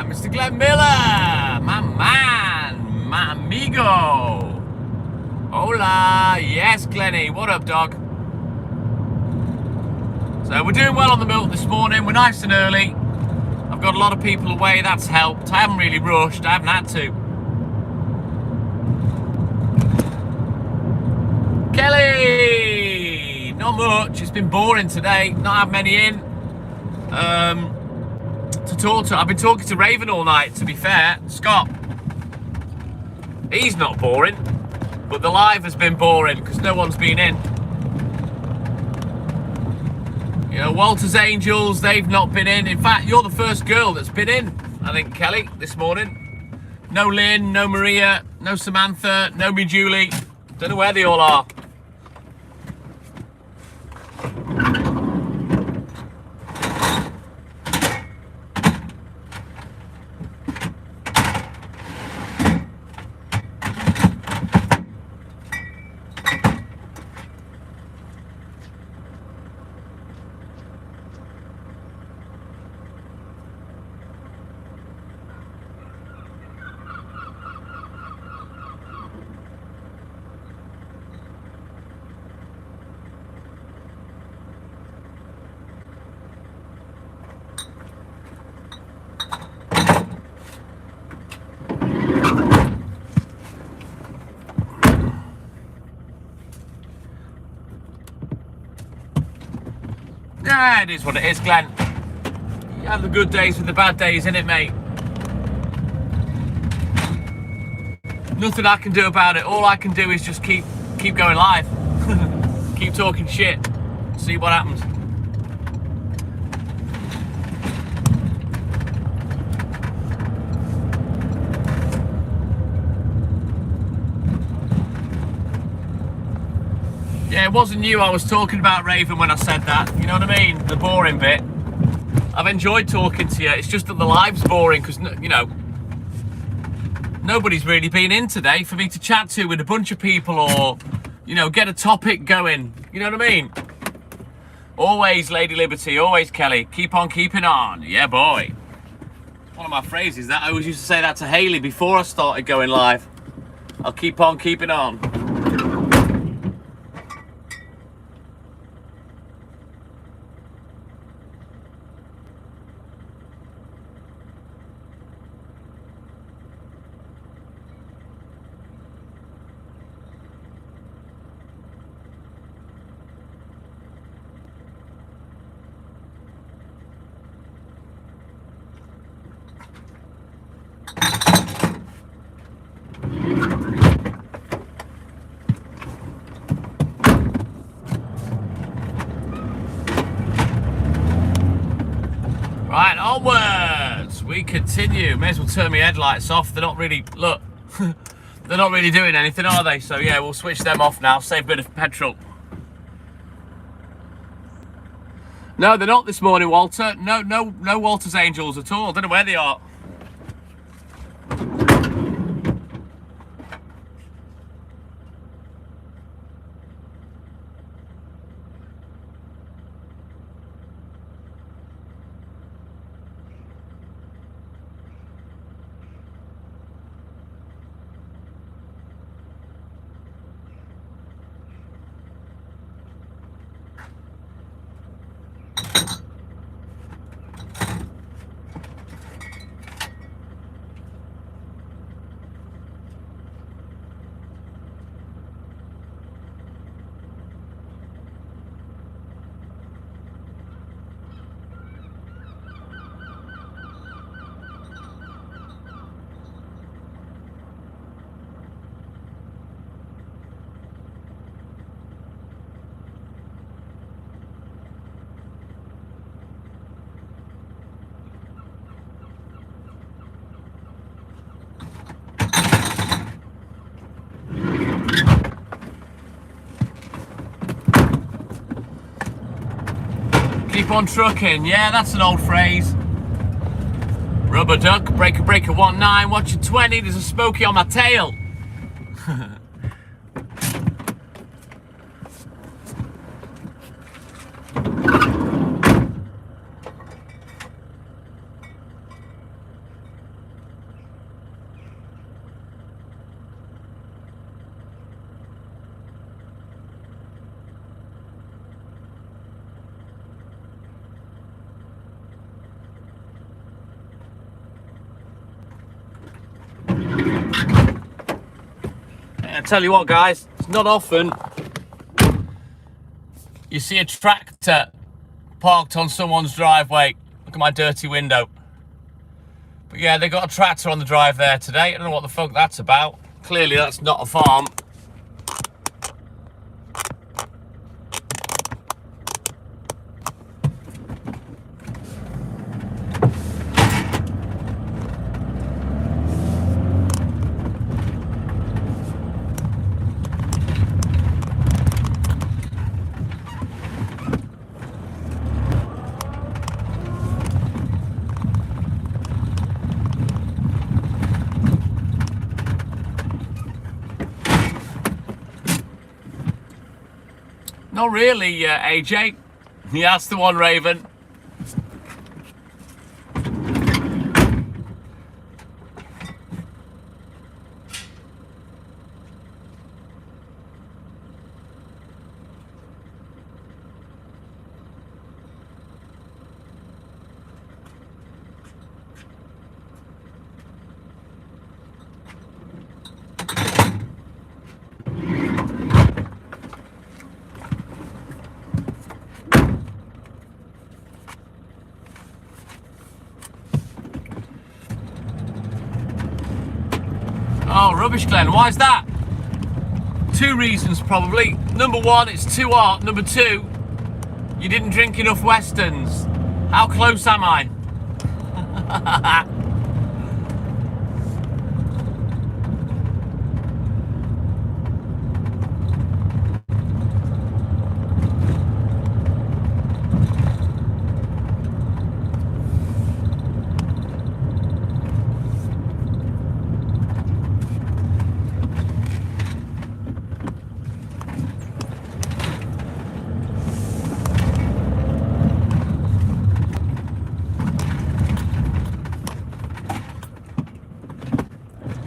Mr. Glenn Miller, my man, my amigo. Hola, yes, Glenny, what up, dog? So we're doing well on the milk this morning. We're nice and early. I've got a lot of people away, that's helped. I haven't really rushed, I haven't had to. Kelly, not much. It's been boring today. Not had many in to talk to. I've been talking to Raven all night, to be fair. Scott, he's not boring, but the live has been boring because no one's been in. You know, Walter's Angels, they've not been in. In fact, you're the first girl that's been in, I think, Kelly, this morning. No Lynn, no Maria, no Samantha, no me Julie. Don't know where they all are. Nah, it is what it is, Glenn. You have the good days with the bad days, innit, mate? Nothing I can do about it. All I can do is just keep going live. Keep talking shit. See what happens. Yeah, it wasn't you I was talking about, Raven, when I said that. You know what I mean? The boring bit. I've enjoyed talking to you. It's just that the live's boring because, you know, nobody's really been in today for me to chat to with a bunch of people or, you know, get a topic going. You know what I mean? Always Lady Liberty, always Kelly. Keep on keeping on. Yeah, boy. One of my phrases that I always used to say that to Hayley before I started going live. I'll keep on keeping on. Right, onwards. We continue. May as well turn my headlights off. They're not really, look, they're not really doing anything, are they? So yeah, we'll switch them off now. Save a bit of petrol. No, they're not this morning, Walter. No Walter's Angels at all. Don't know where they are. Keep on trucking. Yeah, that's an old phrase. Rubber duck, breaker, 19, watching 20, there's a smoky on my tail. I tell you what, guys, it's not often you see a tractor parked on someone's driveway. Look at my dirty window. But yeah, they got a tractor on the drive there today. I don't know what the fuck that's about. Clearly that's not a farm. Not really, AJ. Yeah, that's the one, Raven. rubbish, Glenn. Why is that? Two reasons, probably. Number one, it's too hot. Number two, you didn't drink enough Westerns. How close am I?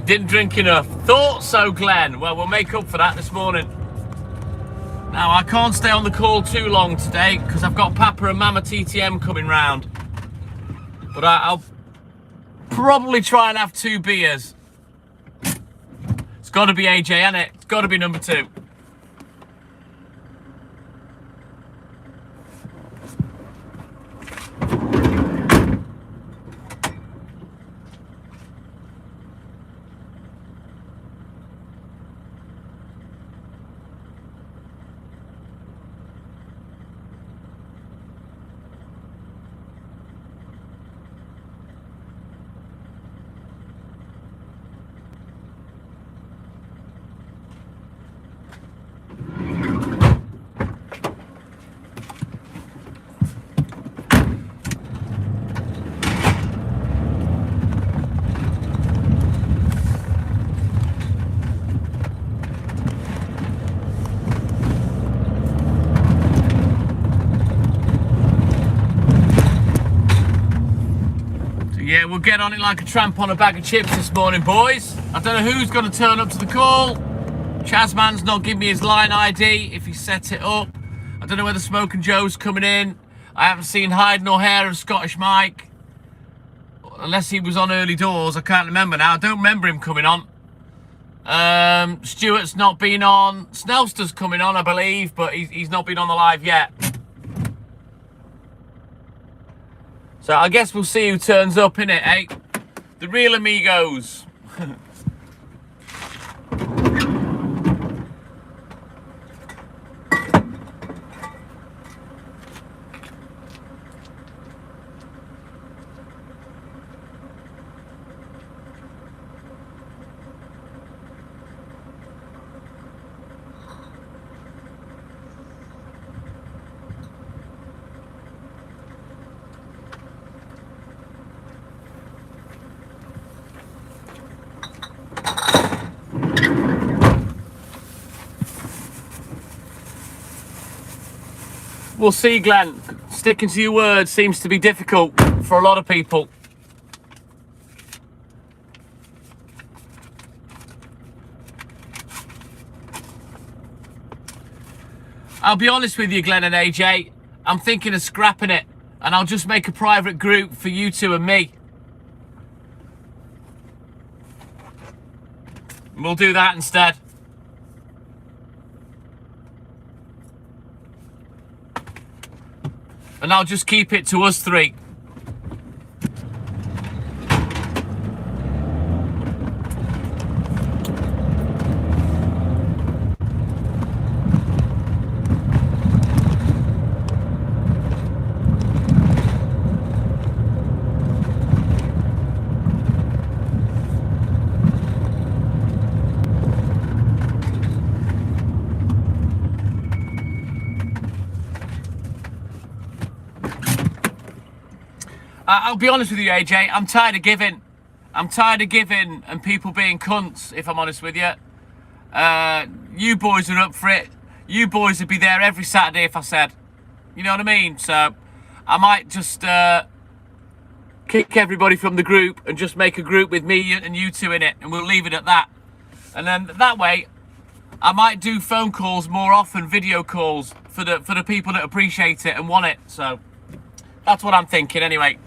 Didn't drink enough. Thought so, Glenn. Well, we'll make up for that this morning. Now, I can't stay on the call too long today because I've got Papa and Mama TTM coming round. But I'll probably try and have 2 beers. It's got to be AJ, hasn't it? It's got to be number 2. Yeah, we'll get on it like a tramp on a bag of chips this morning, boys. I don't know who's going to turn up to the call. Chazman's not giving me his line ID if he set it up. I don't know whether Smoking Joe's coming in. I haven't seen hide nor hair of Scottish Mike. Unless he was on early doors, I can't remember now. I don't remember him coming on. Stuart's not been on. Snelster's coming on, I believe, but he's not been on the live yet. So I guess we'll see who turns up, innit, eh? The real amigos. We'll see, Glenn. Sticking to your word seems to be difficult for a lot of people. I'll be honest with you, Glenn and AJ. I'm thinking of scrapping it, and I'll just make a private group for you two and me. We'll do that instead. And I'll just keep it to us 3. I'll be honest with you, AJ, I'm tired of giving. I'm tired of giving and people being cunts, if I'm honest with you. You boys are up for it. You boys would be there every Saturday if I said. You know what I mean? So I might just kick everybody from the group and just make a group with me and you two in it, and we'll leave it at that. And then that way, I might do phone calls more often, video calls, for the people that appreciate it and want it. So that's what I'm thinking anyway.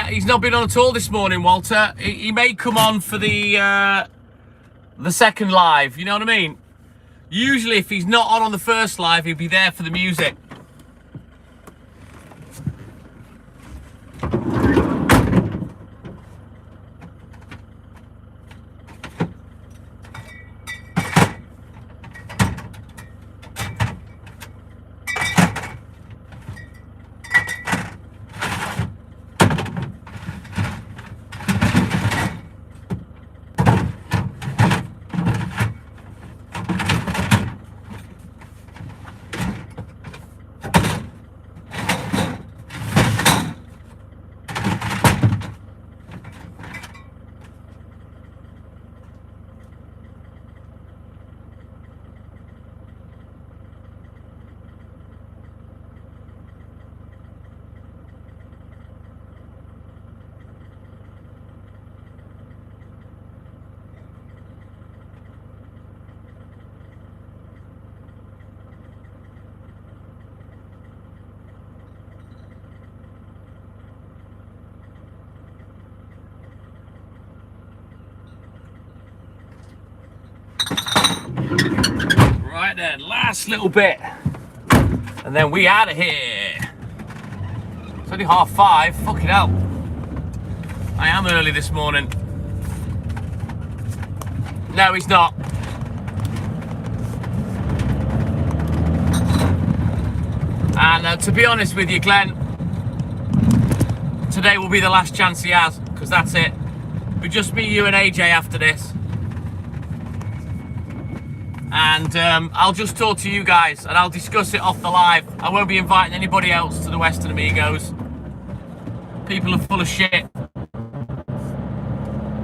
he's not been on at all this morning, Walter. He may come on for the second live, you know what I mean? Usually if he's not on the first live, he'll be there for the music. Right then, last little bit, and then we out of here. It's only 5:30. Fucking hell, I am early this morning. No, he's not. And to be honest with you, Glenn, today will be the last chance he has, because that's it. It'll just be you and AJ after this. And I'll just talk to you guys and I'll discuss it off the live. I won't be inviting anybody else to the Western Amigos. People are full of shit.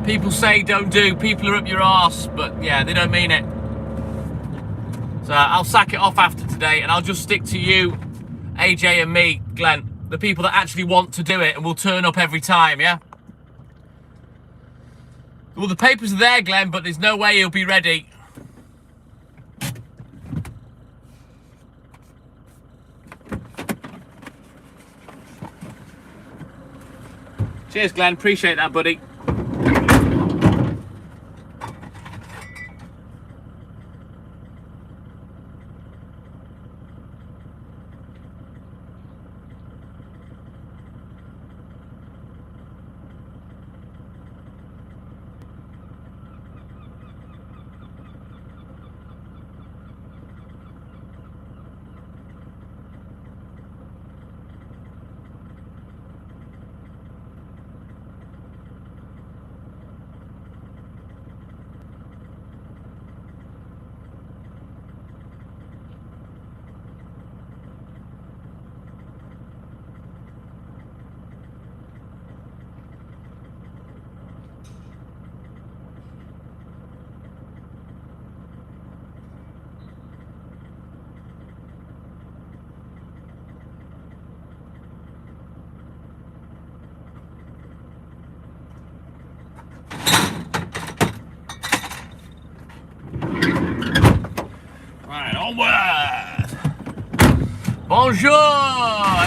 People say don't do, people are up your arse, but yeah, they don't mean it. So I'll sack it off after today and I'll just stick to you, AJ and me, Glenn. The people that actually want to do it and will turn up every time, yeah? Well, the papers are there, Glenn, but there's no way he'll be ready. Cheers, Glenn. Appreciate that, buddy. Bonjour,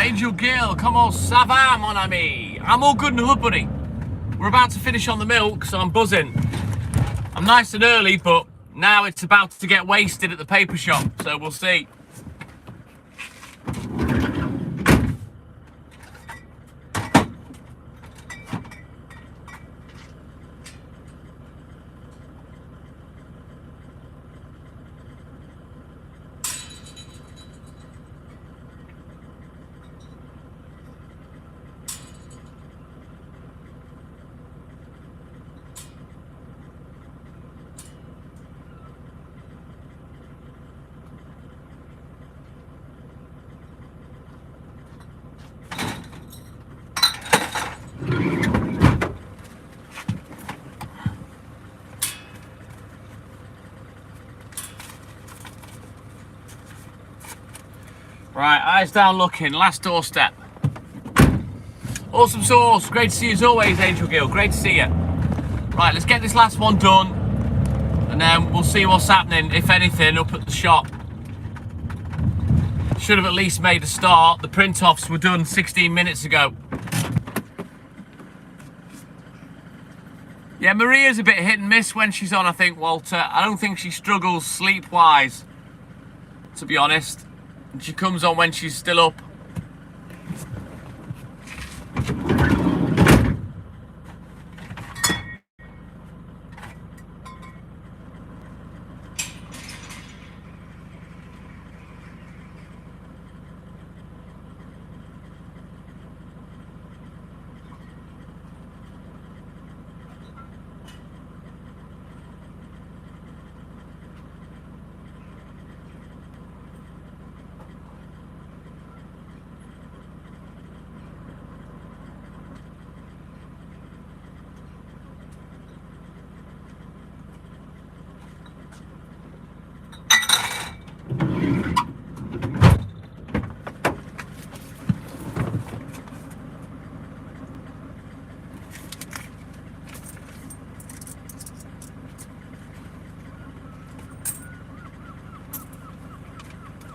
Angel Gill. Comment ça va, mon ami? I'm all good in the hood, buddy. We're about to finish on the milk, so I'm buzzing. I'm nice and early, but now it's about to get wasted at the paper shop, so we'll see. Right, eyes down looking, last doorstep. Awesome sauce, great to see you as always, Angel Gill, great to see you. Right, let's get this last one done, and then we'll see what's happening, if anything, up at the shop. Should have at least made a start. The print-offs were done 16 minutes ago. Yeah, Maria's a bit hit and miss when she's on, I think, Walter. I don't think she struggles sleep-wise, to be honest. And she comes on when she's still up.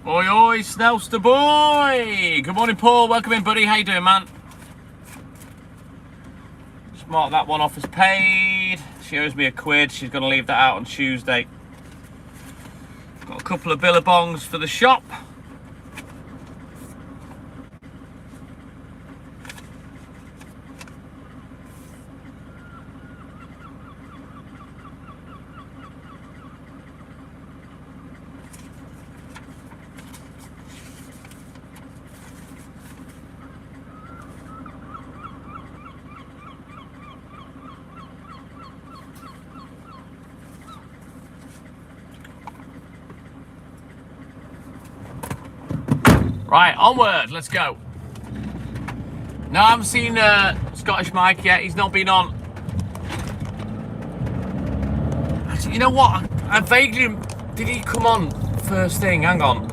Oi, oi, Snelster boy! Good morning, Paul. Welcome in, buddy. How you doing, man? Just mark that one off as paid. She owes me £1. She's going to leave that out on Tuesday. Got a couple of billabongs for the shop. Right, onward, let's go. No, I haven't seen Scottish Mike yet. He's not been on. Actually, you know what? I vaguely... Did he come on first thing? Hang on.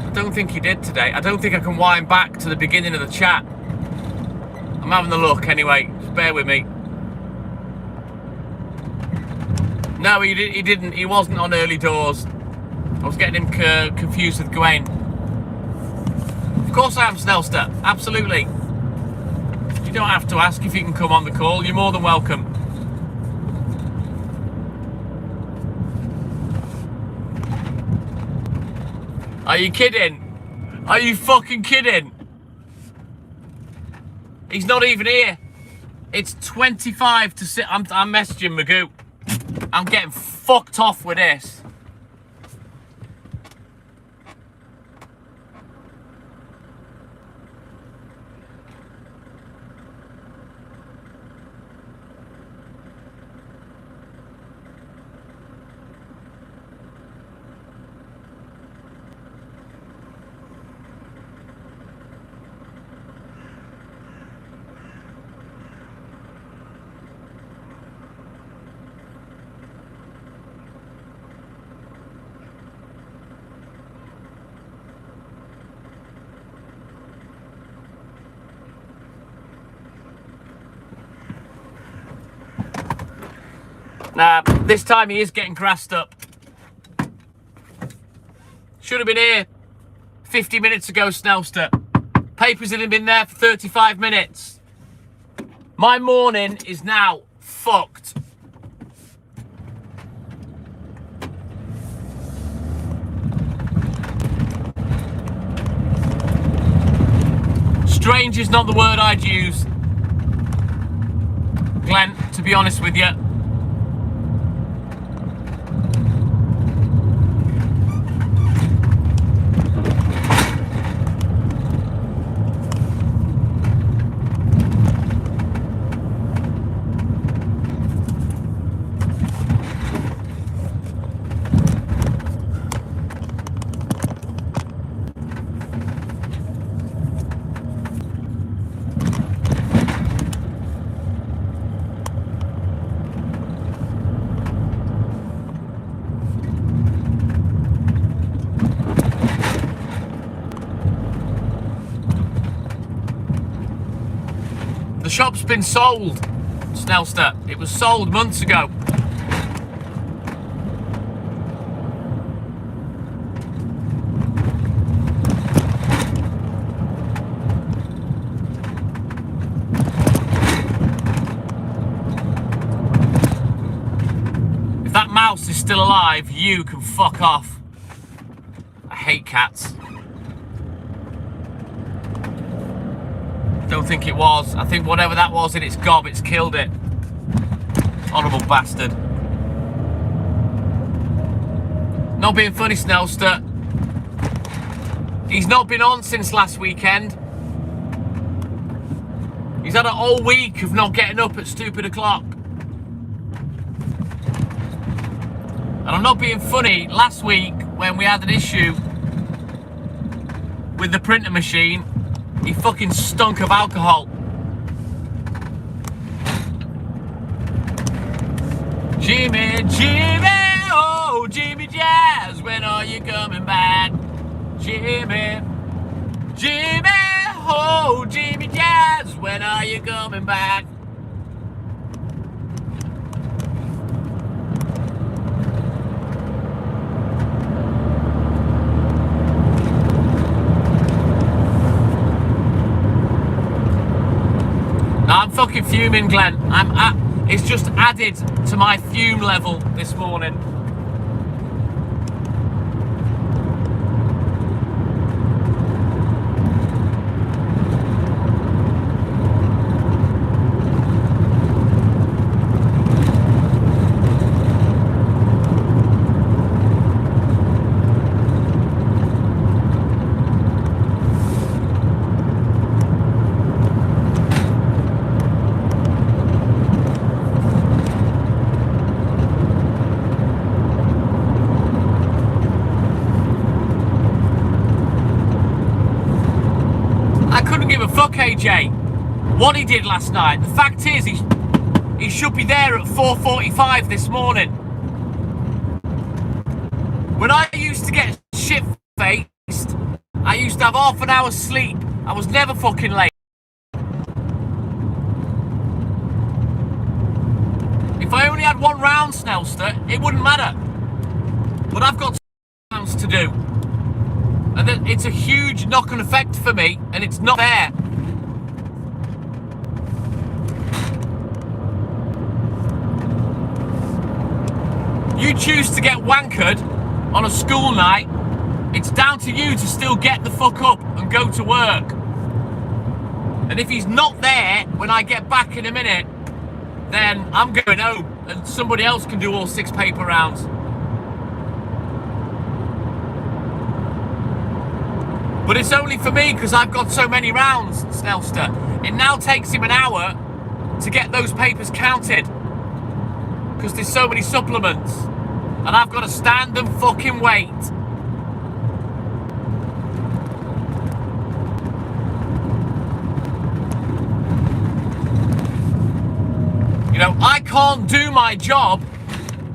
I don't think he did today. I don't think I can wind back to the beginning of the chat. I'm having a look anyway. Just bear with me. No, he didn't. He wasn't on early doors. I was getting him confused with Gwen. Of course I am, Snelster. Absolutely. You don't have to ask if you can come on the call. You're more than welcome. Are you kidding? Are you fucking kidding? He's not even here. It's 25 to 6. I'm messaging Magoo. I'm getting fucked off with this. Nah, this time he is getting grassed up. Should have been here 50 minutes ago, Snelster. Papers had been there for 35 minutes. My morning is now fucked. Strange is not the word I'd use, Glenn, to be honest with you. The shop's been sold, Snelster. It was sold months ago. still alive, you can fuck off. I hate cats. Don't think it was. I think whatever that was in its gob, it's killed it. Horrible bastard. Not being funny, Snellster. He's not been on since last weekend. He's had a whole week of not getting up at stupid o'clock. And I'm not being funny. Last week, when we had an issue with the printer machine, he fucking stunk of alcohol. Jimmy, Jimmy, oh, Jimmy Jazz, when are you coming back? Jimmy, Jimmy, oh, Jimmy Jazz, when are you coming back? I'm fucking fuming, Glenn. It's just added to my fume level this morning. AJ, what he did last night. The fact is, he should be there at 4:45 this morning. When I used to get shit-faced, I used to have half an hour's sleep. I was never fucking late. If I only had one round, Snellster, it wouldn't matter. But I've got rounds to do. And it's a huge knock-on effect for me, and it's not there. You choose to get wankered on a school night, it's down to you to still get the fuck up and go to work. And if he's not there when I get back in a minute, then I'm going home and somebody else can do all 6 paper rounds. But it's only for me because I've got so many rounds, Snellster. It now takes him an hour to get those papers counted because there's so many supplements. And I've got to stand and fucking wait. You know, I can't do my job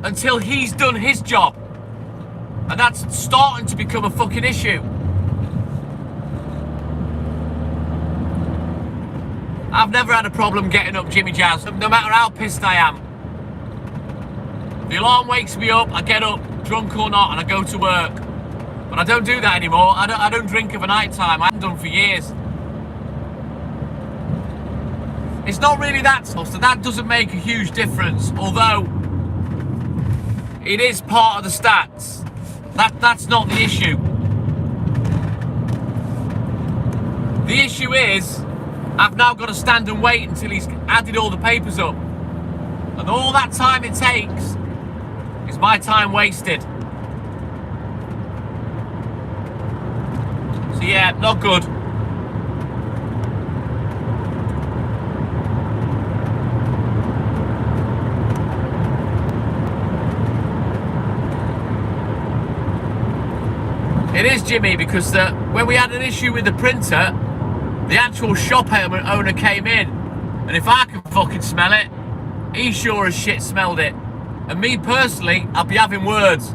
until he's done his job. And that's starting to become a fucking issue. I've never had a problem getting up, Jimmy Jazz, no matter how pissed I am. The alarm wakes me up, I get up, drunk or not, and I go to work. But I don't do that anymore. I don't drink of a night time. I haven't done for years. It's not really that, so that doesn't make a huge difference. Although it is part of the stats. That's not the issue. The issue is I've now got to stand and wait until he's added all the papers up. And all that time it takes is my time wasted. So yeah, not good. It is, Jimmy, because when we had an issue with the printer, the actual shop owner came in, and if I can fucking smell it, he sure as shit smelled it. And me personally, I'll be having words.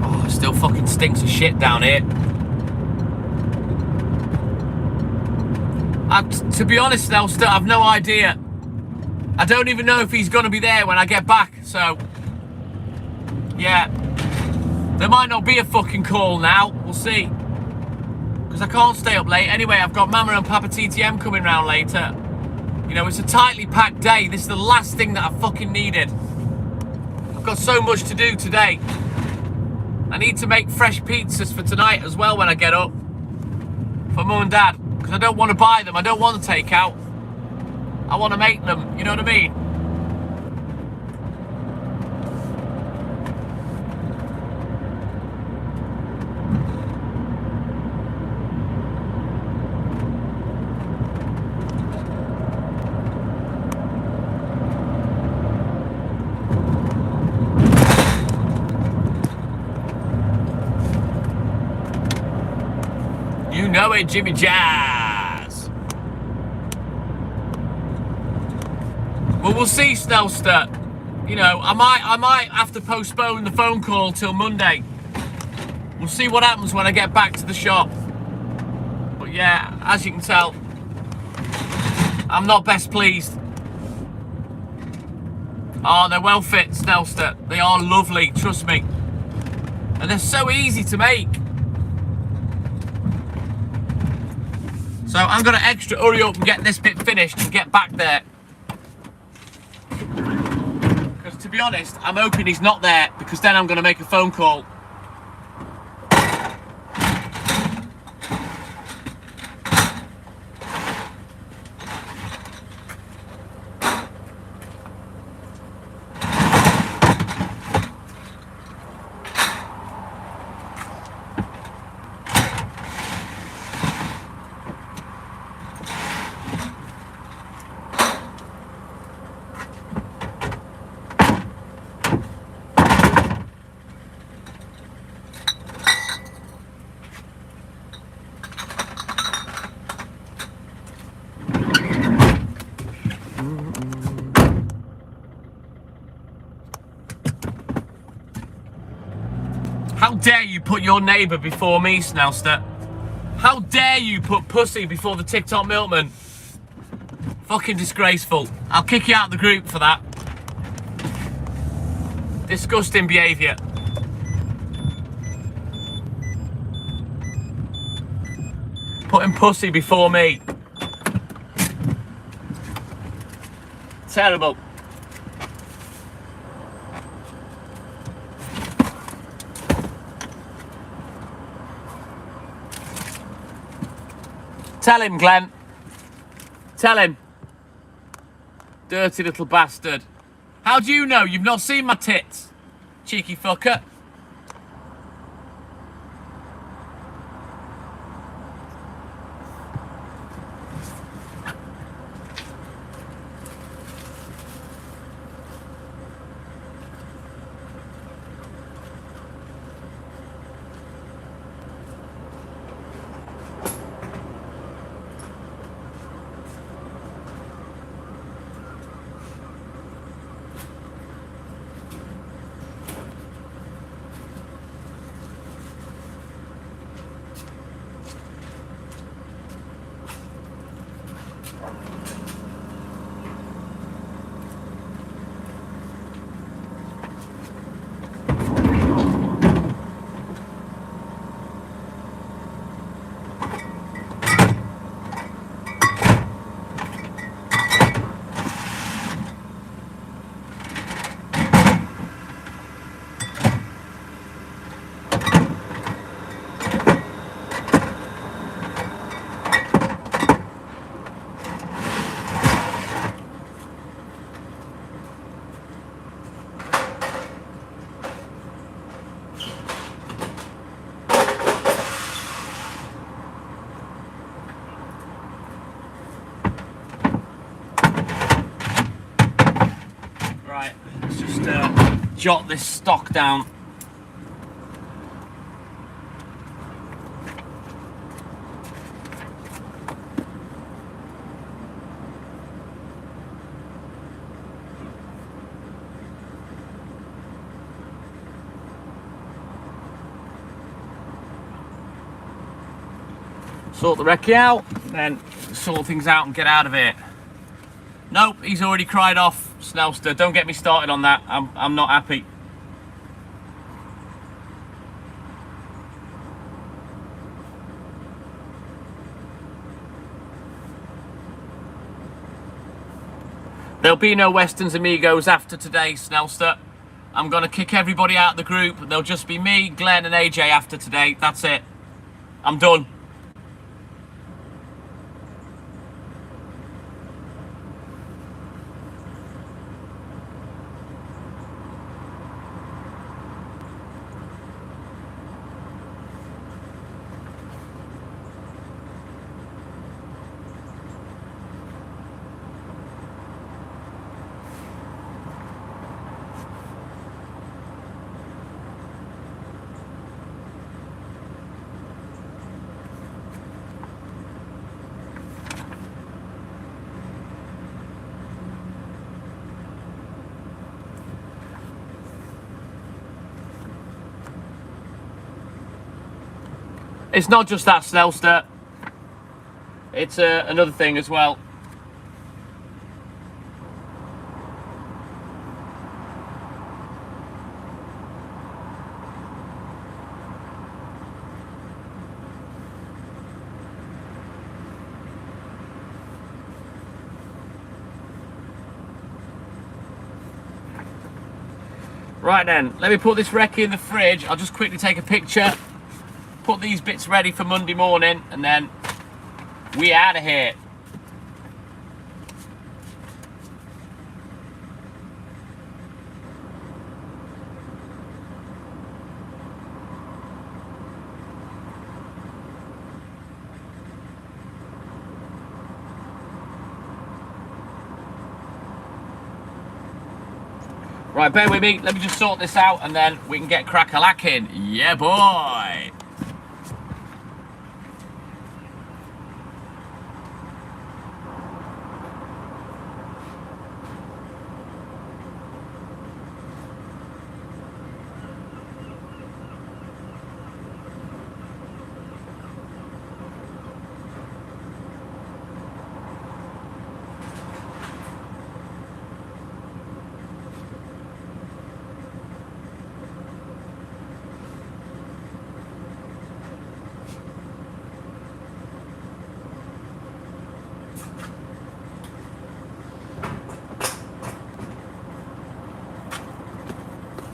Oh, it still fucking stinks of shit down here. To be honest, Snellster, I've no idea. I don't even know if he's going to be there when I get back, so yeah, there might not be a fucking call now. We'll see, because I can't stay up late. Anyway, I've got Mama and Papa TTM coming round later. You know, it's a tightly packed day. This is the last thing that I fucking needed. I've got so much to do today. I need to make fresh pizzas for tonight as well when I get up, for Mum and Dad, because I don't want to buy them. I don't want to take out. I want to make them, you know what I mean? You know it, Jimmy Jazz. Well, we'll see, Snellster. You know, I might have to postpone the phone call till Monday. We'll see what happens when I get back to the shop. But yeah, as you can tell, I'm not best pleased. Oh, they're well fit, Snellster. They are lovely, trust me. And they're so easy to make. So I'm going to extra hurry up and get this bit finished and get back there. Because to be honest, I'm hoping he's not there, because then I'm going to make a phone call. How dare you put your neighbour before me, Snellster? How dare you put pussy before the TikTok milkman? Fucking disgraceful. I'll kick you out of the group for that. Disgusting behaviour. Putting pussy before me. Terrible. Tell him, Glenn. Tell him. Dirty little bastard. How do you know? You've not seen my tits, cheeky fucker. Right, let's just jot this stock down. Sort the recce out, then sort things out and get out of here. Nope, he's already cried off, Snelster. Don't get me started on that. I'm not happy. There'll be no Westerns Amigos after today, Snelster. I'm going to kick everybody out of the group. There'll just be me, Glenn and AJ after today. That's it. I'm done. It's not just that, Snelster. It's another thing as well. Right then, let me put this recce in the fridge. I'll just quickly take a picture, put these bits ready for Monday morning, and then we out of here. Right, bear with me. Let me just sort this out and then we can get crack-a-lacking. Yeah, boy.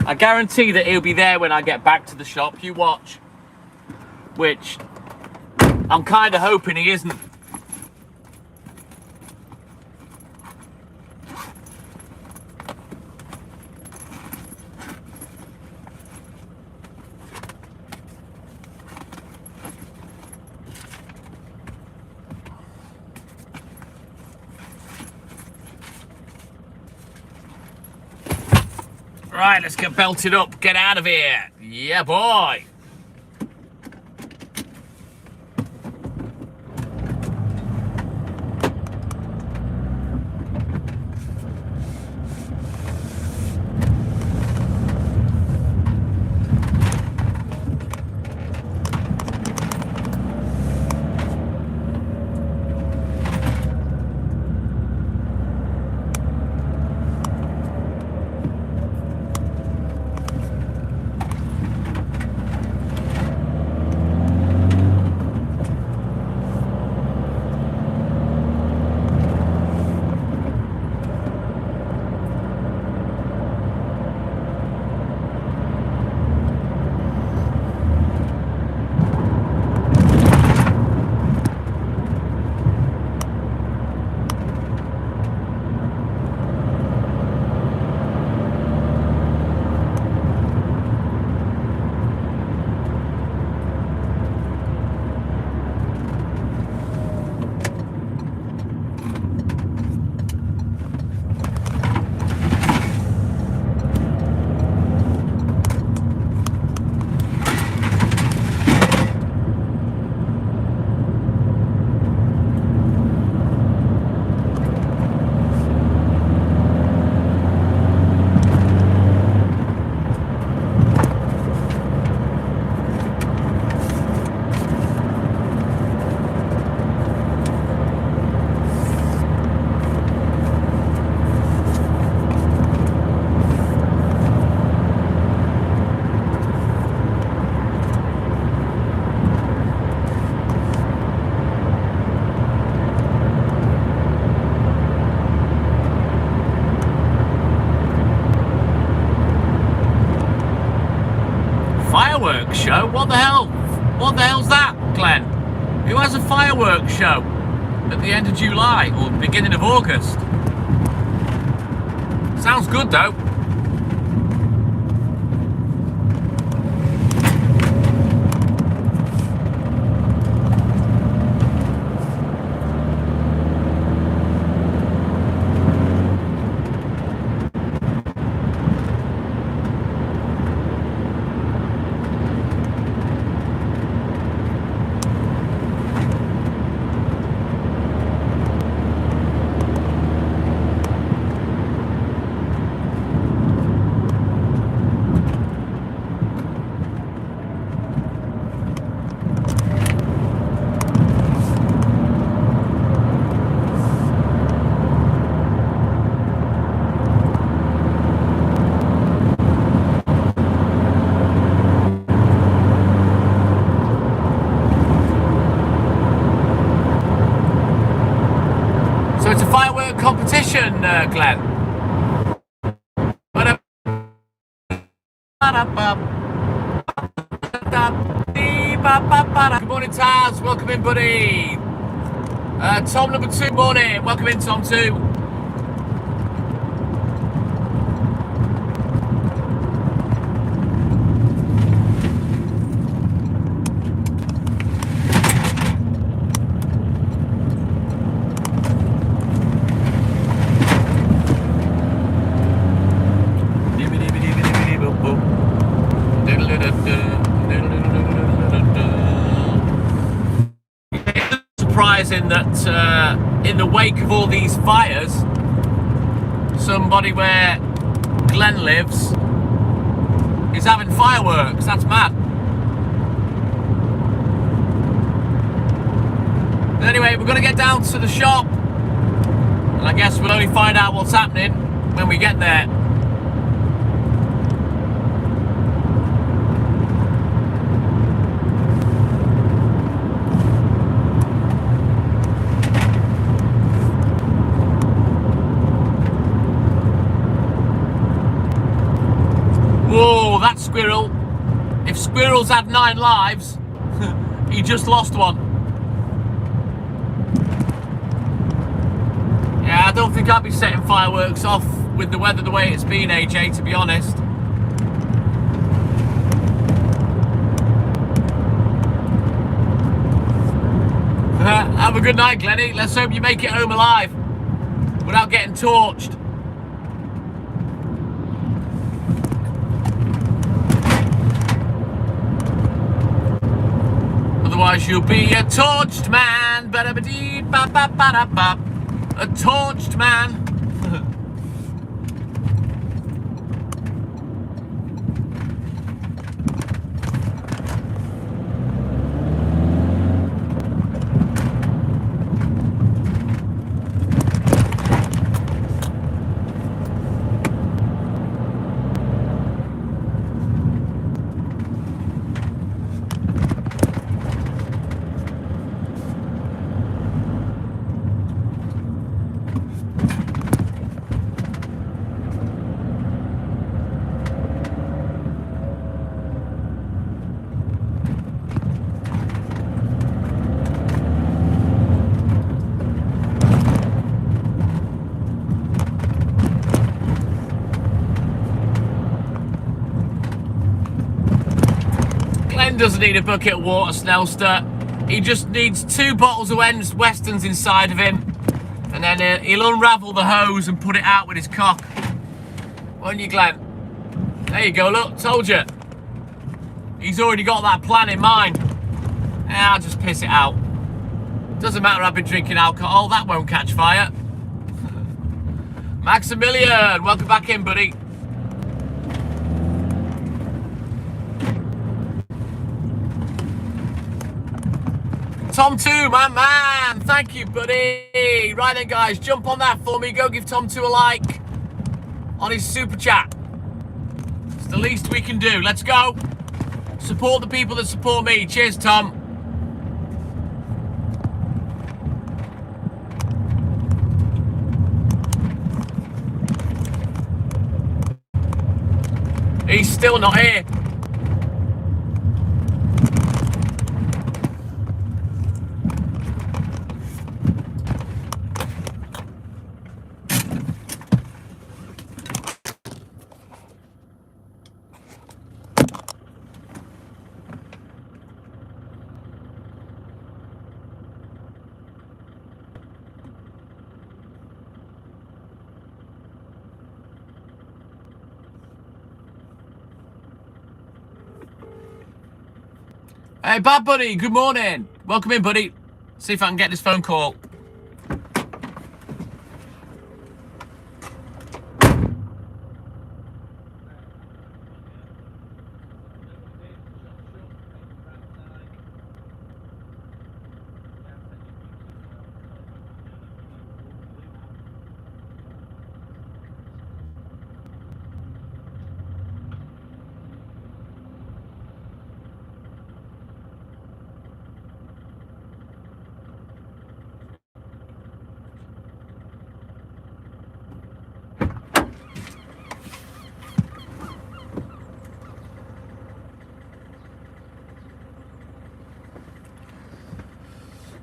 I guarantee that he'll be there when I get back to the shop. You watch. Which I'm kind of hoping he isn't. Right, let's get belted up, get out of here. Yeah, boy. fireworks show? What the hell? What the hell's that, Glenn? Who has a fireworks show at the end of July or the beginning of August? Sounds good though. So it's a firework competition, Glenn. Good morning, Taz. Welcome in, buddy. Tom number 2, morning. Welcome in, Tom 2. Surprising that in the wake of all these fires, somebody where Glenn lives is having fireworks. That's mad. But anyway, we're going to get down to the shop, and I guess we'll only find out what's happening when we get there. Whoa, that squirrel. If squirrels had 9 lives, he just lost one. Yeah, I don't think I'd be setting fireworks off with the weather the way it's been, AJ, to be honest. Have a good night, Glenny. Let's hope you make it home alive without getting torched. Otherwise you'll be a torched man. A torched man. Doesn't need a bucket of water, Snellster. He just needs 2 bottles of Westerns inside of him, and then he'll unravel the hose and put it out with his cock. Won't you, Glenn? There you go, look, told you. He's already got that plan in mind. Yeah, I'll just piss it out. Doesn't matter, I've been drinking alcohol, that won't catch fire. Maximilian, welcome back in, buddy. Tom 2, my man. Thank you, buddy. Right then, guys, jump on that for me. Go give Tom 2 a like on his super chat. It's the least we can do. Let's go. Support the people that support me. Cheers, Tom. He's still not here. Hey, Bad Buddy, good morning. Welcome in, buddy. See if I can get this phone call.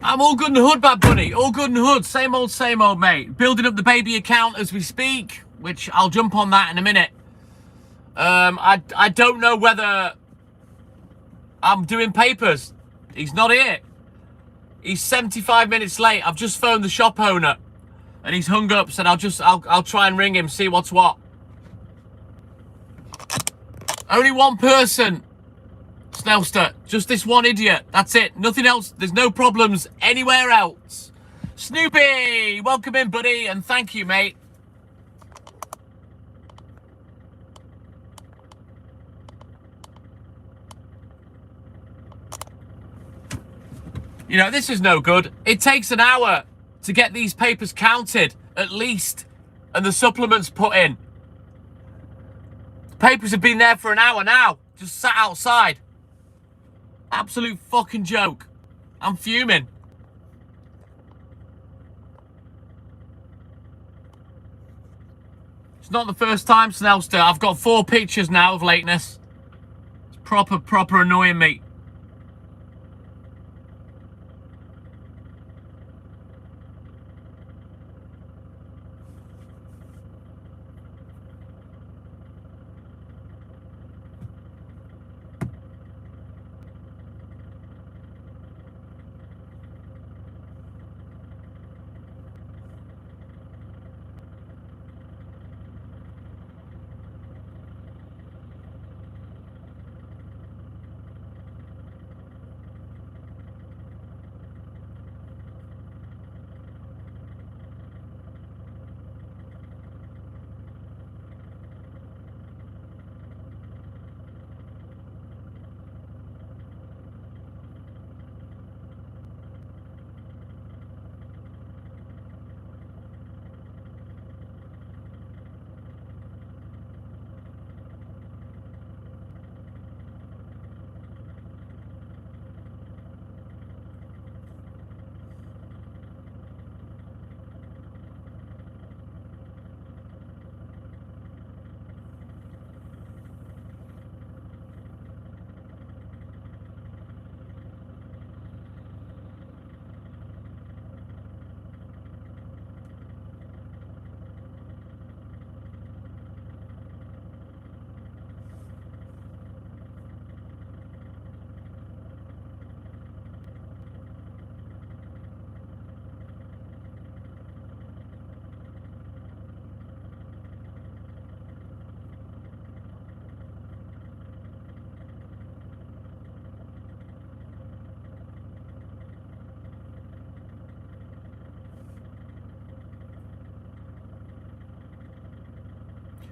I'm all good in the hood, Bad Buddy. All good in the hood. Same old, mate. Building up the baby account as we speak, which I'll jump on that in a minute. I don't know whether I'm doing papers. He's not here. He's 75 minutes late. I've just phoned the shop owner, and he's hung up. Said I'll try and ring him, see what's what. Only one person. Snellster, just this one idiot. That's it. Nothing else. There's no problems anywhere else. Snoopy, welcome in, buddy, and thank you, mate. You know, this is no good. It takes an hour to get these papers counted, at least, and the supplements put in. The papers have been there for an hour now, just sat outside. Absolute fucking joke. I'm fuming. It's not the first time, Snellster. I've got 4 pictures now of lateness. It's proper annoying me.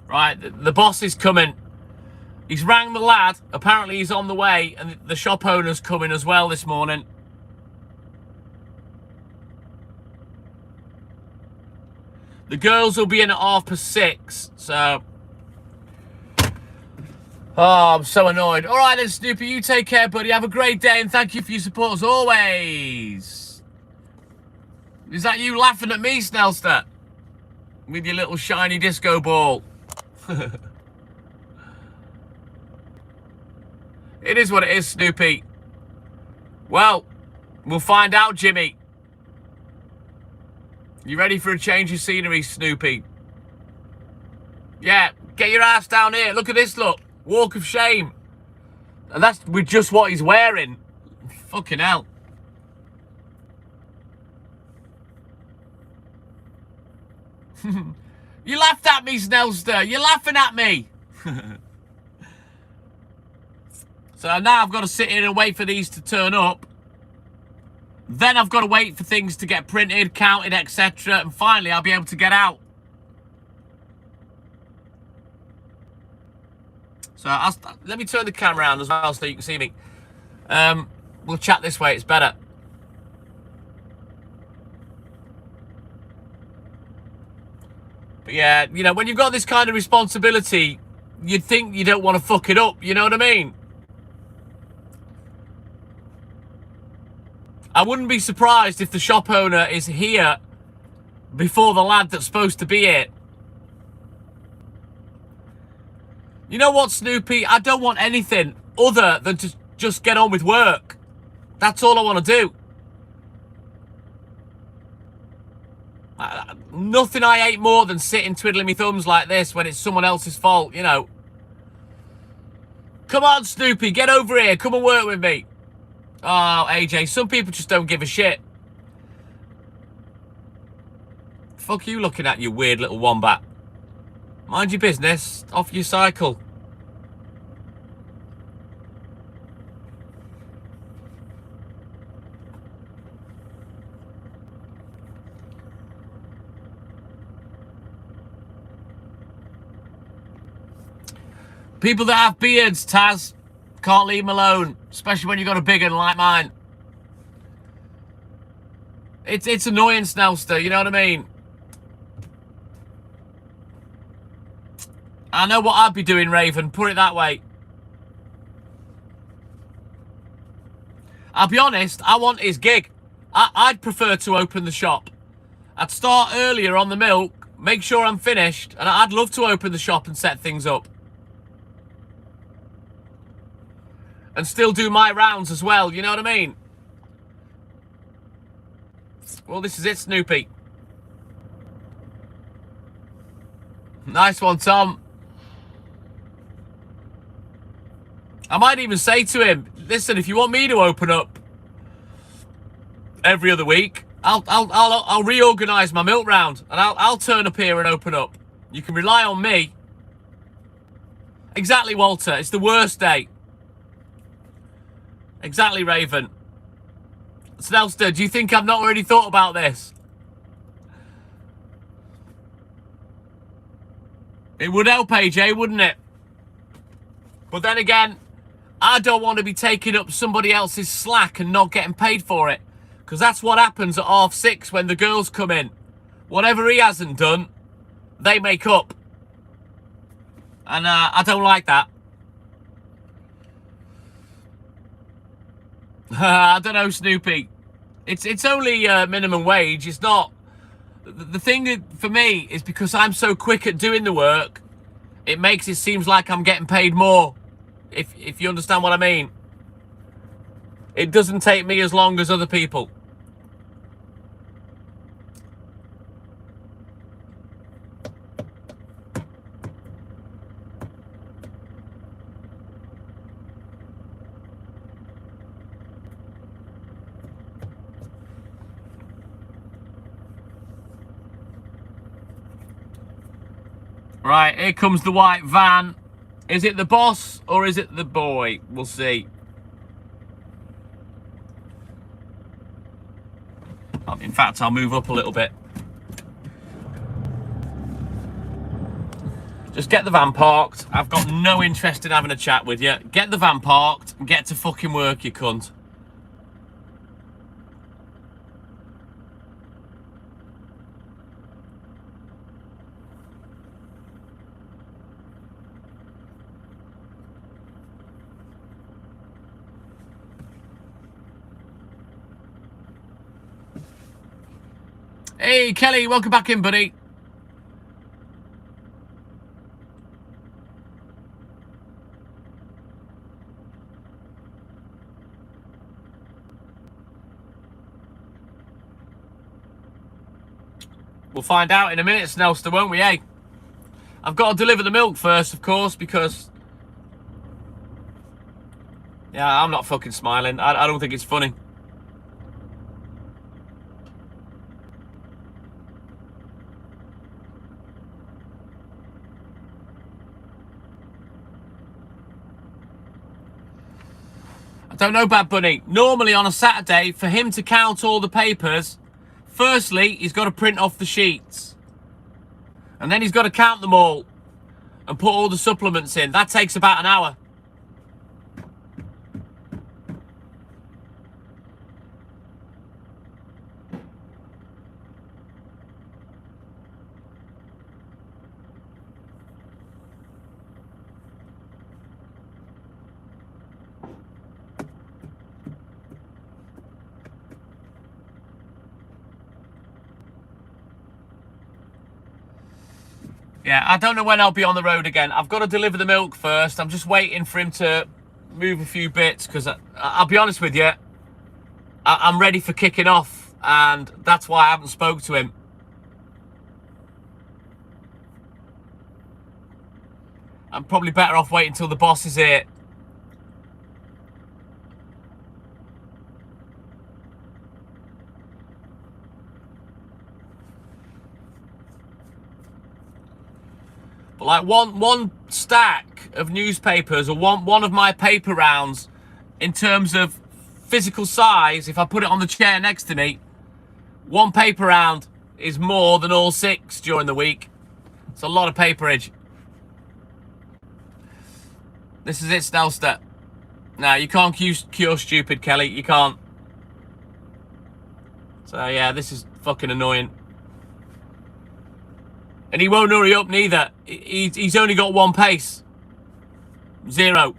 Right, the boss is coming. He's rang the lad. Apparently he's on the way, and the shop owner's coming as well this morning. The girls will be in at 6:30, so... Oh, I'm so annoyed. All right then, Snoopy, you take care, buddy. Have a great day, and thank you for your support as always. Is that you laughing at me, Snellster? With your little shiny disco ball. It is what it is, Snoopy. Well, we'll find out, Jimmy. You ready for a change of scenery, Snoopy? Yeah, get your ass down here. Look at this, look. Walk of shame. And that's with just what he's wearing. Fucking hell. You laughed at me, Snellster. You're laughing at me. So now I've got to sit here and wait for these to turn up. Then I've got to wait for things to get printed, counted, etc. And finally I'll be able to get out. So let me turn the camera around as well so you can see me. We'll chat this way, it's better. But yeah, you know, when you've got this kind of responsibility, you'd think you don't want to fuck it up, you know what I mean? I wouldn't be surprised if the shop owner is here before the lad that's supposed to be here. You know what, Snoopy? I don't want anything other than to just get on with work. That's all I want to do. Nothing I hate more than sitting twiddling my thumbs like this when it's someone else's fault, you know. Come on, Snoopy, get over here. Come and work with me. Oh, AJ, some people just don't give a shit. Fuck you looking at, you weird little wombat. Mind your business. Off your cycle. People that have beards, Taz, can't leave them alone. Especially when you've got a big one like mine. It's annoying, Snelster, you know what I mean? I know what I'd be doing, Raven, put it that way. I'll be honest, I want his gig. I'd prefer to open the shop. I'd start earlier on the milk, make sure I'm finished, and I'd love to open the shop and set things up. And still do my rounds as well, you know what I mean? Well, this is it, Snoopy. Nice one, Tom. I might even say to him, listen, if you want me to open up every other week, I'll reorganise my milk round and I'll turn up here and open up. You can rely on me. Exactly, Walter. It's the worst day. Exactly, Raven. Snelster, do you think I've not already thought about this? It would help, AJ, wouldn't it? But then again, I don't want to be taking up somebody else's slack and not getting paid for it. Because that's what happens at 6:30 when the girls come in. Whatever he hasn't done, they make up. And I don't like that. I don't know, Snoopy. It's only minimum wage. It's not. The thing for me is because I'm so quick at doing the work, it makes it seem like I'm getting paid more. If you understand what I mean. It doesn't take me as long as other people. Right, here comes the white van. Is it the boss or is it the boy? We'll see. In fact, I'll move up a little bit. Just get the van parked. I've got no interest in having a chat with you. Get the van parked and get to fucking work, you cunt. Hey, Kelly, welcome back in, buddy. We'll find out in a minute, Snelster, won't we, eh? I've got to deliver the milk first, of course, because... Yeah, I'm not fucking smiling. I don't think it's funny. I don't know, Bad Bunny. Normally on a Saturday, for him to count all the papers, firstly, he's got to print off the sheets. And then he's got to count them all and put all the supplements in. That takes about an hour. Yeah, I don't know when I'll be on the road again. I've got to deliver the milk first. I'm just waiting for him to move a few bits because I'll be honest with you, I'm ready for kicking off, and that's why I haven't spoke to him. I'm probably better off waiting until the boss is here. But like one stack of newspapers, or one of my paper rounds, in terms of physical size, if I put it on the chair next to me, one paper round is more than all 6 during the week. It's a lot of paperage. This is it, Snellster. No, you can't cure stupid, Kelly. You can't. So yeah, this is fucking annoying. And he won't hurry up neither. He's only got one pace. 0.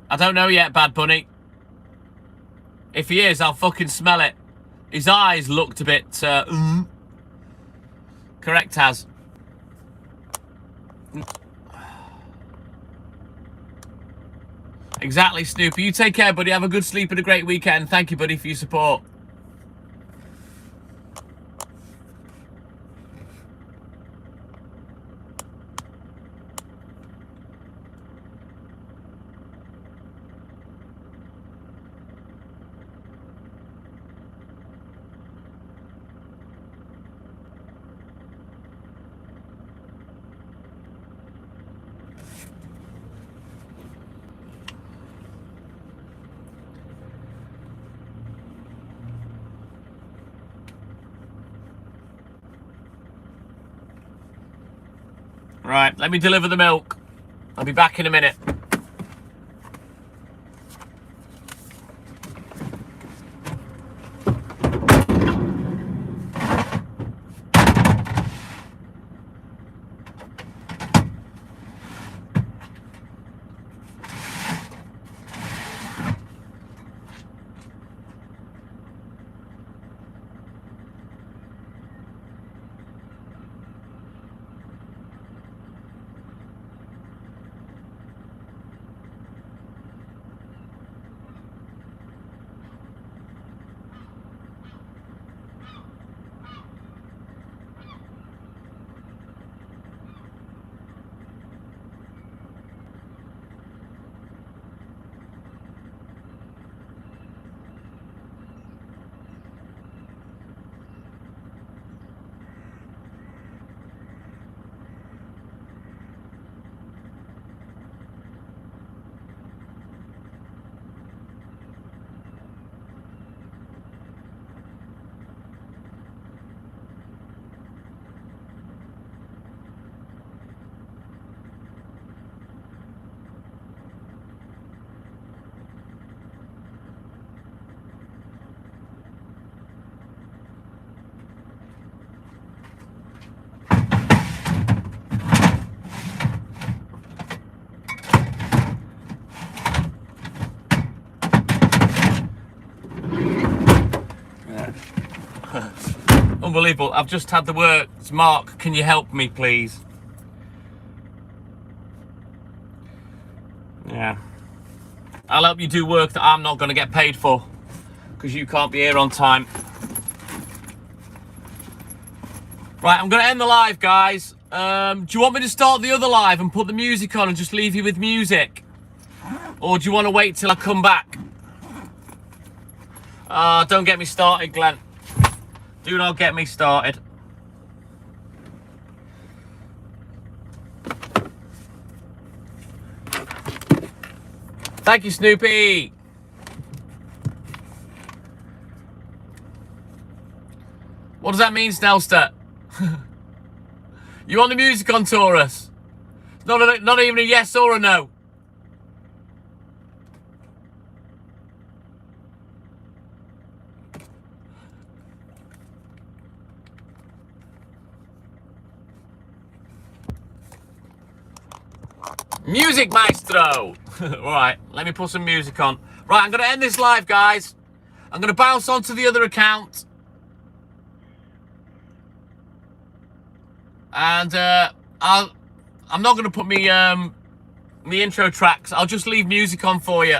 I don't know yet, Bad Bunny. If he is, I'll fucking smell it. His eyes looked a bit, correct, Taz. Exactly, Snoopy. You take care, buddy. Have a good sleep and a great weekend. Thank you, buddy, for your support. Right, let me deliver the milk. I'll be back in a minute. Unbelievable. I've just had the words, Mark, can you help me, please? Yeah. I'll help you do work that I'm not going to get paid for, because you can't be here on time. Right, I'm going to end the live, guys. Do you want me to start the other live and put the music on and just leave you with music? Or do you want to wait till I come back? Don't get me started, Glenn. Do not get me started. Thank you, Snoopy. What does that mean, Snellster? You want the music on, Taurus? Not even a yes or a no. Music maestro. Alright, let me put some music on. Right, I'm going to end this live, guys. I'm going to bounce onto the other account. And I'm not going to put me intro tracks. I'll just leave music on for you.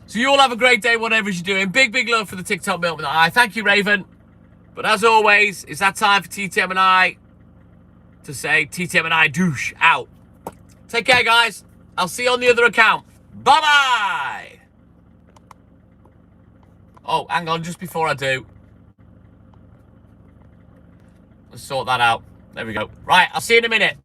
So you all have a great day, whatever you're doing. Big love for the TikTok milkman. Thank you, Raven. But as always, it's that time for TTM and I to say TTM and I douche out. Take care, guys. I'll see you on the other account. Bye-bye. Oh, hang on, just before I do. Let's sort that out. There we go. Right, I'll see you in a minute.